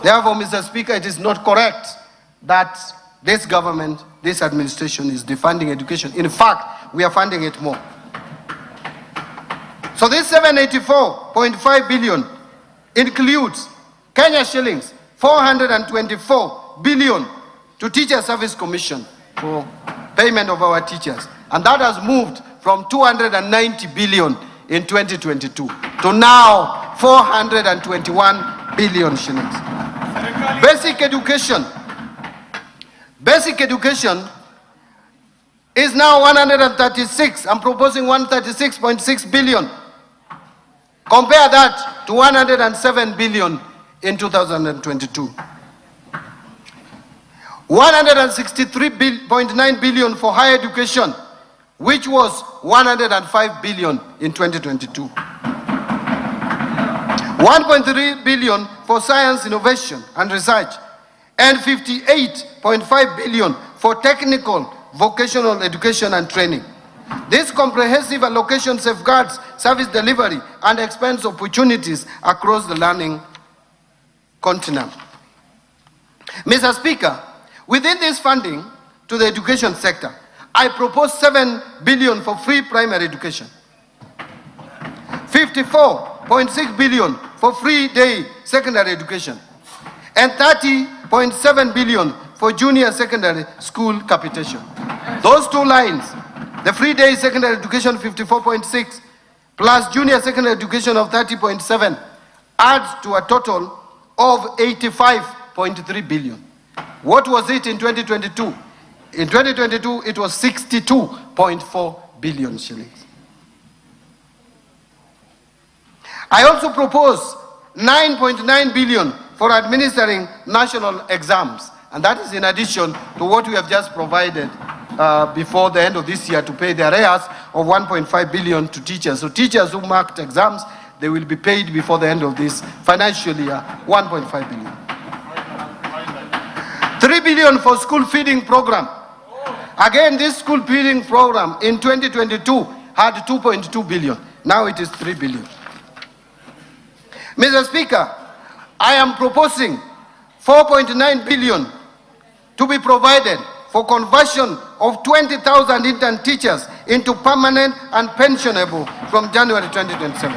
Speaker 7: Therefore, Mr. Speaker, it is not correct that this government, this administration is defunding education. In fact, we are funding it more. So this 784.5 billion includes Kenya shillings 424 billion to Teacher Service Commission for payment of our teachers. And that has moved from 290 billion in 2022 to now 421 billion shillings. Basic education is now 136. I'm proposing 136.6 billion. Compare that to 107 billion in 2022. 163.9 billion for higher education, which was 105 billion in 2022. 1.3 billion for science, innovation and research, and 58.5 billion for technical, vocational education and training. This comprehensive allocation safeguards service delivery and expands opportunities across the learning continent. Mr. Speaker, within this funding to the education sector, I propose 7 billion for free primary education, 54.6 billion for free day secondary education, and 30.7 billion for junior secondary school capitation. Those two lines, the free day secondary education 54.6 plus junior secondary education of 30.7, adds to a total of 85.3 billion. What was it in 2022? In 2022, it was 62.4 billion shillings. I also propose 9.9 billion for administering national exams, and that is in addition to what we have just provided before the end of this year to pay the arrears of 1.5 billion to teachers. So teachers who marked exams, they will be paid before the end of this financial year, 1.5 billion. 3 billion for school feeding program. Again, this school feeding program in 2022 had 2.2 billion. Now it is 3 billion. Mr. Speaker, I am proposing 4.9 billion to be provided for conversion of 20,000 intern teachers into permanent and pensionable from January 2027.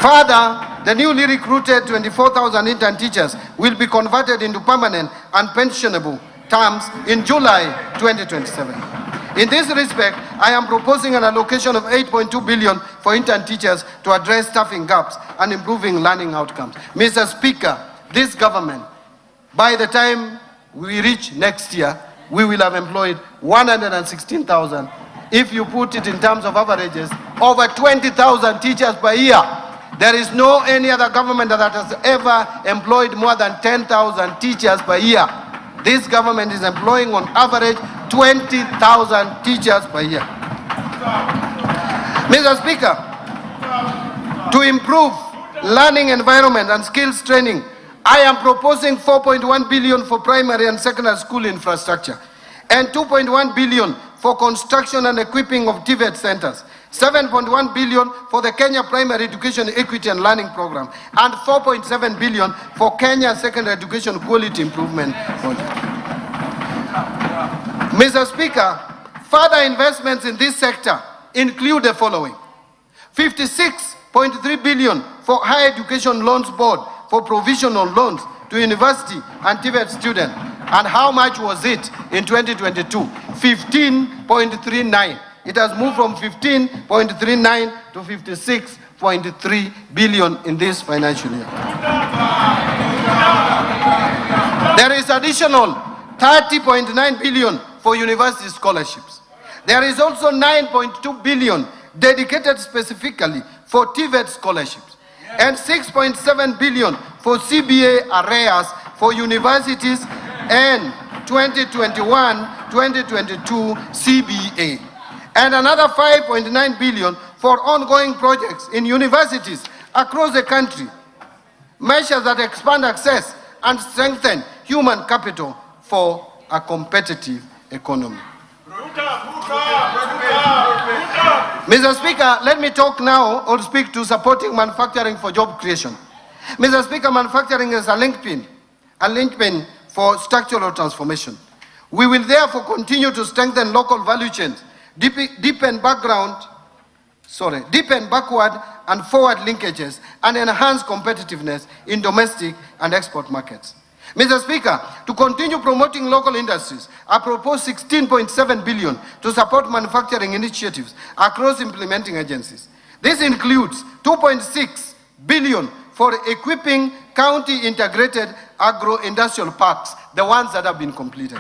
Speaker 7: Further, the newly recruited 24,000 intern teachers will be converted into permanent and pensionable terms in July 2027. In this respect, I am proposing an allocation of 8.2 billion for intern teachers to address staffing gaps and improving learning outcomes. Mr. Speaker, this government, by the time we reach next year, we will have employed 116,000. If you put it in terms of averages, over 20,000 teachers per year. There is no any other government that has ever employed more than 10,000 teachers per year. This government is employing on average 20,000 teachers per year. Mr. Speaker, to improve learning environment and skills training, I am proposing 4.1 billion for primary and secondary school infrastructure and 2.1 billion for construction and equipping of TVET centers, 7.1 billion for the Kenya Primary Education Equity and Learning Program, and 4.7 billion for Kenya Secondary Education Quality Improvement Project. Mr. Speaker, further investments in this sector include the following: 56.3 billion for Higher Education Loans Board for provisional loans to university and TVET students. And how much was it in 2022? 15.39. It has moved from 15.39 to 56.3 billion in this financial year. There is additional 30.9 billion for university scholarships. There is also 9.2 billion dedicated specifically for TVET scholarships, and 6.7 billion for CBA arrears for universities and 2021-2022 CBA, and another 5.9 billion for ongoing projects in universities across the country, measures that expand access and strengthen human capital for a competitive economy. Mr. Speaker, let me talk now or speak to supporting manufacturing for job creation. Mr. Speaker, manufacturing is a linchpin for structural transformation. We will therefore continue to strengthen local value chains, deepen backward and forward linkages, and enhance competitiveness in domestic and export markets. Mr. Speaker, to continue promoting local industries, I propose 16.7 billion to support manufacturing initiatives across implementing agencies. This includes 2.6 billion for equipping county integrated agro-industrial parks, the ones that have been completed.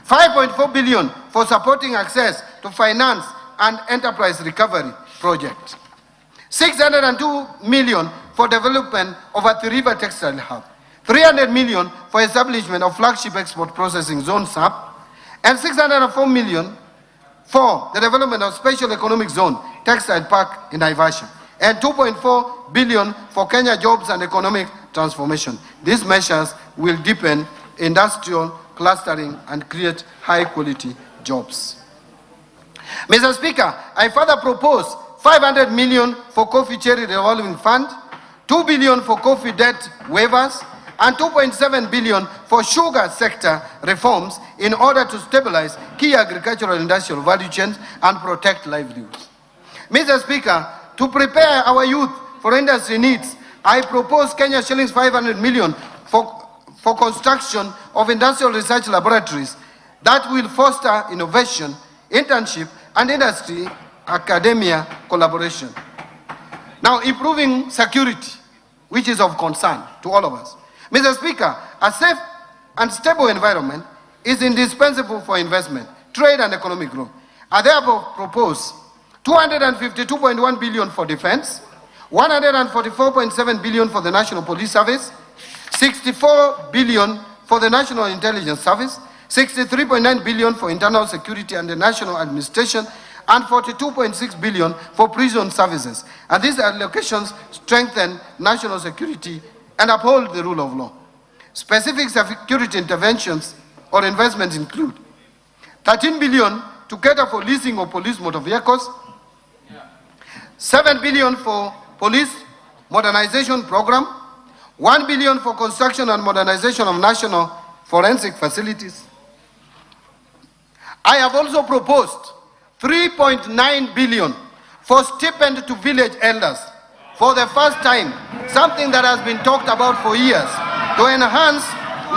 Speaker 7: 5.4 billion for supporting access to finance and enterprise recovery projects. 602 million for development of a three-river textile hub. 300 million for establishment of flagship export processing zone SAP, and 604 million for the development of special economic zone textile park in Naivasha, and 2.4 billion for Kenya jobs and economic transformation. These measures will deepen industrial clustering and create high quality jobs. Mr. Speaker, I further propose 500 million for coffee cherry revolving fund, 2 billion for coffee debt waivers, and 2.7 billion for sugar sector reforms in order to stabilize key agricultural industrial value chains and protect livelihoods. Mr. Speaker, to prepare our youth for industry needs, I propose Kenya shillings 500 million for construction of industrial research laboratories that will foster innovation, internship, and industry academia collaboration. Now, improving security, which is of concern to all of us. Mr. Speaker, a safe and stable environment is indispensable for investment, trade, and economic growth. I therefore propose 252.1 billion for defense, 144.7 billion for the National Police Service, 64 billion for the National Intelligence Service, 63.9 billion for internal security and the national administration, and 42.6 billion for prison services. And these allocations strengthen national security and uphold the rule of law. Specific security interventions or investments include 13 billion to cater for leasing of police motor vehicles, 7 billion for police modernization program, 1 billion for construction and modernization of national forensic facilities. I have also proposed 3.9 billion for stipend to village elders for the first time, something that has been talked about for years, to enhance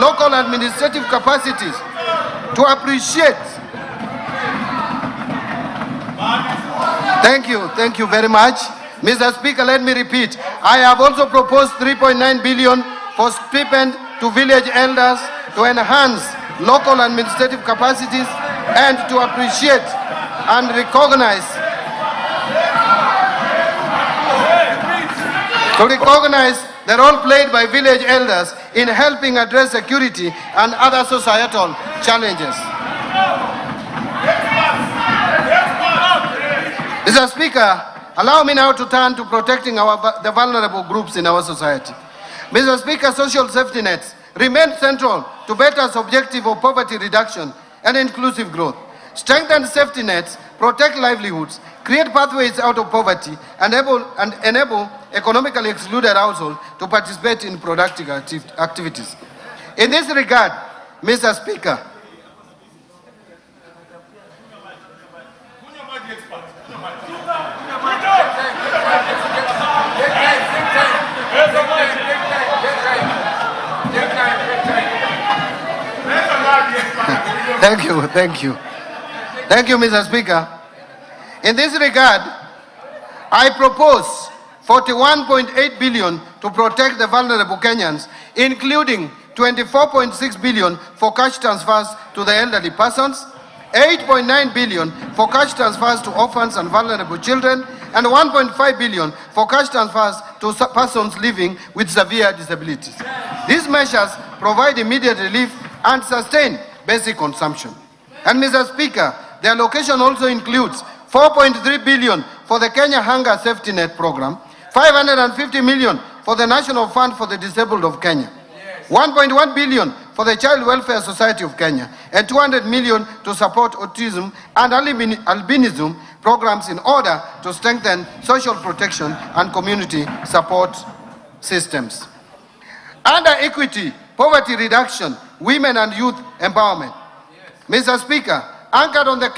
Speaker 7: local administrative capacities, to appreciate. Thank you very much. Mr. Speaker, let me repeat. I have also proposed 3.9 billion for stipend to village elders to enhance local administrative capacities and to appreciate and recognize the role played by village elders in helping address security and other societal challenges. Mr. Speaker, allow me now to turn to protecting the vulnerable groups in our society. Mr. Speaker, social safety nets remain central to BETA's objective of poverty reduction and inclusive growth. Strengthen safety nets, protect livelihoods, create pathways out of poverty, and enable economically excluded households to participate in productive activities. In this regard, Mr. Speaker, Thank you, Mr. Speaker. In this regard, I propose 41.8 billion to protect the vulnerable Kenyans, including 24.6 billion for cash transfers to the elderly persons, 8.9 billion for cash transfers to orphans and vulnerable children, and 1.5 billion for cash transfers to persons living with severe disabilities. These measures provide immediate relief and sustain basic consumption. And Mr. Speaker, the allocation also includes 4.3 billion for the Kenya Hunger Safety Net Program, 550 million for the National Fund for the Disabled of Kenya, 1.1 billion for the Child Welfare Society of Kenya, and 200 million to support autism and albinism programs in order to strengthen social protection and community support systems. Under equity, poverty reduction, women and youth empowerment. Mr. Speaker, anchored on the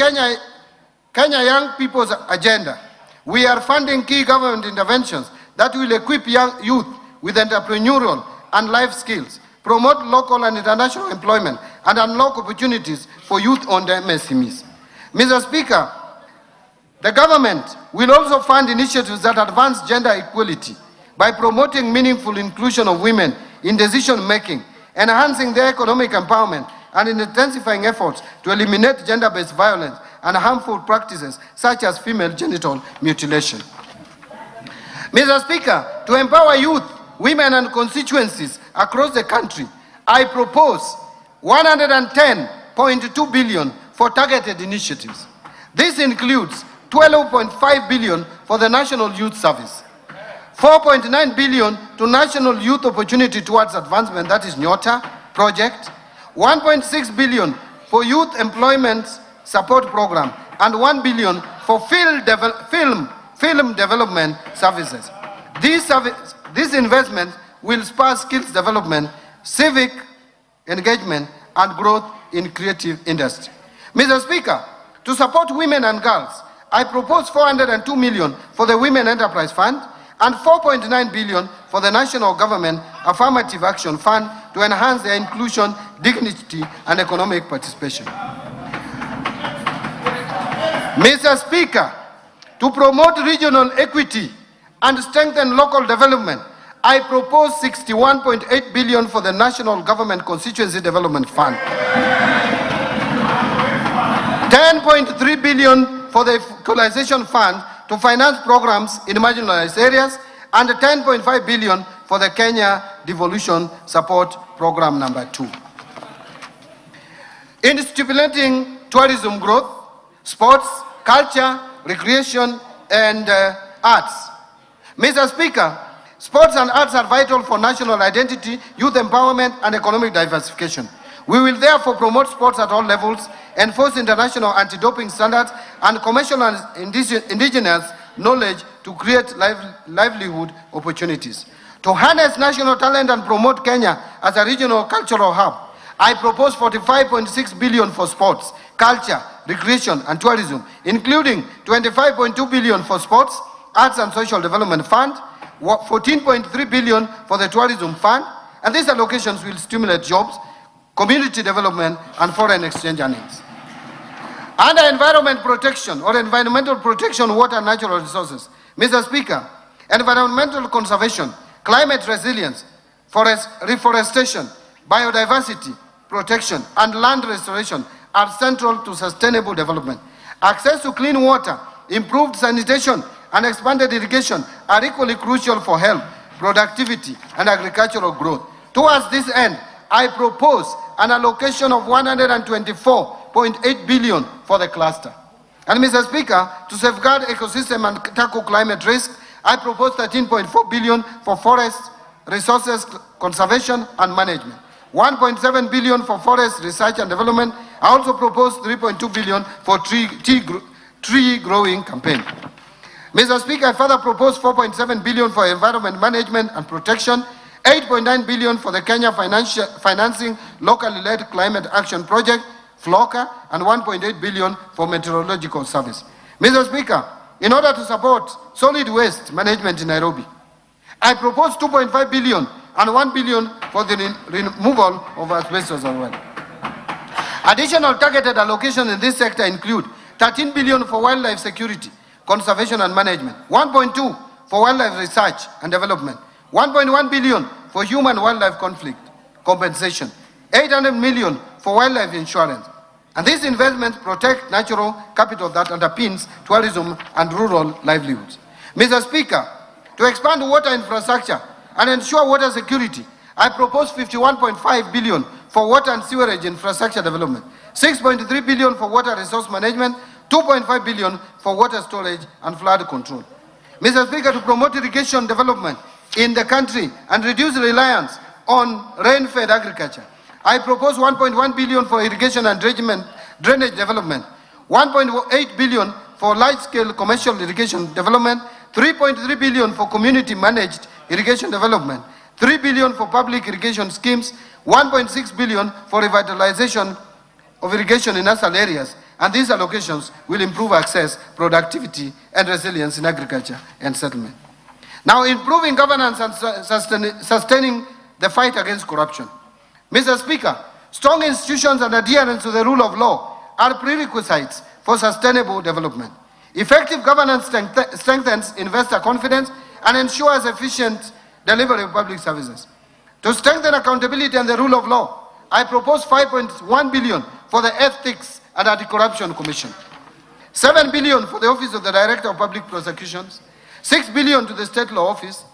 Speaker 7: Kenya Young People's Agenda, we are funding key government interventions that will equip young youth with entrepreneurial and life skills, promote local and international employment, and unlock opportunities for youth-owned MSMEs. Mr. Speaker, the government will also fund initiatives that advance gender equality by promoting meaningful inclusion of women in decision-making, enhancing their economic empowerment, and in intensifying efforts to eliminate gender-based violence and harmful practices such as female genital mutilation. Mr. Speaker, to empower youth, women and constituencies across the country, I propose 110.2 billion for targeted initiatives. This includes 12.5 billion for the National Youth Service, 4.9 billion to National Youth Opportunity Towards Advancement, that is NYOTA project, 1.6 billion for Youth Employment Support Program, and 1 billion for film development services. This investment will spur skills development, civic engagement, and growth in creative industry. Mr. Speaker, to support women and girls, I propose 402 million for the Women Enterprise Fund and 4.9 billion for the National Government Affirmative Action Fund to enhance their inclusion, dignity, and economic participation. Mr. Speaker, to promote regional equity and strengthen local development, I propose 61.8 billion for the National Government Constituency Development Fund, 10.3 billion for the Equalization Fund to finance programs in marginalized areas, and 10.5 billion for the Kenya Devolution Support Program number 2. In stimulating tourism growth, sports, culture, recreation, and arts. Mr. Speaker, sports and arts are vital for national identity, youth empowerment, and economic diversification. We will therefore promote sports at all levels, enforce international anti-doping standards, and commercial and indigenous knowledge to create livelihood opportunities. To harness national talent and promote Kenya as a regional cultural hub, I propose 45.6 billion for sports, culture, recreation and tourism, including 25.2 billion for sports, arts and social development fund, 14.3 billion for the tourism fund, and these allocations will stimulate jobs, community development and foreign exchange earnings. Under environment protection or environmental protection, water and natural resources, Mr. Speaker, environmental conservation, climate resilience, forest reforestation, biodiversity protection and land restoration are central to sustainable development. Access to clean water, improved sanitation and expanded irrigation are equally crucial for health, productivity and agricultural growth. Towards this end, I propose an allocation of 124.8 billion for the cluster. And Mr. Speaker, to safeguard ecosystem and tackle climate risk, I propose 13.4 billion for forest resources conservation and management, 1.7 billion for forest research and development. I also propose 3.2 billion for tree growing campaign. Mr. Speaker, I further propose 4.7 billion for environment management and protection, 8.9 billion for the Kenya financing locally led climate action project, FLOCA, and 1.8 billion for meteorological service. Mr. Speaker, in order to support solid waste management in Nairobi, I propose 2.5 billion and 1 billion for the removal of asbestos as well. Additional targeted allocations in this sector include 13 billion for wildlife security, conservation and management, 1.2 for wildlife research and development, 1.1 billion for human-wildlife conflict compensation, 800 million for wildlife insurance. And these investments protect natural capital that underpins tourism and rural livelihoods. Mr. Speaker, to expand water infrastructure and ensure water security, I propose 51.5 billion for water and sewerage infrastructure development, 6.3 billion for water resource management, 2.5 billion for water storage and flood control. Mr. Speaker, to promote irrigation development in the country and reduce reliance on rain-fed agriculture, I propose 1.1 billion for irrigation and drainage development, 1.8 billion for large-scale commercial irrigation development, 3.3 billion for community-managed irrigation development, 3 billion for public irrigation schemes, 1.6 billion for revitalization of irrigation in nasal areas, and these allocations will improve access, productivity, and resilience in agriculture and settlement. Now, improving governance and sustaining the fight against corruption. Mr. Speaker, strong institutions and adherence to the rule of law are prerequisites for sustainable development. Effective governance strengthens investor confidence and ensures efficient delivery of public services. To strengthen accountability and the rule of law, I propose 5.1 billion for the Ethics and Anti-Corruption Commission, 7 billion for the Office of the Director of Public Prosecutions, 6 billion to the State Law Office,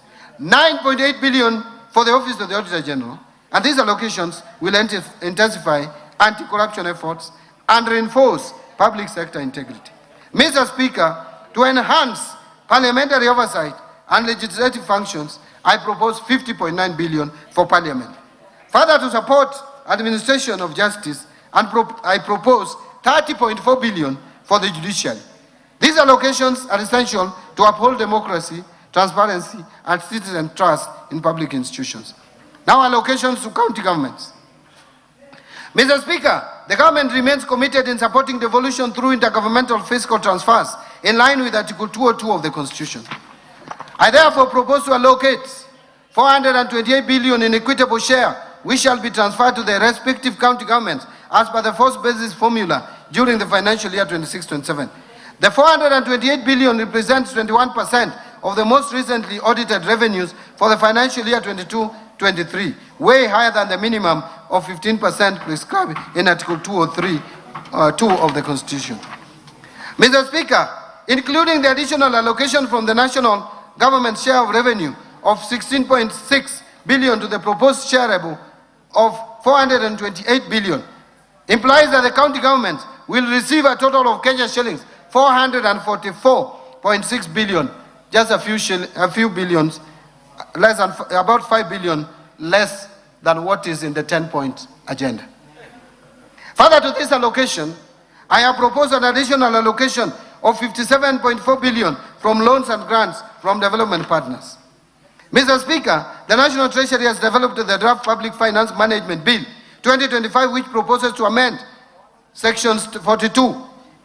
Speaker 7: 9.8 billion for the Office of the Auditor General, and these allocations will intensify anti-corruption efforts and reinforce public sector integrity. Mr. Speaker, to enhance parliamentary oversight and legislative functions, I propose 50.9 billion for Parliament. Further, to support administration of justice, I propose 30.4 billion for the judiciary. These allocations are essential to uphold democracy, transparency, and citizen trust in public institutions. Now, allocations to county governments. Mr. Speaker, the government remains committed in supporting devolution through intergovernmental fiscal transfers in line with Article 202 of the Constitution. I therefore propose to allocate 428 billion in equitable share, which shall be transferred to the respective county governments as per the first basis formula during the financial year 26-27. The 428 billion represents 21% of the most recently audited revenues for the financial year 22-23, way higher than the minimum of 15% prescribed in Article 203 2 of the Constitution. Mr. Speaker, including the additional allocation from the national government share of revenue of 16.6 billion to the proposed shareable of 428 billion, implies that the county government will receive a total of Kenya shillings 444.6 billion, just a few billions, less than about 5 billion less than what is in the 10-point agenda. Further to this allocation, I have proposed an additional allocation of 57.4 billion from loans and grants from development partners. Mr. Speaker, the National Treasury has developed the Draft Public Finance Management Bill 2025, which proposes to amend Sections 42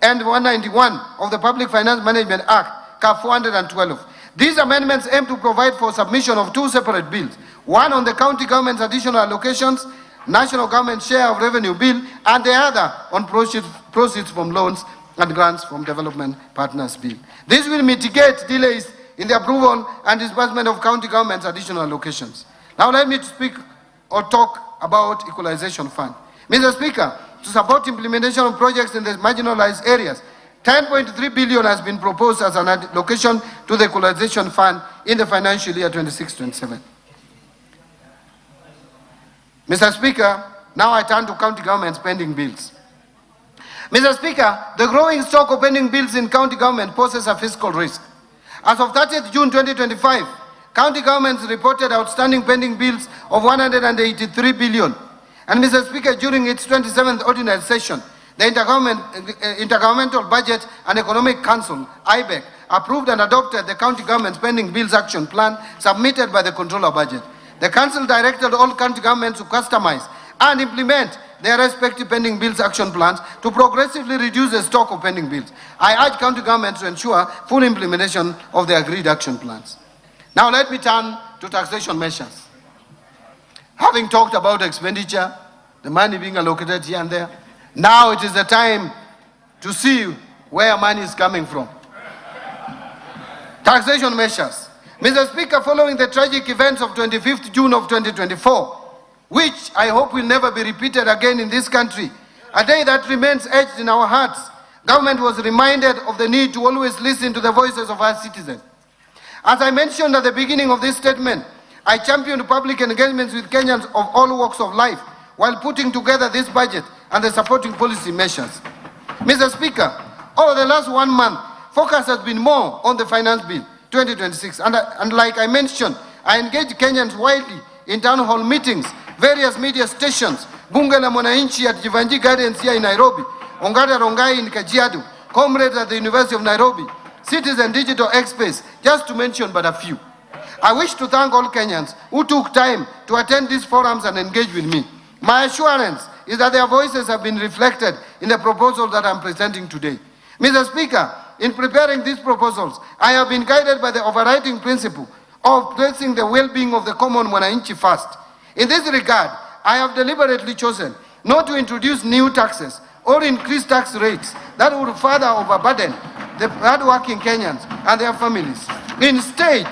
Speaker 7: and 191 of the Public Finance Management Act, CAP 412. These amendments aim to provide for submission of two separate bills, one on the county government's additional allocations, national government share of revenue bill, and the other on proceeds from loans and grants from development partners bill. This will mitigate delays in the approval and disbursement of county government's additional allocations. Now let me speak or talk about equalization fund. Mr. Speaker, to support implementation of projects in the marginalized areas, 10.3 billion has been proposed as an allocation to the equalization fund in the financial year 26-27. Mr. Speaker, now I turn to county government's pending bills. Mr. Speaker, the growing stock of pending bills in county government poses a fiscal risk. As of 30th June 2025, county governments reported outstanding pending bills of 183 billion. And Mr. Speaker, during its 27th ordinary session, the Intergovernmental Budget and Economic Council, IBEC, approved and adopted the county government's pending bills action plan submitted by the Controller Budget. The Council directed all county governments to customize and implement their respective pending bills action plans to progressively reduce the stock of pending bills. I urge county governments to ensure full implementation of the agreed action plans. Now let me turn to taxation measures. Having talked about expenditure, the money being allocated here and there, now it is the time to see where money is coming from. Taxation measures. Mr. Speaker, following the tragic events of 25th June of 2024, which I hope will never be repeated again in this country, a day that remains etched in our hearts, government was reminded of the need to always listen to the voices of our citizens. As I mentioned at the beginning of this statement, I championed public engagements with Kenyans of all walks of life while putting together this budget and the supporting policy measures. Mr. Speaker, over the last 1 month, focus has been more on the Finance Bill 2026. And like I mentioned, I engaged Kenyans widely in town hall meetings, various media stations, Bunge la Mwananchi at Jivanji Gardens here in Nairobi, Ongata Rongai in Kajiado, comrades at the University of Nairobi, Citizen Digital Express, just to mention but a few. I wish to thank all Kenyans who took time to attend these forums and engage with me. My assurance is that their voices have been reflected in the proposal that I'm presenting today. Mr. Speaker, in preparing these proposals, I have been guided by the overriding principle of placing the well-being of the common Mwananchi first. In this regard, I have deliberately chosen not to introduce new taxes or increase tax rates that would further overburden the hardworking Kenyans and their families. Instead,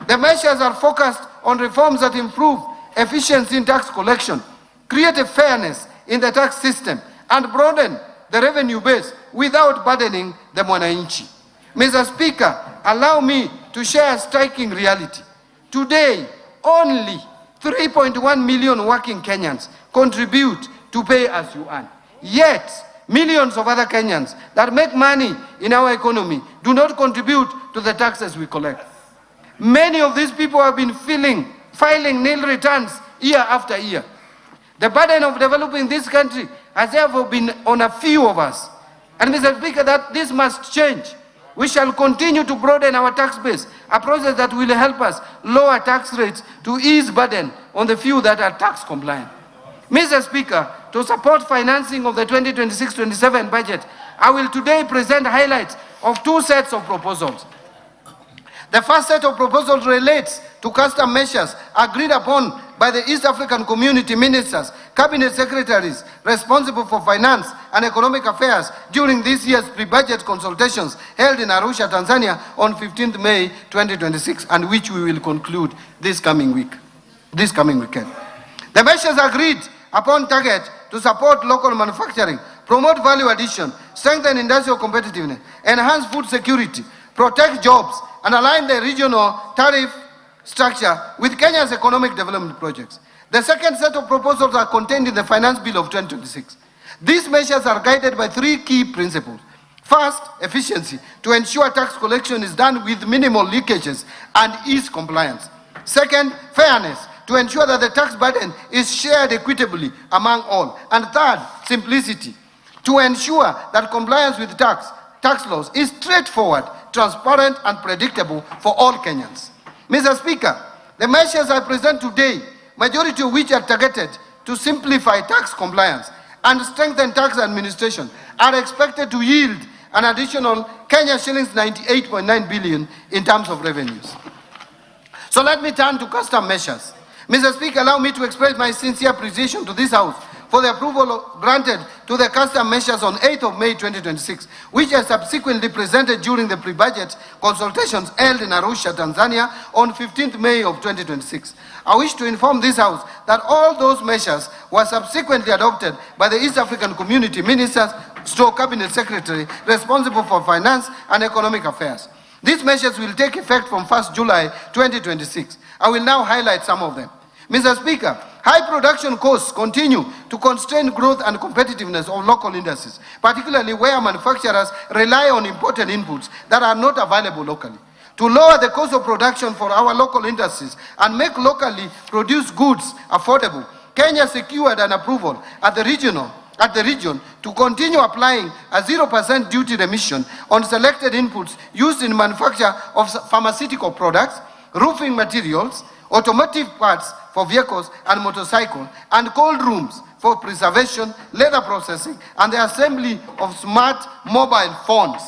Speaker 7: the measures are focused on reforms that improve efficiency in tax collection, create a fairness in the tax system, and broaden the revenue base without burdening the Mwananchi. Mr. Speaker, allow me to share a striking reality. Today, only 3.1 million working Kenyans contribute to pay as you earn. Yet, millions of other Kenyans that make money in our economy do not contribute to the taxes we collect. Many of these people have been filing nil returns year after year. The burden of developing this country has therefore been on a few of us. And Mr. Speaker, that this must change. We shall continue to broaden our tax base, a process that will help us lower tax rates to ease burden on the few that are tax compliant. Mr. Speaker, to support financing of the 2026-27 budget, I will today present highlights of two sets of proposals. The first set of proposals relates to custom measures agreed upon by the East African Community Ministers, Cabinet Secretaries responsible for finance and economic affairs during this year's pre-budget consultations held in Arusha, Tanzania on 15th May 2026, and which we will conclude this coming weekend. The measures agreed upon target to support local manufacturing, promote value addition, strengthen industrial competitiveness, enhance food security, protect jobs, and align the regional tariff structure with Kenya's economic development projects. The second set of proposals are contained in the Finance Bill of 2026. These measures are guided by three key principles. First, efficiency, to ensure tax collection is done with minimal leakages and ease compliance. Second, fairness, to ensure that the tax burden is shared equitably among all. And third, simplicity, to ensure that compliance with tax laws is straightforward, transparent, and predictable for all Kenyans. Mr. Speaker, The measures I present today, majority of which are targeted to simplify tax compliance and strengthen tax administration, are expected to yield an additional Kenya shillings 98.9 billion in terms of revenues. So let me turn to custom measures. Mr. Speaker, allow me to express my sincere appreciation to this House for the approval granted to the custom measures on 8th of May 2026, which are subsequently presented during the pre-budget consultations held in Arusha, Tanzania on 15th May of 2026. I wish to inform this House that all those measures were subsequently adopted by the East African Community Ministers, Cabinet Secretary responsible for finance and economic affairs. These measures will take effect from 1st July 2026. I will now highlight some of them. Mr. Speaker, high production costs continue to constrain growth and competitiveness of local industries, particularly where manufacturers rely on imported inputs that are not available locally. To lower the cost of production for our local industries and make locally produced goods affordable, Kenya secured an approval at the region to continue applying a 0% duty remission on selected inputs used in manufacture of pharmaceutical products, roofing materials, automotive parts for vehicles and motorcycles, and cold rooms for preservation, leather processing, and the assembly of smart mobile phones,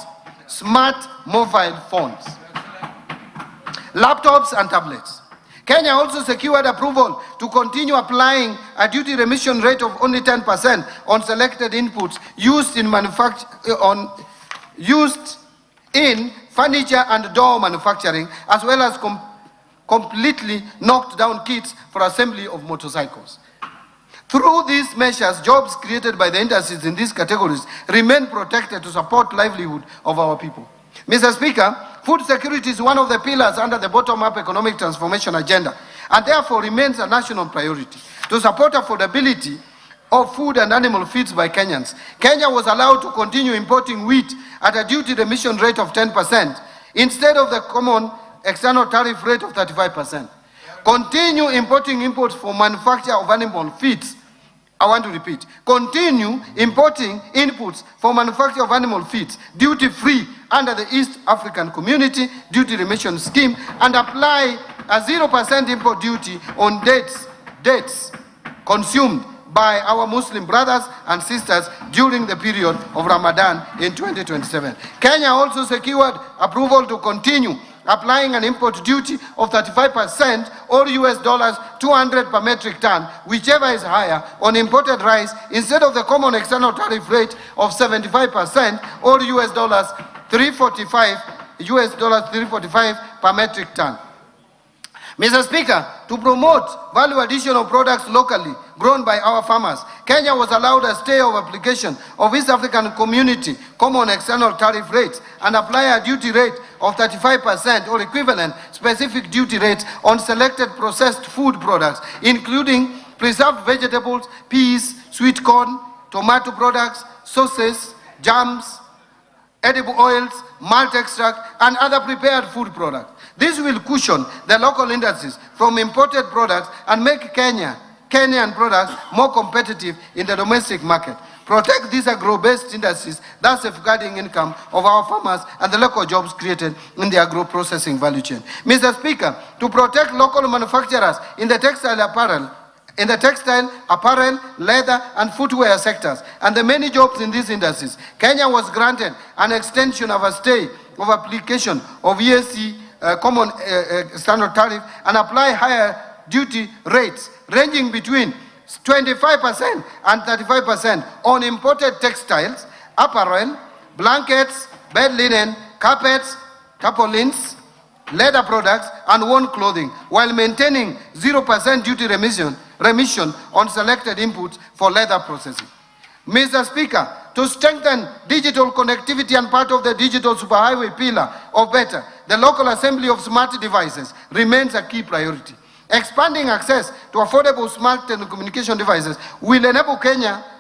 Speaker 7: laptops and tablets. Kenya also secured approval to continue applying a duty remission rate of only 10% on selected inputs used in furniture and door manufacturing, as well as completely knocked down kits for assembly of motorcycles. Through these measures, jobs created by the industries in these categories remain protected to support livelihood of our people. Mr. Speaker, food security is one of the pillars under the bottom-up economic transformation agenda, and therefore remains a national priority. To support affordability of food and animal feeds by Kenyans, Kenya was allowed to continue importing wheat at a duty remission rate of 10% instead of the common external tariff rate of 35%. Continue importing imports for manufacture of animal feeds. I want to repeat. Continue importing inputs for manufacture of animal feeds duty-free under the East African Community Duty Remission Scheme, and apply a 0% import duty on dates consumed by our Muslim brothers and sisters during the period of Ramadan in 2027. Kenya also secured approval to continue applying an import duty of 35% or $200 per metric ton, whichever is higher, on imported rice instead of the common external tariff rate of 75% or $345 per metric ton. Mr. Speaker, to promote value additional products locally grown by our farmers, Kenya was allowed a stay of application of East African Community Common External Tariff rates and apply a duty rate of 35% or equivalent specific duty rates on selected processed food products, including preserved vegetables, peas, sweet corn, tomato products, sauces, jams, edible oils, malt extract, and other prepared food products. This will cushion the local industries from imported products and make Kenyan products more competitive in the domestic market. Protect these agro-based industries, thus safeguarding income of our farmers and the local jobs created in the agro-processing value chain. Mr. Speaker, to protect local manufacturers in the textile, apparel, leather, and footwear sectors, and the many jobs in these industries, Kenya was granted an extension of a stay of application of EAC common standard tariff and apply higher duty rates ranging between 25% and 35% on imported textiles, apparel, blankets, bed linen, carpets, tarpaulins, leather products, and worn clothing, while maintaining 0% duty remission on selected inputs for leather processing. Mr. Speaker, to strengthen digital connectivity and part of the digital superhighway pillar of BETTER, the local assembly of smart devices remains a key priority. Expanding access to affordable smart telecommunication devices will enable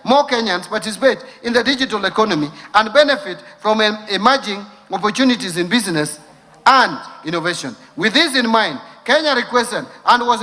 Speaker 7: more Kenyans participate in the digital economy and benefit from emerging opportunities in business and innovation. With this in mind, Kenya requested and was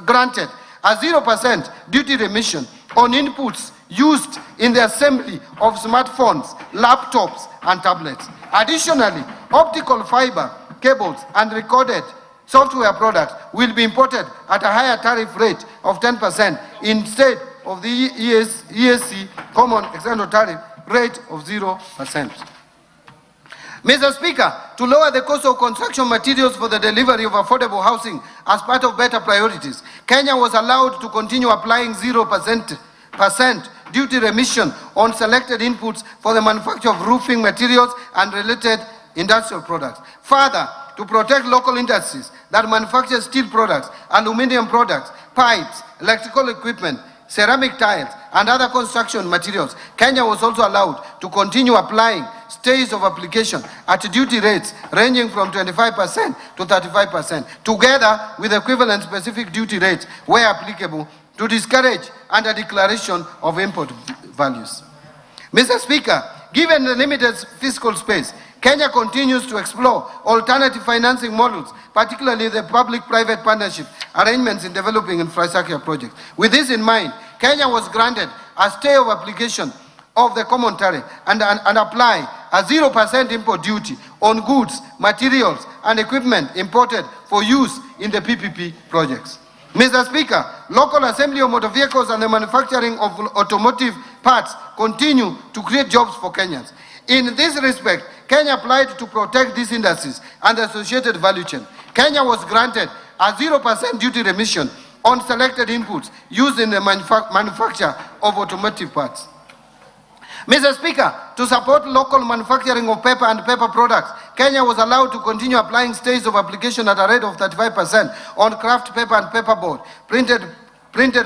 Speaker 7: granted a 0% duty remission on inputs used in the assembly of smartphones, laptops, and tablets. Additionally, optical fiber cables and recorded software products will be imported at a higher tariff rate of 10% instead of the ESC common external tariff rate of 0%. Mr. Speaker, to lower the cost of construction materials for the delivery of affordable housing as part of better priorities, Kenya was allowed to continue applying 0% duty remission on selected inputs for the manufacture of roofing materials and related industrial products. Further, to protect local industries that manufacture steel products, aluminum products, pipes, electrical equipment, ceramic tiles, and other construction materials, Kenya was also allowed to continue applying stays of application at duty rates ranging from 25% to 35%, together with equivalent specific duty rates where applicable, to discourage under declaration of import values. Mr. Speaker, given the limited fiscal space, Kenya continues to explore alternative financing models, particularly the public-private partnership arrangements in developing infrastructure projects. With this in mind, Kenya was granted a stay of application of the common tariff and apply a 0% import duty on goods, materials, and equipment imported for use in the PPP projects. Mr. Speaker, local assembly of motor vehicles and the manufacturing of automotive parts continue to create jobs for Kenyans. In this respect, Kenya applied to protect these industries and the associated value chain. Kenya was granted a 0% duty remission on selected inputs used in the manufacture of automotive parts. Mr. Speaker, to support local manufacturing of paper and paper products, Kenya was allowed to continue applying stays of application at a rate of 35% on craft paper and paperboard, printed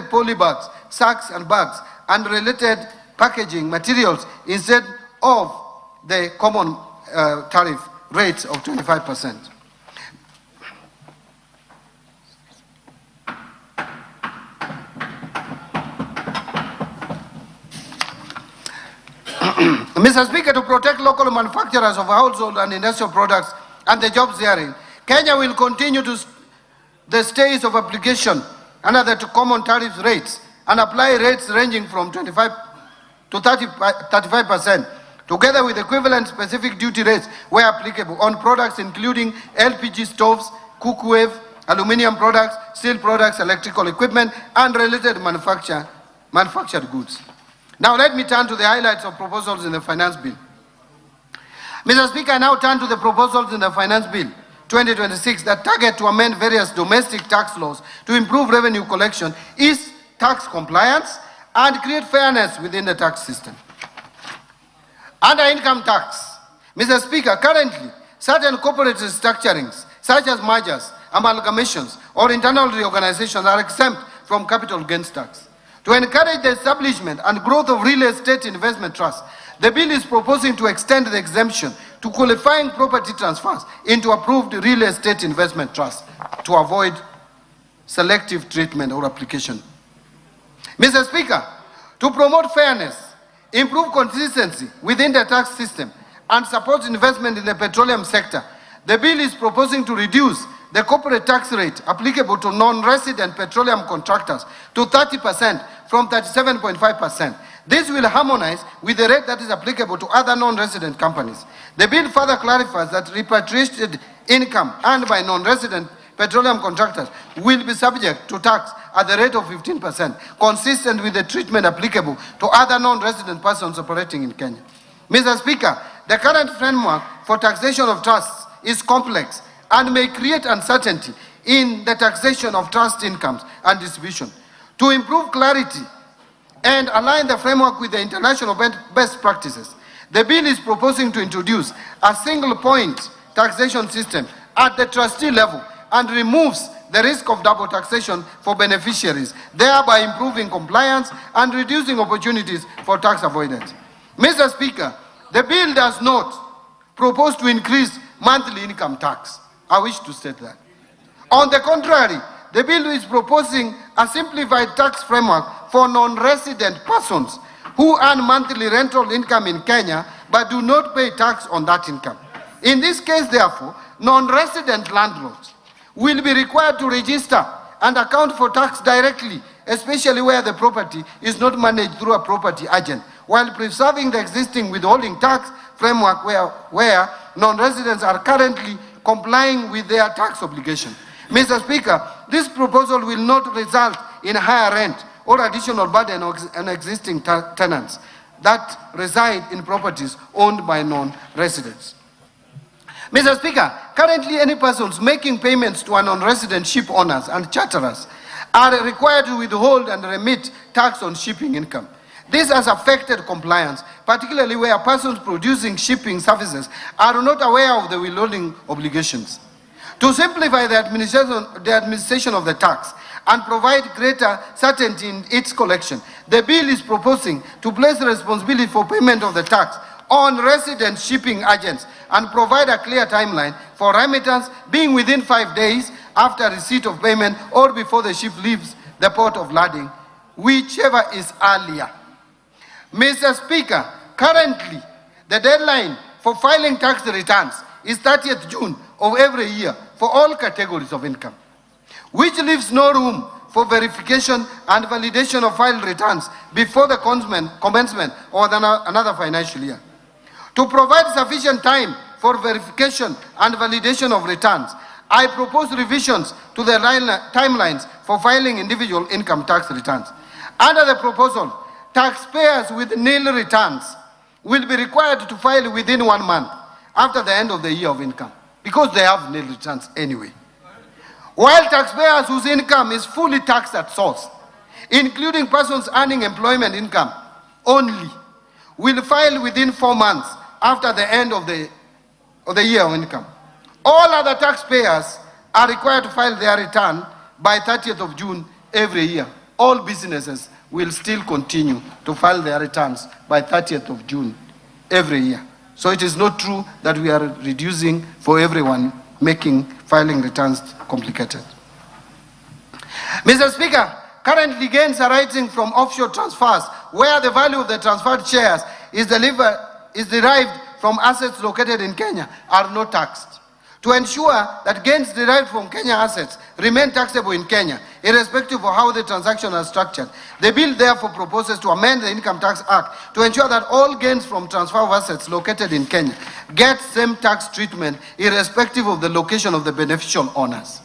Speaker 7: polybags, sacks and bags, and related packaging materials instead of the common tariff rates of 25%. Mr. Speaker, to protect local manufacturers of household and industrial products and the jobs therein, Kenya will continue to the stays of application under the common tariff rates and apply rates ranging from 25 to 35%, together with equivalent specific duty rates where applicable on products including LPG stoves, cookware, aluminum products, steel products, electrical equipment, and related manufactured goods. Now let me turn to the highlights of proposals in the finance bill. Mr. Speaker, I now turn to the proposals in the finance bill 2026 that target to amend various domestic tax laws to improve revenue collection, ease tax compliance, and create fairness within the tax system. Under income tax, Mr. Speaker, currently certain corporate restructurings such as mergers, amalgamations, or internal reorganizations are exempt from capital gains tax. To encourage the establishment and growth of real estate investment trusts, the bill is proposing to extend the exemption to qualifying property transfers into approved real estate investment trusts to avoid selective treatment or application. Mr. Speaker, to promote fairness, improve consistency within the tax system, and support investment in the petroleum sector, the bill is proposing to reduce the corporate tax rate applicable to non-resident petroleum contractors to 30% from 37.5%. This will harmonize with the rate that is applicable to other non-resident companies. The bill further clarifies that repatriated income earned by non-resident petroleum contractors will be subject to tax at the rate of 15%, consistent with the treatment applicable to other non-resident persons operating in Kenya. Mr. Speaker, the current framework for taxation of trusts is complex and may create uncertainty in the taxation of trust incomes and distribution. To improve clarity and align the framework with the international best practices, the bill is proposing to introduce a single point taxation system at the trustee level and removes the risk of double taxation for beneficiaries, thereby improving compliance and reducing opportunities for tax avoidance. Mr. Speaker, the bill does not propose to increase monthly income tax. I wish to state that. On the contrary, the bill is proposing a simplified tax framework for non-resident persons who earn monthly rental income in Kenya but do not pay tax on that income. In this case, therefore, non-resident landlords will be required to register and account for tax directly, especially where the property is not managed through a property agent, while preserving the existing withholding tax framework where non-residents are currently complying with their tax obligation. Mr. Speaker, this proposal will not result in higher rent or additional burden on existing tenants that reside in properties owned by non-residents. Mr. Speaker, currently any persons making payments to non-resident ship owners and charterers are required to withhold and remit tax on shipping income. This has affected compliance, particularly where persons producing shipping services are not aware of the withholding obligations. To simplify the administration of the tax and provide greater certainty in its collection, the bill is proposing to place the responsibility for payment of the tax on resident shipping agents and provide a clear timeline for remittance being within 5 days after receipt of payment or before the ship leaves the port of landing, whichever is earlier. Mr. Speaker, currently the deadline for filing tax returns is 30th June of every year for all categories of income, which leaves no room for verification and validation of filed returns before the commencement of another financial year. To provide sufficient time for verification and validation of returns, I propose revisions to the timelines for filing individual income tax returns. Under the proposal, taxpayers with nil returns will be required to file within 1 month after the end of the year of income, because they have nil returns anyway. While taxpayers whose income is fully taxed at source, including persons earning employment income only, will file within 4 months after the end of the year of income. All other taxpayers are required to file their return by 30th of June every year. All businesses will still continue to file their returns by 30th of June every year. So it is not true that we are reducing for everyone, making filing returns complicated. Mr. Speaker, currently gains arising from offshore transfers where the value of the transferred shares is derived from assets located in Kenya are not taxed. To ensure that gains derived from Kenya assets remain taxable in Kenya, irrespective of how the transaction is structured, the bill therefore proposes to amend the Income Tax Act to ensure that all gains from transfer of assets located in Kenya get same tax treatment, irrespective of the location of the beneficial owners.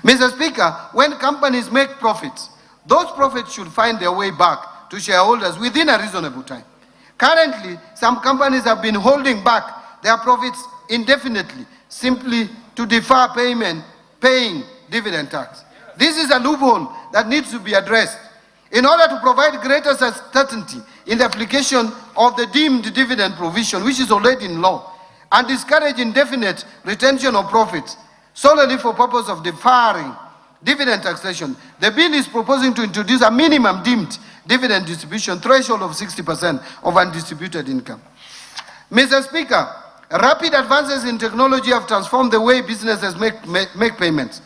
Speaker 7: Mr. Speaker, when companies make profits, those profits should find their way back to shareholders within a reasonable time. Currently, some companies have been holding back their profits indefinitely, simply to defer paying dividend tax. This is a loophole that needs to be addressed. In order to provide greater certainty in the application of the deemed dividend provision, which is already in law, and discourage indefinite retention of profits solely for purpose of deferring dividend taxation, the bill is proposing to introduce a minimum deemed dividend distribution threshold of 60% of undistributed income. Mr. Speaker, rapid advances in technology have transformed the way businesses make payments,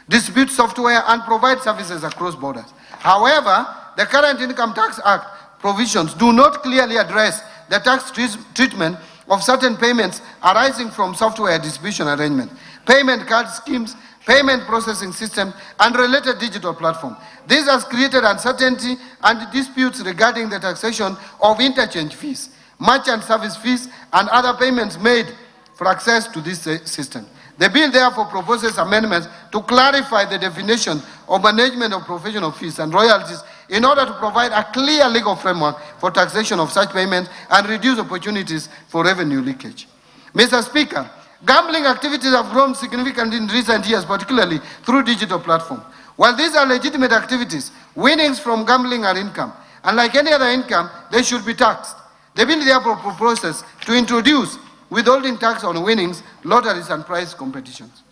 Speaker 7: distribute software, and provide services across borders. However, the current Income Tax Act provisions do not clearly address the tax treatment of certain payments arising from software distribution arrangements, payment card schemes, payment processing system, and related digital platform. This has created uncertainty and disputes regarding the taxation of interchange fees, merchant service fees, and other payments made for access to this system. The bill therefore proposes amendments to clarify the definition of management of professional fees and royalties in order to provide a clear legal framework for taxation of such payments and reduce opportunities for revenue leakage. Mr. Speaker, gambling activities have grown significantly in recent years, particularly through digital platforms. While these are legitimate activities, winnings from gambling are income, and like any other income, they should be taxed. The bill therefore proposes to introduce withholding tax on winnings, lotteries, and prize competitions.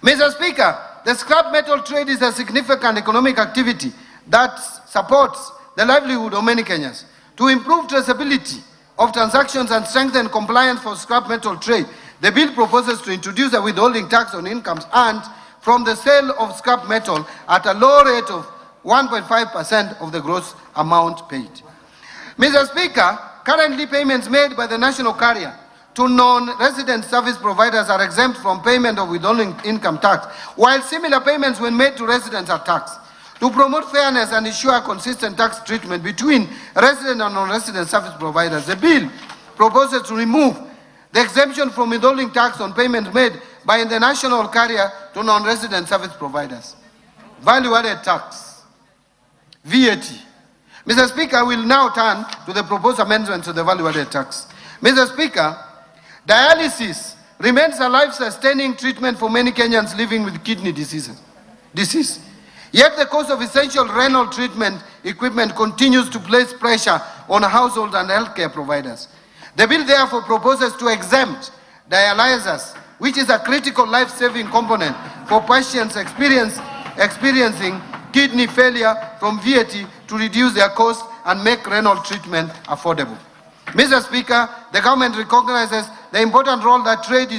Speaker 7: Mr. Speaker, the scrap metal trade is a significant economic activity that supports the livelihood of many Kenyans. To improve traceability of transactions and strengthen compliance for scrap metal trade, the bill proposes to introduce a withholding tax on incomes earned from the sale of scrap metal at a low rate of 1.5% of the gross amount paid. Mr. Speaker, currently payments made by the national carrier to non-resident service providers are exempt from payment of withholding income tax, while similar payments when made to residents are taxed. To promote fairness and ensure consistent tax treatment between resident and non-resident service providers, the bill proposes to remove the exemption from withholding tax on payments made by the national carrier to non-resident service providers. Value-added tax, VAT. Mr. Speaker, I will now turn to the proposed amendments to the value-added tax. Mr. Speaker, dialysis remains a life-sustaining treatment for many Kenyans living with kidney disease. Yet the cost of essential renal treatment equipment continues to place pressure on households and healthcare providers. The bill therefore proposes to exempt dialyzers, which is a critical life-saving component for patients experiencing kidney failure, from VAT to reduce their cost and make renal treatment affordable. Mr. Speaker, the government recognizes the important role that trade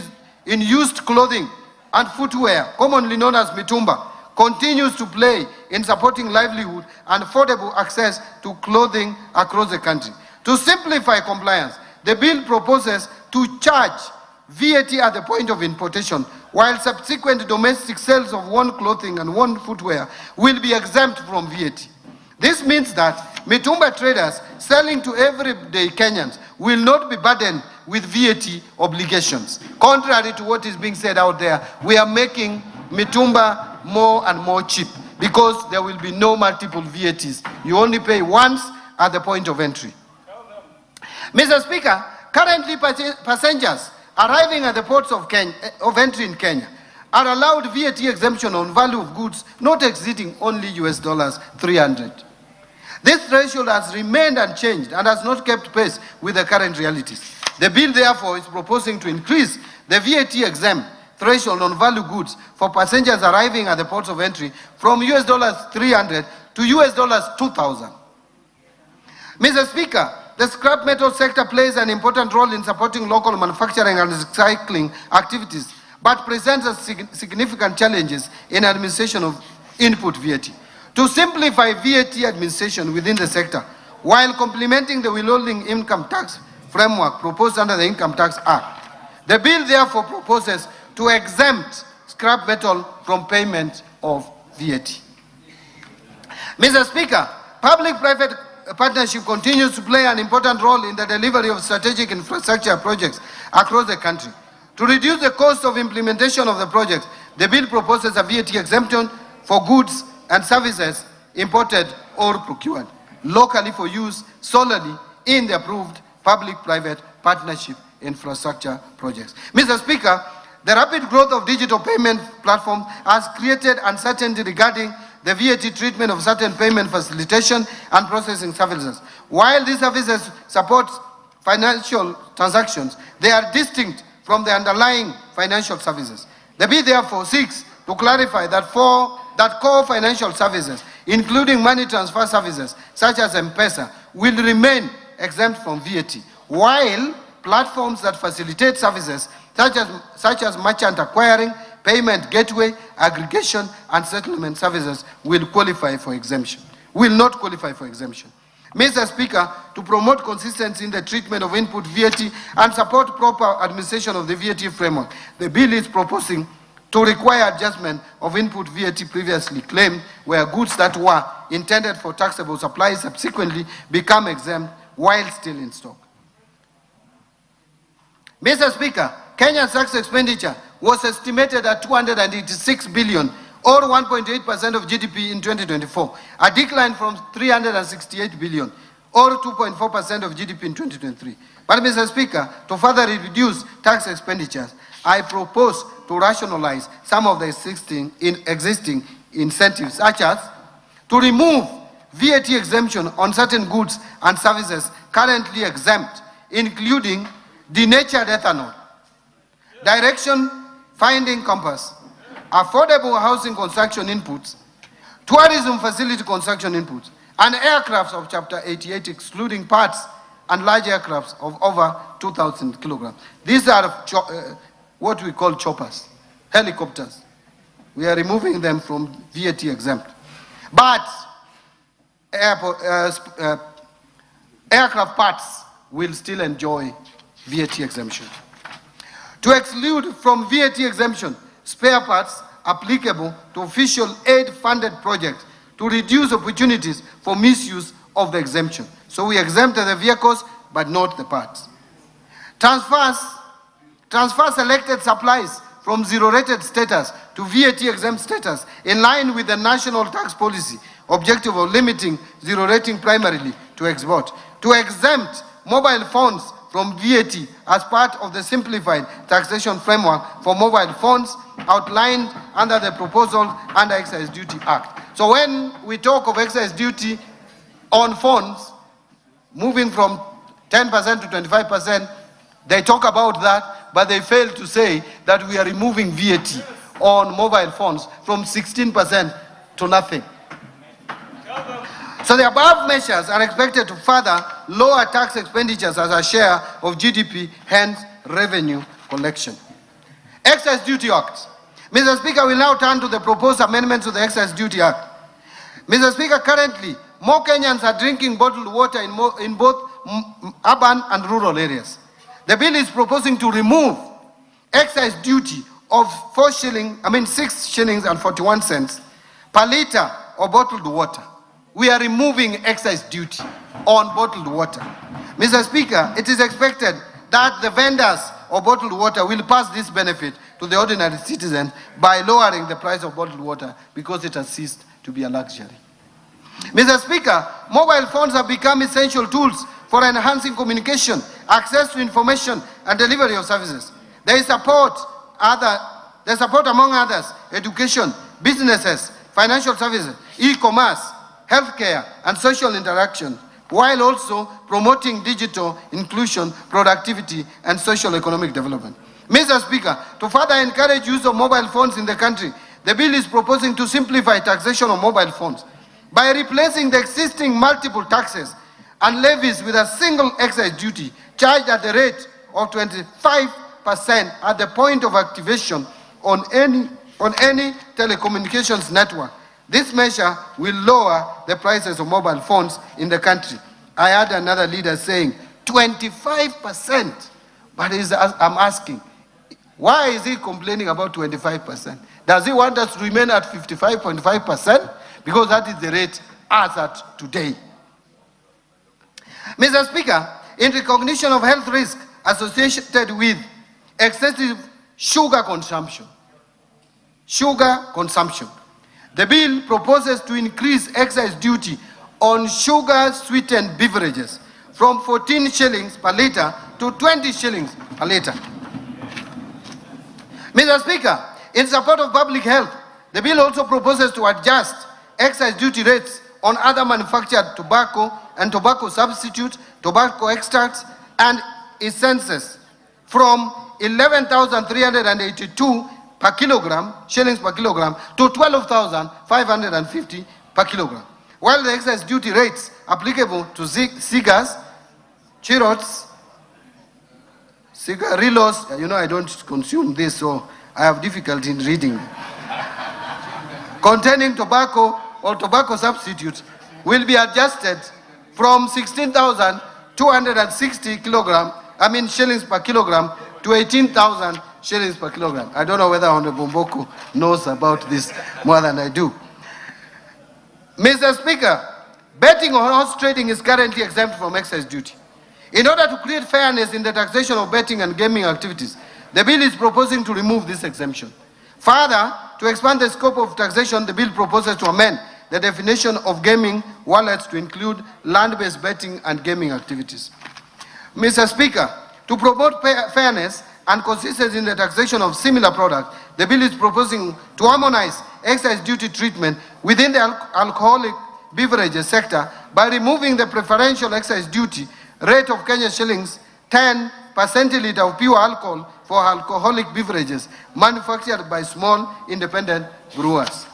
Speaker 7: in used clothing and footwear, commonly known as mitumba, continues to play in supporting livelihood and affordable access to clothing across the country. To simplify compliance, the bill proposes to charge VAT at the point of importation, while subsequent domestic sales of worn clothing and worn footwear will be exempt from VAT. This means that mitumba traders selling to everyday Kenyans will not be burdened with VAT obligations. Contrary to what is being said out there, we are making mitumba more and more cheap because there will be no multiple VATs. You only pay once at the point of entry. Mr. Speaker, currently passengers arriving at the ports of entry in Kenya are allowed VAT exemption on value of goods not exceeding only US $300. This threshold has remained unchanged and has not kept pace with the current realities. The bill therefore is proposing to increase the VAT exempt threshold on value goods for passengers arriving at the ports of entry from US $300 to US $2,000. Mr. Speaker, the scrap metal sector plays an important role in supporting local manufacturing and recycling activities, but presents significant challenges in administration of input VAT. To simplify VAT administration within the sector, while complementing the withholding income tax framework proposed under the Income Tax Act, the bill therefore proposes to exempt scrap metal from payment of VAT. Mr. Speaker, public-private partnership continues to play an important role in the delivery of strategic infrastructure projects across the country. To reduce the cost of implementation of the project, the bill proposes a VAT exemption for goods and services imported or procured locally for use solely in the approved public-private partnership infrastructure projects. Mr. Speaker, the rapid growth of digital payment platforms has created uncertainty regarding the VAT treatment of certain payment facilitation and processing services. While these services support financial transactions, they are distinct from the underlying financial services. The bill therefore seeks to clarify that core financial services, including money transfer services such as M-Pesa, will remain exempt from VAT, while platforms that facilitate services such as merchant acquiring, payment gateway, aggregation, and settlement services will not qualify for exemption. Mr. Speaker, to promote consistency in the treatment of input VAT and support proper administration of the VAT framework, the bill is proposing to require adjustment of input VAT previously claimed where goods that were intended for taxable supplies subsequently become exempt while still in stock. Mr. Speaker, Kenya's tax expenditure was estimated at 286 billion or 1.8% of GDP in 2024, a decline from 368 billion or 2.4% of GDP in 2023. But Mr. Speaker, to further reduce tax expenditures, I propose to rationalize some of the existing incentives, such as to remove VAT exemption on certain goods and services currently exempt, including denatured ethanol, direction finding compass, affordable housing construction inputs, tourism facility construction inputs, and aircrafts of Chapter 88, excluding parts and large aircrafts of over 2,000 kilograms. These are what we call choppers, helicopters. We are removing them from VAT exempt. But aircraft parts will still enjoy VAT exemption. To exclude from VAT exemption spare parts applicable to official aid-funded projects to reduce opportunities for misuse of the exemption. So we exempted the vehicles, but not the parts. Transfer selected supplies from zero-rated status to VAT-exempt status, in line with the national tax policy objective of limiting zero rating primarily to export. To exempt mobile phones from VAT as part of the simplified taxation framework for mobile phones outlined under the proposal under Excise Duty Act. So when we talk of excise duty on phones, moving from 10% to 25%, they talk about that, but they fail to say that we are removing VAT on mobile phones from 16% to nothing. So the above measures are expected to further lower tax expenditures as a share of GDP, hence revenue collection. Excise Duty Act. Mr. Speaker, we now turn to the proposed amendments to the Excise Duty Act. Mr. Speaker, currently, more Kenyans are drinking bottled water in both urban and rural areas. The bill is proposing to remove excise duty of 6 shillings and 41 cents per litre of bottled water. We are removing excise duty on bottled water. Mr. Speaker, it is expected that the vendors of bottled water will pass this benefit to the ordinary citizen by lowering the price of bottled water because it has ceased to be a luxury. Mr. Speaker, mobile phones have become essential tools for enhancing communication, access to information, and delivery of services. They support among others, education, businesses, financial services, e-commerce, healthcare, and social interaction, while also promoting digital inclusion, productivity, and social economic development. Mr. Speaker, to further encourage use of mobile phones in the country, the bill is proposing to simplify taxation of mobile phones by replacing the existing multiple taxes and levies with a single excise duty charged at the rate of 25% at the point of activation on any telecommunications network. This measure will lower the prices of mobile phones in the country. I heard another leader saying 25%, but I'm asking, why is he complaining about 25%? Does he want us to remain at 55.5%? Because that is the rate as at today. Mr. Speaker, in recognition of health risk associated with excessive sugar consumption, the bill proposes to increase excise duty on sugar-sweetened beverages from 14 shillings per litre to 20 shillings per litre. Mr. Speaker, in support of public health, the bill also proposes to adjust excise duty rates on other manufactured tobacco and tobacco substitutes, tobacco extracts, and essences from 11,382 per kilogram, shillings per kilogram, to 12,550 per kilogram. While the excise duty rates applicable to cigars, churros, cigarillos, I don't consume this, so I have difficulty in reading, containing tobacco or tobacco substitutes, will be adjusted from 16,260 shillings per kilogram to 18,000 shillings per kilogram. I don't know whether Honorable Mboko knows about this more than I do. Mr. Speaker, betting on horse trading is currently exempt from excise duty. In order to create fairness in the taxation of betting and gaming activities, the bill is proposing to remove this exemption. Further, to expand the scope of taxation, the bill proposes to amend the definition of gaming wallets to include land-based betting and gaming activities. Mr. Speaker, to promote fairness and consistency in the taxation of similar products, the bill is proposing to harmonize excise duty treatment within the alcoholic beverages sector by removing the preferential excise duty rate of Kenya shillings 10 per centiliter of pure alcohol for alcoholic beverages manufactured by small independent brewers.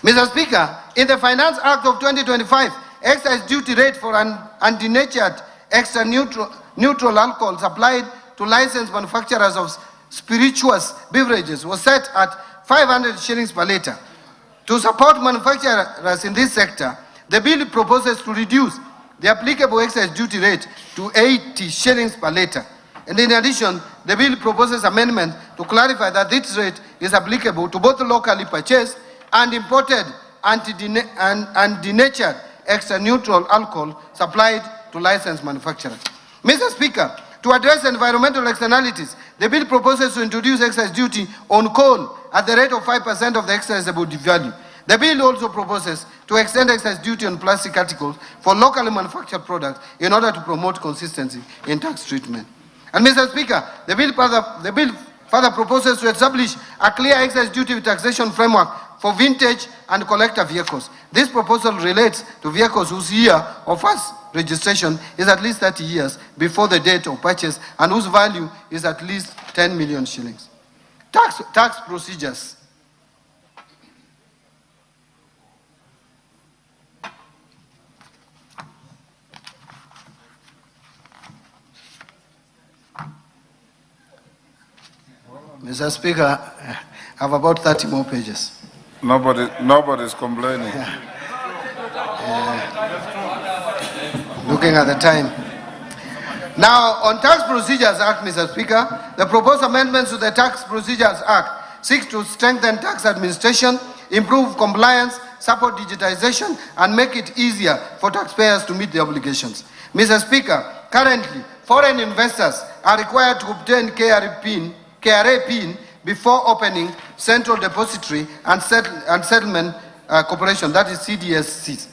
Speaker 7: Mr. Speaker, in the Finance Act of 2025, excise duty rate for undenatured extra neutral alcohol supplied to licensed manufacturers of spirituous beverages was set at 500 shillings per litre. To support manufacturers in this sector, the bill proposes to reduce the applicable excise duty rate to 80 shillings per litre. And in addition, the bill proposes amendment to clarify that this rate is applicable to both locally purchased and imported and denatured extra neutral alcohol supplied to licensed manufacturers. Mr. Speaker, to To address environmental externalities, the bill proposes to introduce excise duty on coal at the rate of 5% of the excisable value. The bill also proposes to extend excise duty on plastic articles for locally manufactured products in order to promote consistency in tax treatment. And Mr. Speaker, the bill further proposes to establish a clear excise duty taxation framework for vintage and collector vehicles. This proposal relates to vehicles whose year of first registration is at least 30 years before the date of purchase and whose value is at least 10 million shillings. Tax procedures. Mr. Speaker, I have about 30 more pages.
Speaker 2: Nobody's complaining.
Speaker 7: Looking at the time. Now, on Tax Procedures Act, Mr. Speaker, the proposed amendments to the Tax Procedures Act seeks to strengthen tax administration, improve compliance, support digitization, and make it easier for taxpayers to meet their obligations. Mr. Speaker, currently, foreign investors are required to obtain KRA PIN before opening Central Depository and Settlement Corporation, that is CDSC,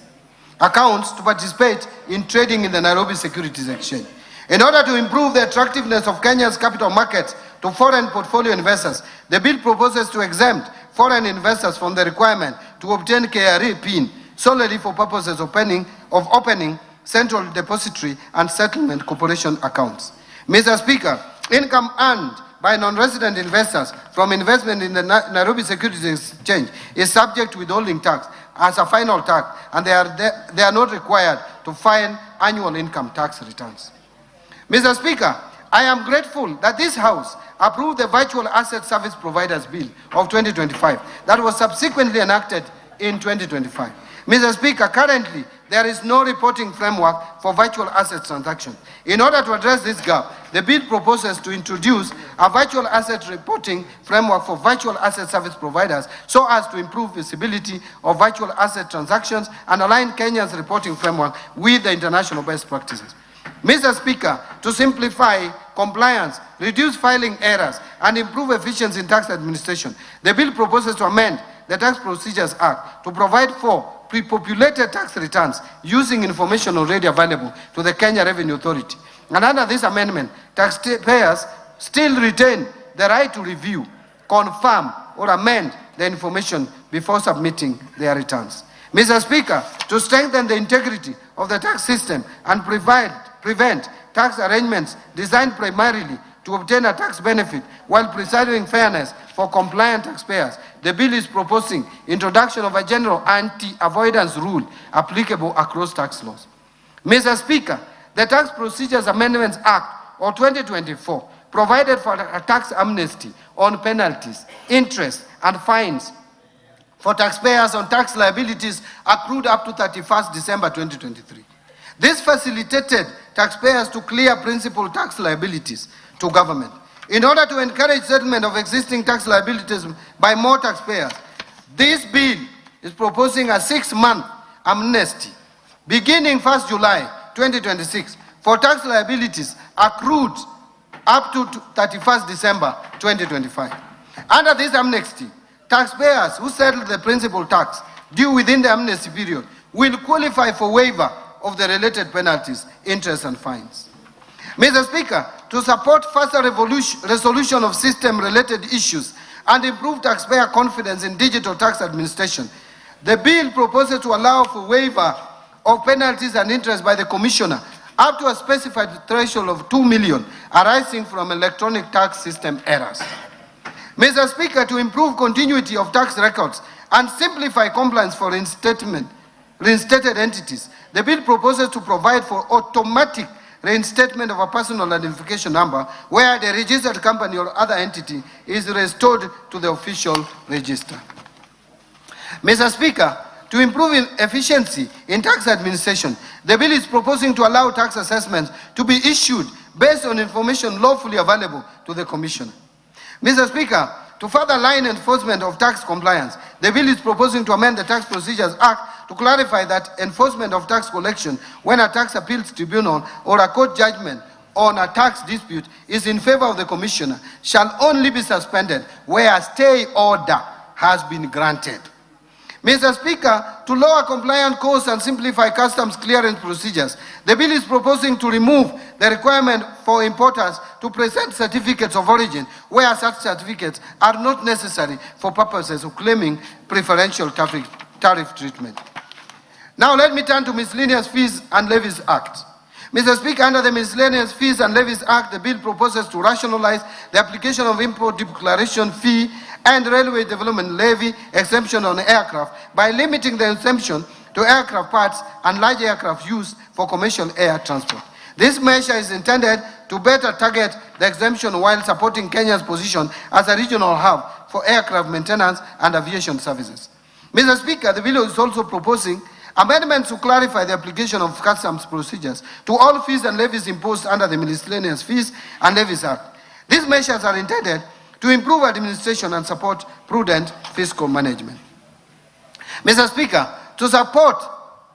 Speaker 7: accounts to participate in trading in the Nairobi Securities Exchange. In order to improve the attractiveness of Kenya's capital markets to foreign portfolio investors, the bill proposes to exempt foreign investors from the requirement to obtain KRA PIN solely for purposes of opening Central Depository and Settlement Corporation accounts. Mr. Speaker, income earned by non-resident investors from investment in the Nairobi Securities Exchange is subject to withholding tax as a final tax, and they are not required to file annual income tax returns. Mr. Speaker, I am grateful that this House approved the Virtual Asset Service Providers Bill of 2025 that was subsequently enacted in 2025. Mr. Speaker, currently, there is no reporting framework for virtual asset transactions. In order to address this gap, the bill proposes to introduce a virtual asset reporting framework for virtual asset service providers so as to improve visibility of virtual asset transactions and align Kenya's reporting framework with the international best practices. Mr. Speaker, to simplify compliance, reduce filing errors, and improve efficiency in tax administration, the bill proposes to amend the Tax Procedures Act to provide for pre-populated tax returns using information already available to the Kenya Revenue Authority. And under this amendment, taxpayers still retain the right to review, confirm, or amend the information before submitting their returns. Mr. Speaker, to strengthen the integrity of the tax system and prevent tax arrangements designed primarily to obtain a tax benefit while preserving fairness for compliant taxpayers, the bill is proposing introduction of a general anti-avoidance rule applicable across tax laws. Mr. Speaker, the Tax Procedures Amendments Act of 2024 provided for a tax amnesty on penalties, interest, and fines for taxpayers on tax liabilities accrued up to 31st December 2023. This facilitated taxpayers to clear principal tax liabilities to government. In order to encourage settlement of existing tax liabilities by more taxpayers, this bill is proposing a 6-month amnesty beginning 1st July 2026 for tax liabilities accrued up to 31st December 2025. Under this amnesty, taxpayers who settle the principal tax due within the amnesty period will qualify for waiver of the related penalties, interest, and fines. Mr. Speaker, to support faster resolution of system-related issues and improve taxpayer confidence in digital tax administration, the bill proposes to allow for waiver of penalties and interest by the Commissioner up to a specified threshold of 2 million arising from electronic tax system errors. Mr. Speaker, to improve continuity of tax records and simplify compliance for reinstated entities, the bill proposes to provide for automatic reinstatement of a personal identification number where the registered company or other entity is restored to the official register. Mr. Speaker, to improve efficiency in tax administration, the bill is proposing to allow tax assessments to be issued based on information lawfully available to the Commissioner. Mr. Speaker, to further line enforcement of tax compliance, the bill is proposing to amend the Tax Procedures Act to clarify that enforcement of tax collection when a tax appeals tribunal or a court judgment on a tax dispute is in favor of the commissioner shall only be suspended where a stay order has been granted. Mr. Speaker, to lower compliance costs and simplify customs clearance procedures, the bill is proposing to remove the requirement for importers to present certificates of origin where such certificates are not necessary for purposes of claiming preferential tariff treatment. Now let me turn to Miscellaneous Fees and Levies Act. Mr. Speaker, under the Miscellaneous Fees and Levies Act, the bill proposes to rationalize the application of import declaration fee and railway development levy exemption on aircraft by limiting the exemption to aircraft parts and large aircraft used for commercial air transport. This measure is intended to better target the exemption while supporting Kenya's position as a regional hub for aircraft maintenance and aviation services. Mr. Speaker, the bill is also proposing amendments to clarify the application of customs procedures to all fees and levies imposed under the Miscellaneous Fees and Levies Act. These measures are intended to improve administration and support prudent fiscal management. Mr. Speaker, to support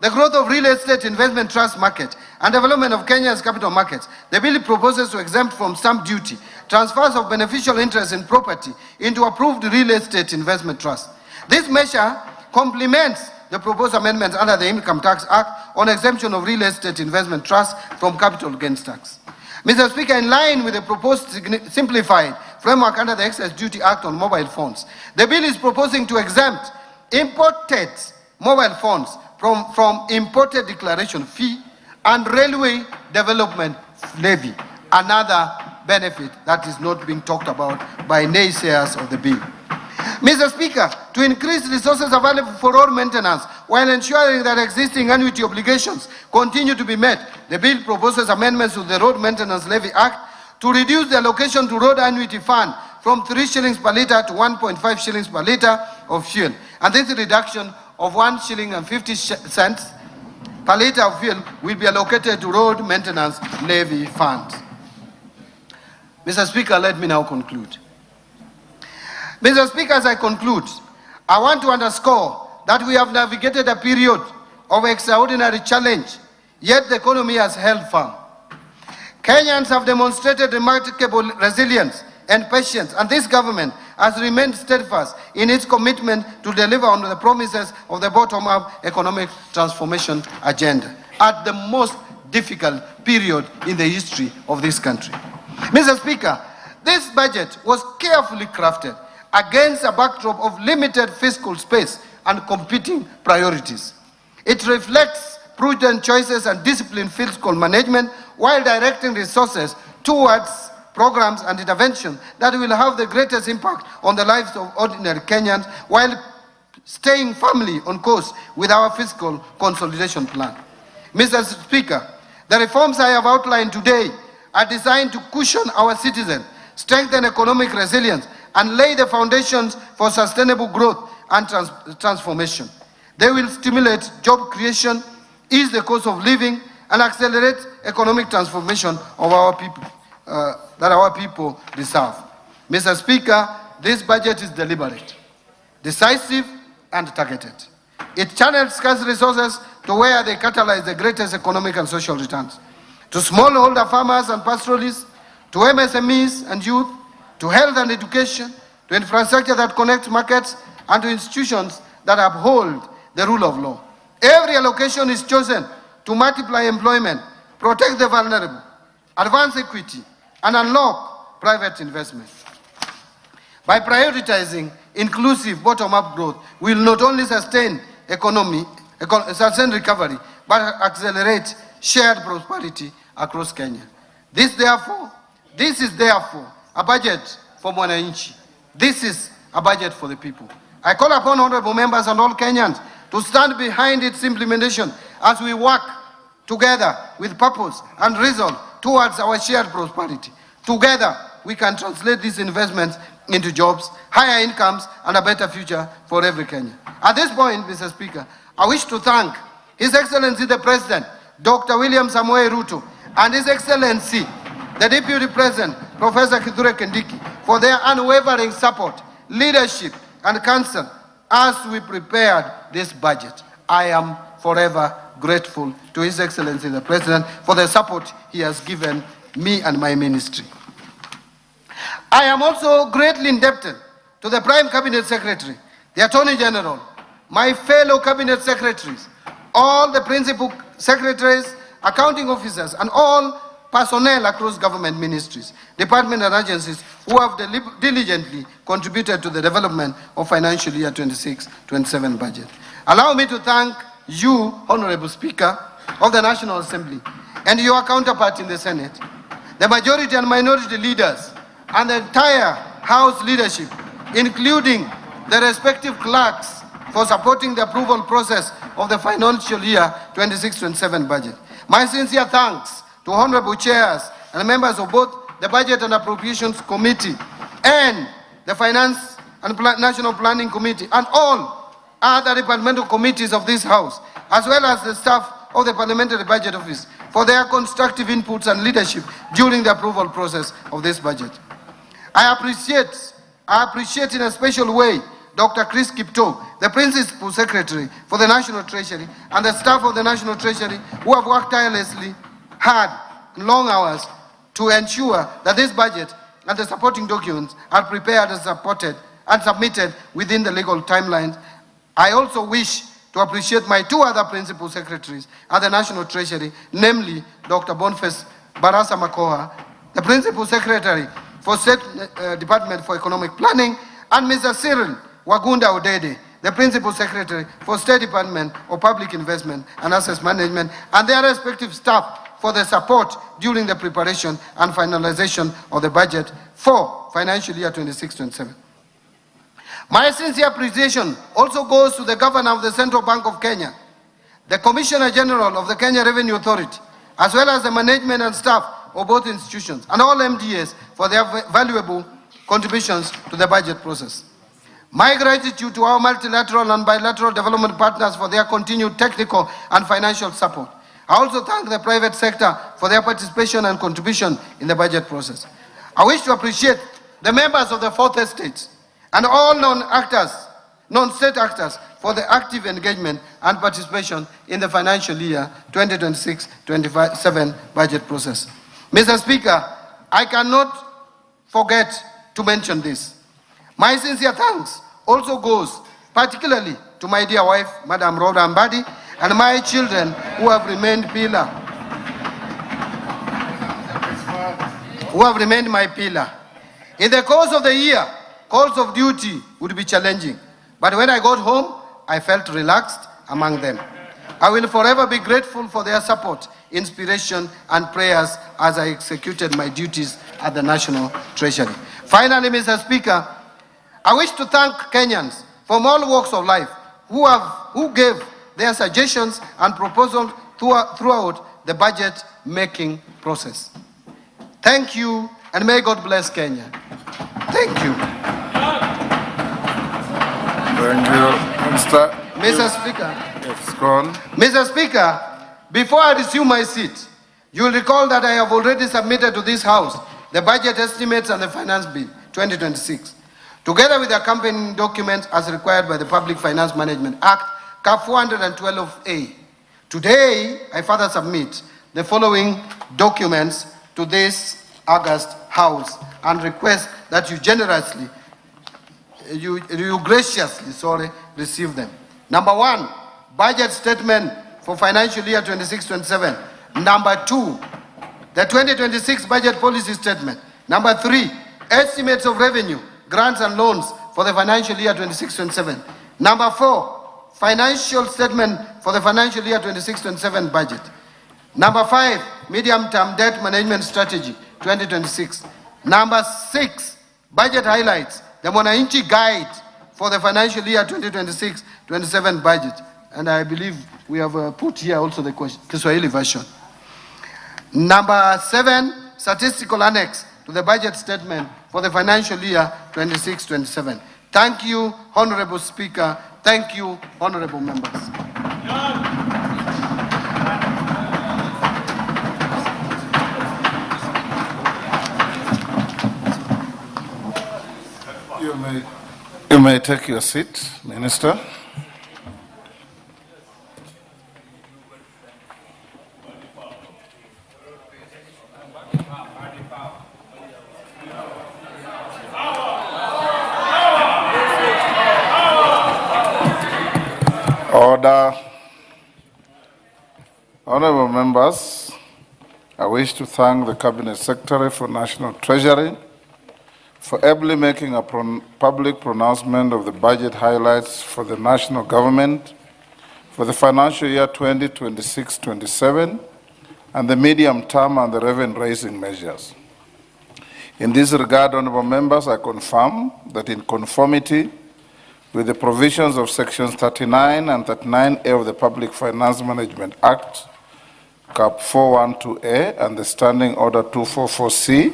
Speaker 7: the growth of real estate investment trust market and development of Kenya's capital markets, the bill proposes to exempt from stamp duty transfers of beneficial interest in property into approved real estate investment trust. This measure complements the proposed amendments under the Income Tax Act on exemption of real estate investment trust from capital gains tax. Mr. Speaker, in line with the proposed simplified framework under the Excess Duty Act on mobile phones, the bill is proposing to exempt imported mobile phones from imported declaration fee and railway development levy, another benefit that is not being talked about by naysayers of the bill. Mr. Speaker, to increase resources available for road maintenance while ensuring that existing annuity obligations continue to be met, the bill proposes amendments to the Road Maintenance Levy Act to reduce the allocation to road annuity fund from 3 shillings per litre to 1.5 shillings per litre of fuel. And this reduction of 1 shilling and 50 cents per litre of fuel will be allocated to road maintenance levy funds. Mr. Speaker, let me now conclude. Mr. Speaker, as I conclude, I want to underscore that we have navigated a period of extraordinary challenge, yet the economy has held firm. Kenyans have demonstrated remarkable resilience and patience, and this government has remained steadfast in its commitment to deliver on the promises of the bottom-up economic transformation agenda at the most difficult period in the history of this country. Mr. Speaker, this budget was carefully crafted against a backdrop of limited fiscal space and competing priorities. It reflects prudent choices and disciplined fiscal management while directing resources towards programs and interventions that will have the greatest impact on the lives of ordinary Kenyans while staying firmly on course with our fiscal consolidation plan. Mr. Speaker, the reforms I have outlined today are designed to cushion our citizens, strengthen economic resilience, and lay the foundations for sustainable growth and transformation. They will stimulate job creation, ease the cost of living, and accelerate economic transformation of our people, that our people deserve. Mr. Speaker, this budget is deliberate, decisive, and targeted. It channels scarce resources to where they catalyze the greatest economic and social returns. To smallholder farmers and pastoralists, to MSMEs and youth, to health and education, to infrastructure that connects markets, and to institutions that uphold the rule of law. Every allocation is chosen to multiply employment, protect the vulnerable, advance equity, and unlock private investment. By prioritizing inclusive bottom-up growth, we will not only sustain recovery, but accelerate shared prosperity across Kenya. This is therefore a budget for mwananchi. This is a budget for the people. I call upon honorable members and all Kenyans to stand behind its implementation as we work together with purpose and resolve towards our shared prosperity. Together, we can translate these investments into jobs, higher incomes, and a better future for every Kenyan. At this point, Mr. Speaker, I wish to thank His Excellency the President, Dr. William Samoei Ruto, and His Excellency the Deputy President, Professor Kithure Kindiki, for their unwavering support, leadership, and counsel as we prepared this budget. I am forever grateful to His Excellency the President for the support he has given me and my ministry. I am also greatly indebted to the Prime Cabinet Secretary, the Attorney General, my fellow Cabinet Secretaries, all the Principal Secretaries, accounting officers, and all personnel across government ministries, departments and agencies who have diligently contributed to the development of financial year 26-27 budget. Allow me to thank you, Honorable Speaker of the National Assembly, and your counterpart in the Senate, the majority and minority leaders, and the entire House leadership, including the respective clerks, for supporting the approval process of the financial year 26-27 budget. My sincere thanks to honorable chairs and members of both the Budget and Appropriations Committee and the Finance and National Planning Committee and all other departmental committees of this House, as well as the staff of the Parliamentary Budget Office, for their constructive inputs and leadership during the approval process of this budget. I appreciate in a special way Dr. Chris Kipto, the Principal Secretary for the National Treasury, and the staff of the National Treasury who have worked tirelessly hard, long hours to ensure that this budget and the supporting documents are prepared and supported and submitted within the legal timelines. I also wish to appreciate my two other Principal Secretaries at the National Treasury, namely Dr. Boniface Barasa Makoha, the Principal Secretary for State Department for Economic Planning, and Mr. Cyril Wagunda Odede, the Principal Secretary for State Department of Public Investment and Assets Management, and their respective staff for the support during the preparation and finalization of the budget for financial year 26-27. My sincere appreciation also goes to the Governor of the Central Bank of Kenya, the Commissioner General of the Kenya Revenue Authority, as well as the management and staff of both institutions, and all MDAs for their valuable contributions to the budget process. My gratitude to our multilateral and bilateral development partners for their continued technical and financial support. I also thank the private sector for their participation and contribution in the budget process. I wish to appreciate the members of the Fourth Estate and all non-state actors for the active engagement and participation in the financial year 2026-27 budget process. Mr. Speaker, I cannot forget to mention this. My sincere thanks also goes particularly to my dear wife, Madam Rhoda Mbadi, and my children who have remained my pillar. In the course of the year, calls of duty would be challenging, but when I got home, I felt relaxed among them. I will forever be grateful for their support, inspiration, and prayers as I executed my duties at the National Treasury. Finally, Mr. Speaker, I wish to thank Kenyans from all walks of life who gave their suggestions and proposals throughout the budget-making process. Thank you, and may God bless Kenya. Thank you.
Speaker 2: Thank you,
Speaker 7: Mr. Speaker.
Speaker 2: Yes, go on.
Speaker 7: Mr. Speaker, before I resume my seat, you will recall that I have already submitted to this House the budget estimates and the Finance Bill 2026, together with the accompanying documents as required by the Public Finance Management Act, CAP 412A. Today, I further submit the following documents to this August House and request that you graciously receive them. Number 1, budget statement for financial year 26-27. Number 2, the 2026 budget policy statement. Number 3, estimates of revenue, grants and loans for the financial year 26-27. Number 4, financial statement for the financial year 26-27 budget. Number 5, medium-term debt management strategy 2026. Number 6, budget highlights, the Mwananchi guide for the financial year 2026-27 budget. And I believe we have put here also the Kiswahili version. Number 7, statistical annex to the budget statement for the financial year 26-27. Thank you, Honorable Speaker. Thank you, honorable members.
Speaker 2: You may take your seat, Minister. Order. Honorable members, I wish to thank the Cabinet Secretary for National Treasury for ably making a public pronouncement of the budget highlights for the national government for the financial year 2026-27 and the medium term and the revenue-raising measures. In this regard, honorable members, I confirm that in conformity with the provisions of sections 39 and 39A of the Public Finance Management Act, Cap 412A, and the Standing Order 244C,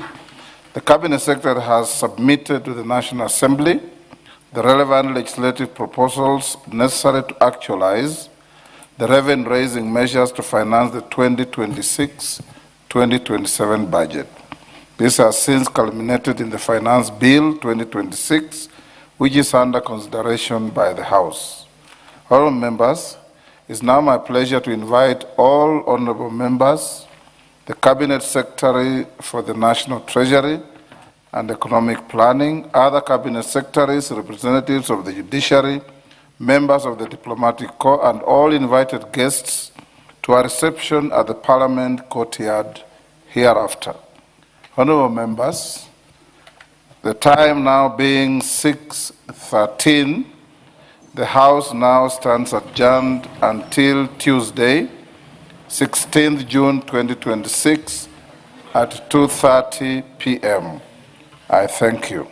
Speaker 2: the Cabinet Secretary has submitted to the National Assembly the relevant legislative proposals necessary to actualize the revenue-raising measures to finance the 2026-2027 budget. This has since culminated in the Finance Bill 2026, which is under consideration by the House. Honourable members, it is now my pleasure to invite all honourable members, the Cabinet Secretary for the National Treasury and Economic Planning, other Cabinet Secretaries, representatives of the Judiciary, members of the Diplomatic Corps, and all invited guests to a reception at the Parliament courtyard hereafter. Honourable members, the time now being 6:13, the House now stands adjourned until Tuesday, 16th June 2026 at 2:30 p.m. I thank you.